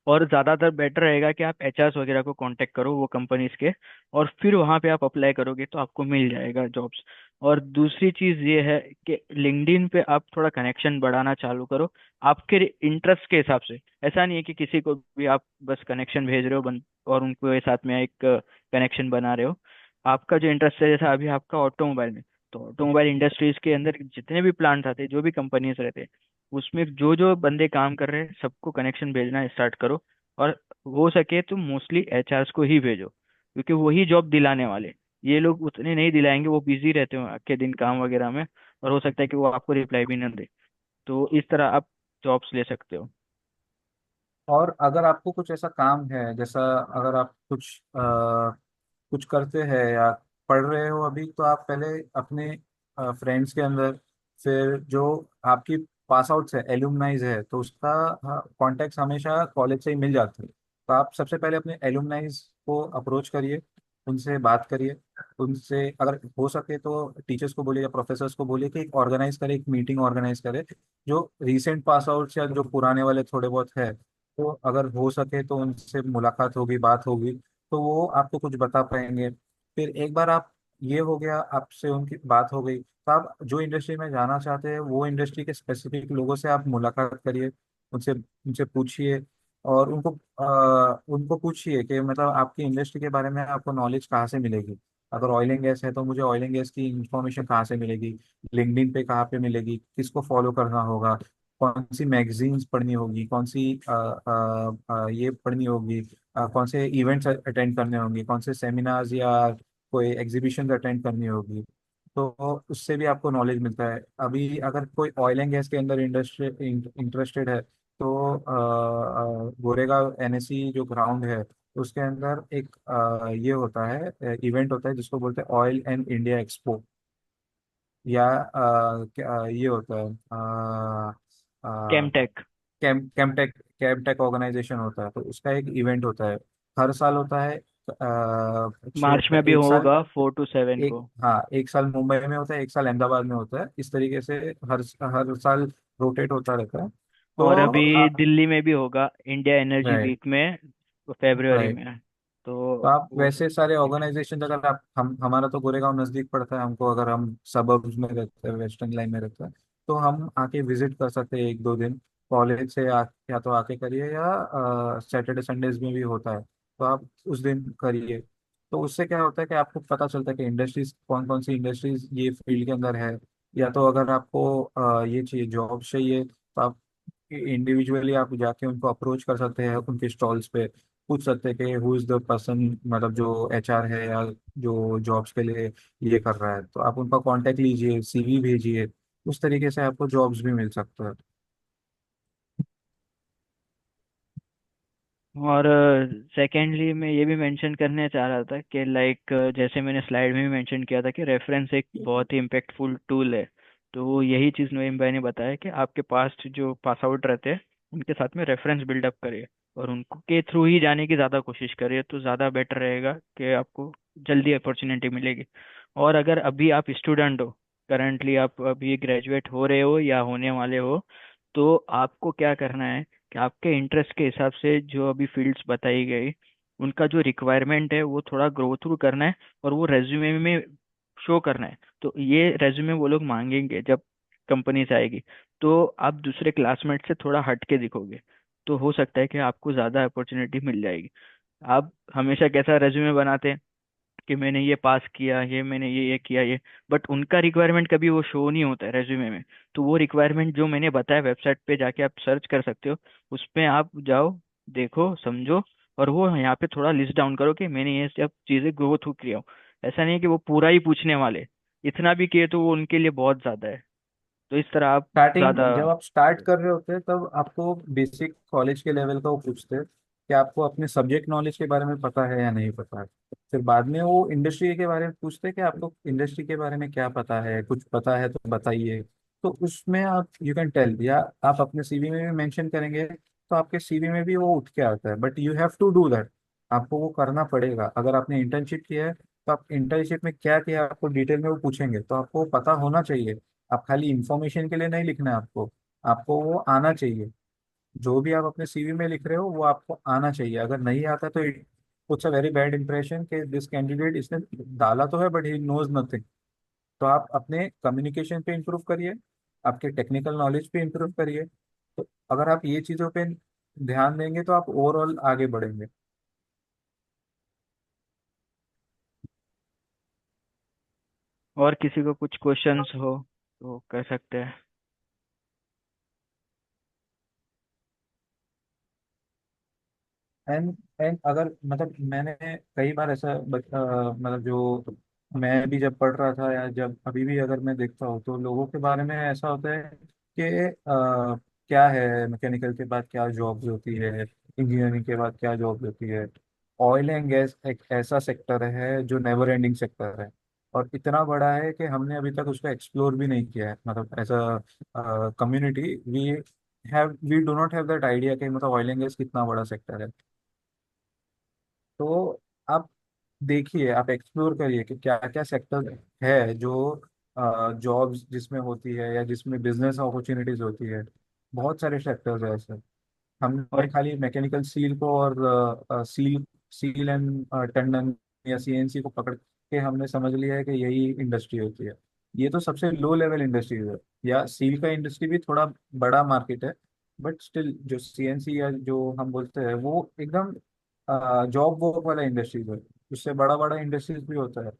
और ज़्यादातर बेटर रहेगा कि आप एचआर वगैरह को कांटेक्ट करो वो कंपनीज के, और फिर वहाँ पे आप अप्लाई करोगे तो आपको मिल जाएगा जॉब्स। और दूसरी चीज़ ये है कि लिंक्डइन पे आप थोड़ा कनेक्शन बढ़ाना चालू करो, आपके इंटरेस्ट के हिसाब से। ऐसा नहीं है कि किसी को भी आप बस कनेक्शन भेज रहे हो और उनको साथ में एक कनेक्शन बना रहे हो। आपका जो इंटरेस्ट है, जैसा अभी आपका ऑटोमोबाइल में, तो ऑटोमोबाइल इंडस्ट्रीज के अंदर जितने भी प्लांट आते हैं, जो भी कंपनीज रहते हैं, उसमें जो जो बंदे काम कर रहे हैं सबको कनेक्शन भेजना स्टार्ट करो। और हो सके तो मोस्टली एचआरस को ही भेजो, क्योंकि वही जॉब दिलाने वाले। ये लोग उतने नहीं दिलाएंगे, वो बिजी रहते हो के दिन काम वगैरह में, और हो सकता है कि वो आपको रिप्लाई भी ना दे। तो इस तरह आप जॉब्स ले सकते हो। और अगर आपको कुछ ऐसा काम है, जैसा अगर आप कुछ करते हैं या पढ़ रहे हो अभी, तो आप पहले अपने फ्रेंड्स के अंदर, फिर जो आपकी पास आउट्स है, एलुमनाइज है, तो उसका कॉन्टेक्ट हमेशा कॉलेज से ही मिल जाते हैं। तो आप सबसे पहले अपने एलुमनाइज को अप्रोच करिए, उनसे बात करिए। उनसे अगर हो सके तो टीचर्स को बोलिए या प्रोफेसर्स को बोलिए कि एक ऑर्गेनाइज करे, एक मीटिंग ऑर्गेनाइज करे। जो रिसेंट पास आउट्स या जो पुराने वाले थोड़े बहुत है, तो अगर हो सके तो उनसे मुलाकात होगी, बात होगी, तो वो आपको कुछ बता पाएंगे। फिर एक बार आप, ये हो गया आपसे उनकी बात हो गई, तो आप जो इंडस्ट्री में जाना चाहते हैं वो इंडस्ट्री के स्पेसिफिक लोगों से आप मुलाकात करिए, उनसे उनसे पूछिए। और उनको पूछिए कि मतलब आपकी इंडस्ट्री के बारे में आपको नॉलेज कहाँ से मिलेगी। अगर ऑयल एंड गैस है तो मुझे ऑयल एंड गैस की इंफॉर्मेशन कहाँ से मिलेगी, लिंक्डइन पे कहाँ पे मिलेगी, किसको फॉलो करना होगा, कौन सी मैगजीन्स पढ़नी होगी, कौन सी ये पढ़नी होगी, कौन से इवेंट्स अटेंड करने होंगे, कौन से सेमिनार्स या कोई एग्जीबिशन अटेंड करनी होगी। तो उससे भी आपको नॉलेज मिलता है। अभी अगर कोई ऑयल एंड गैस के अंदर इंडस्ट्री इंटरेस्टेड है तो गोरेगांव एनएससी जो ग्राउंड है उसके अंदर एक ये होता है, इवेंट होता है जिसको बोलते हैं ऑयल एंड इंडिया एक्सपो, या ये होता है केमटेक। कैमटेक कैमटेक ऑर्गेनाइजेशन होता है, तो उसका एक इवेंट होता है, हर साल होता है। मार्च में भी एक साल, होगा 4 to 7 एक, को। हाँ, एक साल मुंबई में होता है, एक साल अहमदाबाद में होता है, इस तरीके से हर हर साल रोटेट होता रहता है। और तो अभी दिल्ली में भी होगा इंडिया एनर्जी राइट, वीक में, फरवरी राइट। में। तो तो आप वो वैसे सारे ऑर्गेनाइजेशन, अगर आप, हम हमारा तो गोरेगांव नज़दीक पड़ता है हमको, अगर हम सबर्ब्स में रहते हैं, वेस्टर्न लाइन में रहते हैं, तो हम आके विजिट कर सकते हैं एक दो दिन कॉलेज से या तो आके करिए, या सैटरडे संडेज में भी होता है तो आप उस दिन करिए। तो उससे क्या होता है कि आपको पता चलता है कि इंडस्ट्रीज कौन कौन सी इंडस्ट्रीज ये फील्ड के अंदर है। या तो अगर आपको ये चाहिए, जॉब चाहिए, तो आप इंडिविजुअली आप जाके उनको अप्रोच कर सकते हैं, उनके स्टॉल्स पे पूछ सकते हैं कि हु इज द पर्सन, मतलब जो एचआर है या जो जॉब्स के लिए ये कर रहा है, तो आप उनका कांटेक्ट लीजिए, सीवी भेजिए। उस तरीके से आपको जॉब्स भी मिल सकता है। और सेकेंडली मैं ये भी मेंशन करने चाह रहा था कि लाइक जैसे मैंने स्लाइड में भी मेंशन किया था कि रेफरेंस एक बहुत ही इम्पेक्टफुल टूल है। तो यही चीज़ नईम भाई ने बताया कि आपके पास जो पास आउट रहते हैं उनके साथ में रेफरेंस बिल्डअप करिए, और उनको के थ्रू ही जाने की ज़्यादा कोशिश करिए, तो ज़्यादा बेटर रहेगा कि आपको जल्दी अपॉर्चुनिटी मिलेगी। और अगर अभी आप स्टूडेंट हो, करंटली आप अभी ग्रेजुएट हो रहे हो या होने वाले हो, तो आपको क्या करना है कि आपके इंटरेस्ट के हिसाब से जो अभी फील्ड्स बताई गई, उनका जो रिक्वायरमेंट है वो थोड़ा ग्रो थ्रू करना है, और वो रेज्यूमे में शो करना है। तो ये रेज्यूमे वो लोग मांगेंगे जब कंपनी से आएगी, तो आप दूसरे क्लासमेट से थोड़ा हट के दिखोगे, तो हो सकता है कि आपको ज़्यादा अपॉर्चुनिटी मिल जाएगी। आप हमेशा कैसा रेज्यूमे बनाते हैं कि मैंने ये पास किया, ये मैंने ये किया ये, बट उनका रिक्वायरमेंट कभी वो शो नहीं होता है रेज्यूमे में। तो वो रिक्वायरमेंट जो मैंने बताया, वेबसाइट पे जाके आप सर्च कर सकते हो, उसमें आप जाओ, देखो, समझो, और वो यहाँ पे थोड़ा लिस्ट डाउन करो कि मैंने ये सब चीज़ें गो थ्रू किया हूँ। ऐसा नहीं है कि वो पूरा ही पूछने वाले, इतना भी किए तो वो उनके लिए बहुत ज़्यादा है। तो इस तरह आप स्टार्टिंग ज़्यादा। जब आप स्टार्ट कर रहे होते हैं तब आपको बेसिक कॉलेज के लेवल का वो पूछते हैं कि आपको अपने सब्जेक्ट नॉलेज के बारे में पता है या नहीं पता है। फिर बाद में वो इंडस्ट्री के बारे में पूछते हैं कि आपको इंडस्ट्री के बारे में क्या पता है, कुछ पता है तो बताइए। तो उसमें आप यू कैन टेल, या आप अपने सीवी में भी मेंशन करेंगे तो आपके सीवी में भी वो उठ के आता है, but you have to do that. आपको वो करना पड़ेगा। अगर आपने इंटर्नशिप किया है तो आप इंटर्नशिप में क्या किया आपको डिटेल में वो पूछेंगे, तो आपको पता होना चाहिए। आप खाली इंफॉर्मेशन के लिए नहीं लिखना है आपको, आपको वो आना चाहिए। जो भी आप अपने सीवी में लिख रहे हो वो आपको आना चाहिए। अगर नहीं आता तो it puts a very bad impression कि दिस कैंडिडेट, इसने डाला तो है बट ही नोज नथिंग। तो आप अपने कम्युनिकेशन पे इंप्रूव करिए, आपके टेक्निकल नॉलेज पे इंप्रूव करिए। तो अगर आप ये चीज़ों पे ध्यान देंगे तो आप ओवरऑल आगे बढ़ेंगे। और किसी को कुछ क्वेश्चंस हो तो कर सकते हैं। एंड एंड अगर मतलब मैंने कई बार ऐसा मतलब जो मैं भी जब पढ़ रहा था या जब अभी भी अगर मैं देखता हूँ तो लोगों के बारे में ऐसा होता है कि क्या है, मैकेनिकल के बाद क्या जॉब्स होती है, इंजीनियरिंग के बाद क्या जॉब्स होती है। ऑयल एंड गैस एक ऐसा सेक्टर है जो नेवर एंडिंग सेक्टर है, और इतना बड़ा है कि हमने अभी तक उसको एक्सप्लोर भी नहीं किया है। मतलब as a community we do not have that idea कि मतलब ऑयल एंड गैस कितना बड़ा सेक्टर है। तो आप देखिए, आप एक्सप्लोर करिए कि क्या क्या सेक्टर है जो जॉब्स जिसमें होती है या जिसमें बिजनेस अपॉर्चुनिटीज होती है। बहुत सारे सेक्टर्स है ऐसे। हमने और खाली मैकेनिकल सील को और सील सील एंड टेंडन या सीएनसी को पकड़ के हमने समझ लिया है कि यही इंडस्ट्री होती है। ये तो सबसे लो लेवल इंडस्ट्रीज है। या सील का इंडस्ट्री भी थोड़ा बड़ा मार्केट है, बट स्टिल जो सीएनसी या जो हम बोलते हैं वो एकदम जॉब वॉब वाला इंडस्ट्रीज है। उससे बड़ा बड़ा इंडस्ट्रीज भी होता है।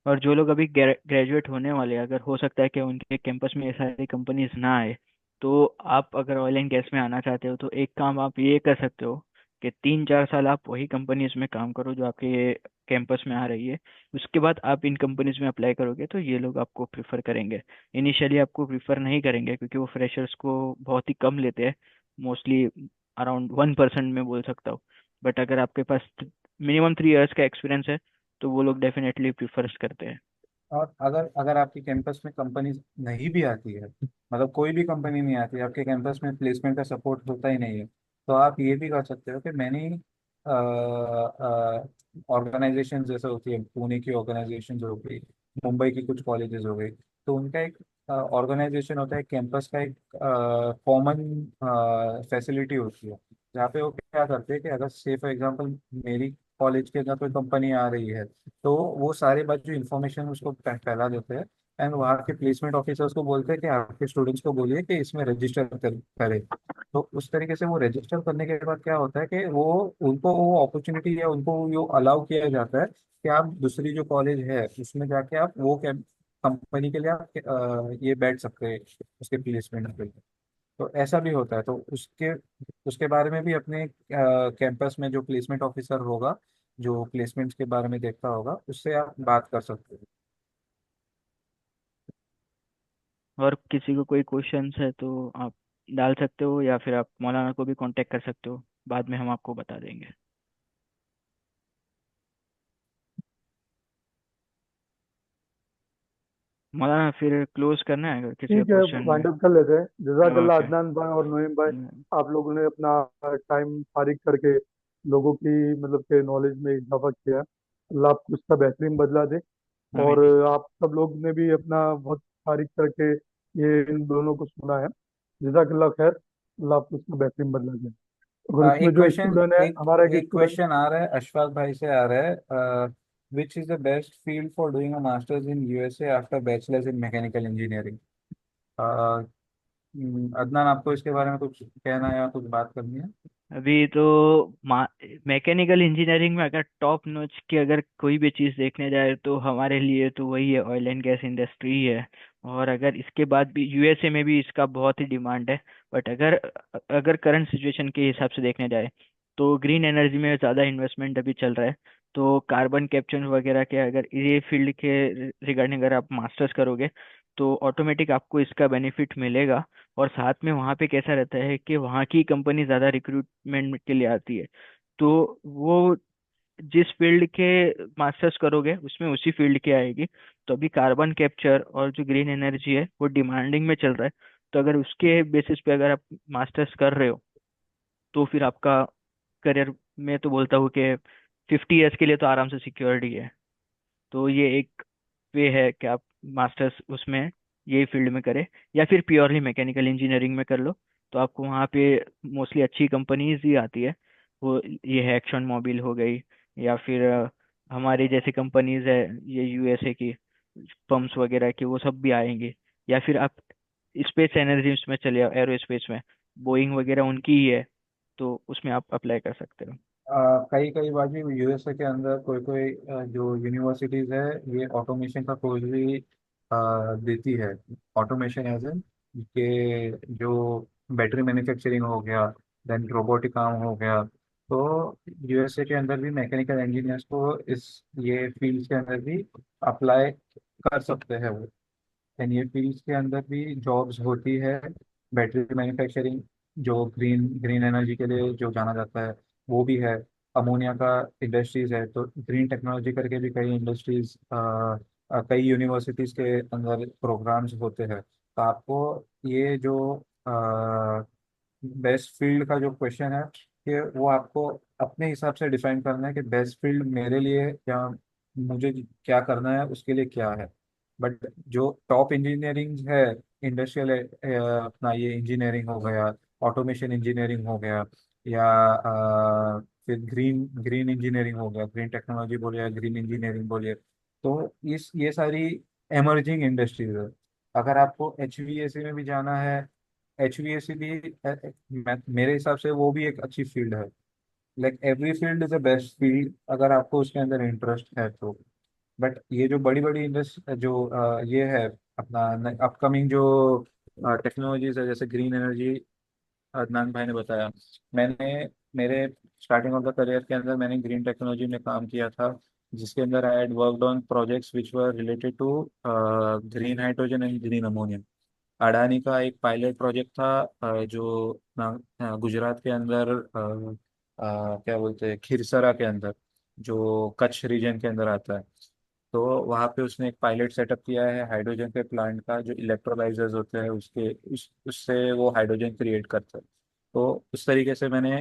और जो लोग अभी ग्रेजुएट होने वाले हैं, अगर हो सकता है कि उनके कैंपस में ये सारी कंपनीज ना आए, तो आप अगर ऑयल एंड गैस में आना चाहते हो तो एक काम आप ये कर सकते हो कि 3-4 साल आप वही कंपनीज में काम करो जो आपके कैंपस में आ रही है। उसके बाद आप इन कंपनीज में अप्लाई करोगे तो ये लोग आपको प्रिफर करेंगे। इनिशियली आपको प्रिफर नहीं करेंगे क्योंकि वो फ्रेशर्स को बहुत ही कम लेते हैं, मोस्टली अराउंड 1% में बोल सकता हूँ। बट अगर आपके पास मिनिमम 3 इयर्स का एक्सपीरियंस है तो वो लोग डेफिनेटली प्रिफर्स करते हैं। और अगर अगर आपके कैंपस में कंपनी नहीं भी आती है, मतलब कोई भी कंपनी नहीं आती, आपके कैंपस में प्लेसमेंट का सपोर्ट होता ही नहीं है, तो आप ये भी कर सकते हो कि मैंने ऑर्गेनाइजेशन जैसे होती है, पुणे की ऑर्गेनाइजेशन हो गई, मुंबई की कुछ कॉलेजेस हो गई, तो उनका एक ऑर्गेनाइजेशन होता है, कैंपस का एक कॉमन फैसिलिटी होती है, जहाँ पे वो क्या करते हैं कि अगर से फॉर एग्जांपल मेरी कॉलेज के अंदर कोई कंपनी आ रही है, तो वो सारे बात जो इन्फॉर्मेशन उसको फैला देते हैं। एंड वहाँ के प्लेसमेंट ऑफिसर्स को बोलते हैं कि आपके स्टूडेंट्स को बोलिए कि इसमें रजिस्टर करें। तो उस तरीके से वो रजिस्टर करने के बाद क्या होता है कि वो उनको वो अपॉर्चुनिटी या उनको वो अलाउ किया जाता है कि आप दूसरी जो कॉलेज है उसमें जाके आप वो कंपनी के लिए आप ये बैठ सकते हैं उसके प्लेसमेंट के लिए। तो ऐसा भी होता है। तो उसके उसके बारे में भी अपने कैंपस में जो प्लेसमेंट ऑफिसर होगा, जो प्लेसमेंट्स के बारे में देखता होगा, उससे आप बात कर सकते हो। और किसी को कोई क्वेश्चंस है तो आप डाल सकते हो, या फिर आप मौलाना को भी कांटेक्ट कर सकते हो, बाद में हम आपको बता देंगे। मौलाना फिर क्लोज करना है अगर किसी का ठीक है, क्वेश्चन वाइंड है। अप कर लेते हैं। जजाकल्ला ओके। अदनान भाई और नईम भाई, आप लोगों ने अपना टाइम फारिग करके लोगों की मतलब के नॉलेज में इजाफा किया। अल्लाह आपको उसका बेहतरीन बदला दे। हाँ और भाई। आप सब लोग ने भी अपना बहुत तारीफ करके ये इन दोनों को सुना है। जज़ाकल्लाह खैर, अल्लाह आपको इसका बेहतरीन बदला दे। अगर इसमें एक जो क्वेश्चन स्टूडेंट है, एक हमारा एक एक स्टूडेंट। क्वेश्चन आ रहा है, अशफाक भाई से आ रहा है। Which is the best field for doing a masters in USA after bachelors in mechanical engineering? Adnan, आपको इसके बारे में कुछ कहना है या कुछ बात करनी है? अभी तो मैकेनिकल इंजीनियरिंग में अगर टॉप नॉच की अगर कोई भी चीज़ देखने जाए तो हमारे लिए तो वही है, ऑयल एंड गैस इंडस्ट्री ही है। और अगर इसके बाद भी यूएसए में भी इसका बहुत ही डिमांड है। बट अगर अगर करंट सिचुएशन के हिसाब से देखने जाए तो ग्रीन एनर्जी में ज़्यादा इन्वेस्टमेंट अभी चल रहा है। तो कार्बन कैप्चर वगैरह के अगर ये फील्ड के रिगार्डिंग अगर आप मास्टर्स करोगे तो ऑटोमेटिक आपको इसका बेनिफिट मिलेगा। और साथ में वहाँ पे कैसा रहता है कि वहाँ की कंपनी ज़्यादा रिक्रूटमेंट के लिए आती है। तो वो जिस फील्ड के मास्टर्स करोगे उसमें उसी फील्ड की आएगी। तो अभी कार्बन कैप्चर और जो ग्रीन एनर्जी है वो डिमांडिंग में चल रहा है। तो अगर उसके बेसिस पे अगर आप मास्टर्स कर रहे हो तो फिर आपका करियर, मैं तो बोलता हूँ कि 50 ईयर्स के लिए तो आराम से सिक्योरिटी है। तो ये एक वे है कि आप मास्टर्स उसमें यही फील्ड में करें या फिर प्योरली मैकेनिकल इंजीनियरिंग में कर लो। तो आपको वहाँ पे मोस्टली अच्छी कंपनीज ही आती है। वो ये है एक्शन मोबिल हो गई, या फिर हमारे जैसी कंपनीज है, ये यूएसए की फर्म्स वगैरह की, वो सब भी आएंगे। या फिर आप स्पेस एनर्जी में चले जाओ, एरोस्पेस में बोइंग वगैरह उनकी ही है। तो उसमें आप अप्लाई कर सकते हो। कई कई बार भी यूएसए के अंदर कोई कोई जो यूनिवर्सिटीज है, ये ऑटोमेशन का कोर्स भी देती है। ऑटोमेशन एज एन के जो बैटरी मैन्युफैक्चरिंग हो गया, देन रोबोटिक काम हो गया। तो यूएसए के अंदर भी मैकेनिकल इंजीनियर्स को इस ये फील्ड के अंदर भी अप्लाई कर सकते हैं वो। एंड ये फील्ड के अंदर भी जॉब्स होती है। बैटरी मैन्युफैक्चरिंग, जो ग्रीन ग्रीन एनर्जी के लिए जो जाना जाता है, वो भी है। अमोनिया का इंडस्ट्रीज है, तो ग्रीन टेक्नोलॉजी करके भी कई इंडस्ट्रीज, कई यूनिवर्सिटीज के अंदर प्रोग्राम्स होते हैं। तो आपको ये जो बेस्ट फील्ड का जो क्वेश्चन है, कि वो आपको अपने हिसाब से डिफाइन करना है कि बेस्ट फील्ड मेरे लिए क्या, मुझे क्या करना है, उसके लिए क्या है। बट जो टॉप इंजीनियरिंग है, इंडस्ट्रियल अपना ये इंजीनियरिंग हो गया, ऑटोमेशन इंजीनियरिंग हो गया, या फिर ग्रीन ग्रीन इंजीनियरिंग हो गया, ग्रीन टेक्नोलॉजी बोलिए या ग्रीन इंजीनियरिंग बोलिए। तो इस ये सारी एमर्जिंग इंडस्ट्रीज है। अगर आपको एचवीएसी में भी जाना है, एचवीएसी भी मेरे हिसाब से वो भी एक अच्छी फील्ड है। Like every field is a best field अगर आपको उसके अंदर इंटरेस्ट है तो। बट ये जो बड़ी बड़ी इंडस्ट्री जो ये है अपना अपकमिंग जो टेक्नोलॉजीज है, जैसे ग्रीन एनर्जी, अदनान भाई ने बताया। मैंने मेरे स्टार्टिंग ऑफ द करियर के अंदर मैंने ग्रीन टेक्नोलॉजी में काम किया था, जिसके अंदर I had worked on projects which were related to green hydrogen and green ammonia. Adani का एक पायलट प्रोजेक्ट था, जो गुजरात के अंदर, क्या बोलते हैं, खिरसरा के अंदर, जो कच्छ रीजन के अंदर आता है। तो वहाँ पे उसने एक पायलट सेटअप किया है हाइड्रोजन के प्लांट का, जो इलेक्ट्रोलाइजर्स होते हैं उसके उससे वो हाइड्रोजन क्रिएट करता है। तो उस तरीके से मैंने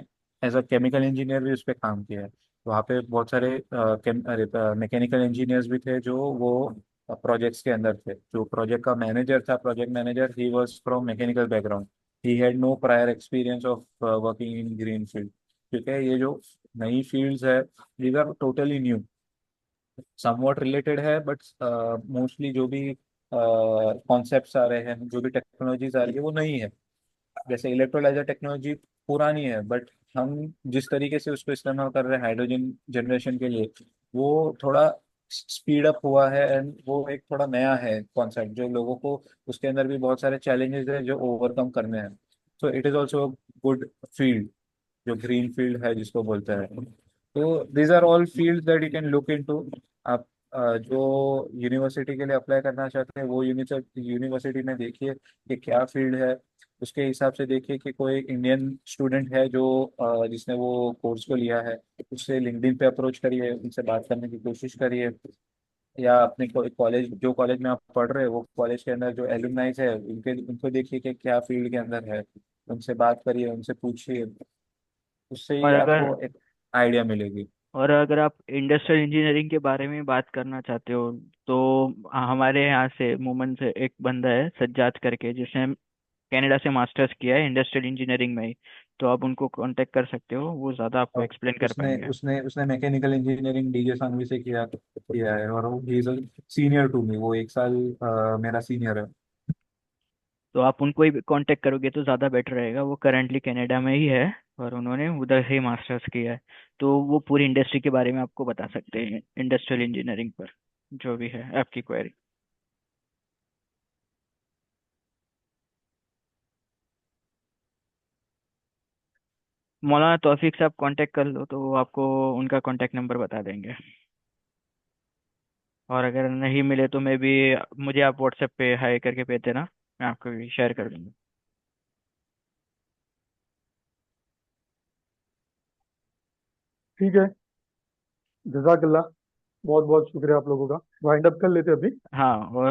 एज अ केमिकल इंजीनियर भी उस पर काम किया है। वहाँ पे बहुत सारे मैकेनिकल इंजीनियर्स भी थे जो वो प्रोजेक्ट्स के अंदर थे। जो प्रोजेक्ट का मैनेजर था, project manager, he was from mechanical background. He had no prior experience of working in green field, क्योंकि ये जो नई फील्ड्स है, these are totally new. Somewhat related है, बट मोस्टली जो भी कॉन्सेप्ट्स आ रहे हैं, जो भी टेक्नोलॉजीज आ रही है, वो नई है। जैसे इलेक्ट्रोलाइजर टेक्नोलॉजी पुरानी है, बट हम जिस तरीके से उसको इस्तेमाल कर रहे हैं हाइड्रोजन जनरेशन के लिए, वो थोड़ा स्पीड अप हुआ है। एंड वो एक थोड़ा नया है कॉन्सेप्ट, जो लोगों को उसके अंदर भी बहुत सारे चैलेंजेस है जो ओवरकम करने हैं। So it is also good field, जो ग्रीन फील्ड है जिसको बोलते हैं। तो these are all field that you can look into. आप जो यूनिवर्सिटी के लिए अप्लाई करना चाहते हैं, वो यूनिवर्सिटी में देखिए कि क्या फील्ड है। उसके हिसाब से देखिए कि कोई इंडियन स्टूडेंट है जो जिसने वो कोर्स को लिया है, उससे लिंक्डइन पे अप्रोच करिए, उनसे बात करने की कोशिश करिए। या अपने कॉलेज, जो कॉलेज में आप पढ़ रहे हैं, वो कॉलेज के अंदर जो एलुमनाइज है, उनके उनको देखिए कि क्या फील्ड के अंदर है। उनसे बात करिए, उनसे पूछिए, उससे ही और अगर आपको एक आइडिया मिलेगी। और अगर आप इंडस्ट्रियल इंजीनियरिंग के बारे में बात करना चाहते हो तो हमारे यहाँ से मुमन से एक बंदा है सज्जाद करके, जिसने कनाडा से मास्टर्स किया है इंडस्ट्रियल इंजीनियरिंग में ही। तो आप उनको कांटेक्ट कर सकते हो, वो ज़्यादा आपको और एक्सप्लेन कर उसने पाएंगे। उसने उसने मैकेनिकल इंजीनियरिंग डीजे सांगवी से किया किया है, और वो he is senior to me, वो एक साल मेरा सीनियर है। तो आप उनको ही कांटेक्ट करोगे तो ज़्यादा बेटर रहेगा। वो करंटली कनाडा में ही है और उन्होंने उधर से ही मास्टर्स किया है। तो वो पूरी इंडस्ट्री के बारे में आपको बता सकते हैं, इंडस्ट्रियल इंजीनियरिंग पर जो भी है आपकी क्वेरी। मौलाना तौफीक से आप कांटेक्ट कर लो तो वो आपको उनका कांटेक्ट नंबर बता देंगे। और अगर नहीं मिले तो मैं भी, मुझे आप व्हाट्सएप पे हाई करके भेज देना, मैं आपको भी शेयर कर दूंगा। ठीक है। जजाकल्ला। बहुत बहुत शुक्रिया आप लोगों का। वाइंड अप कर लेते हैं अभी। हाँ। और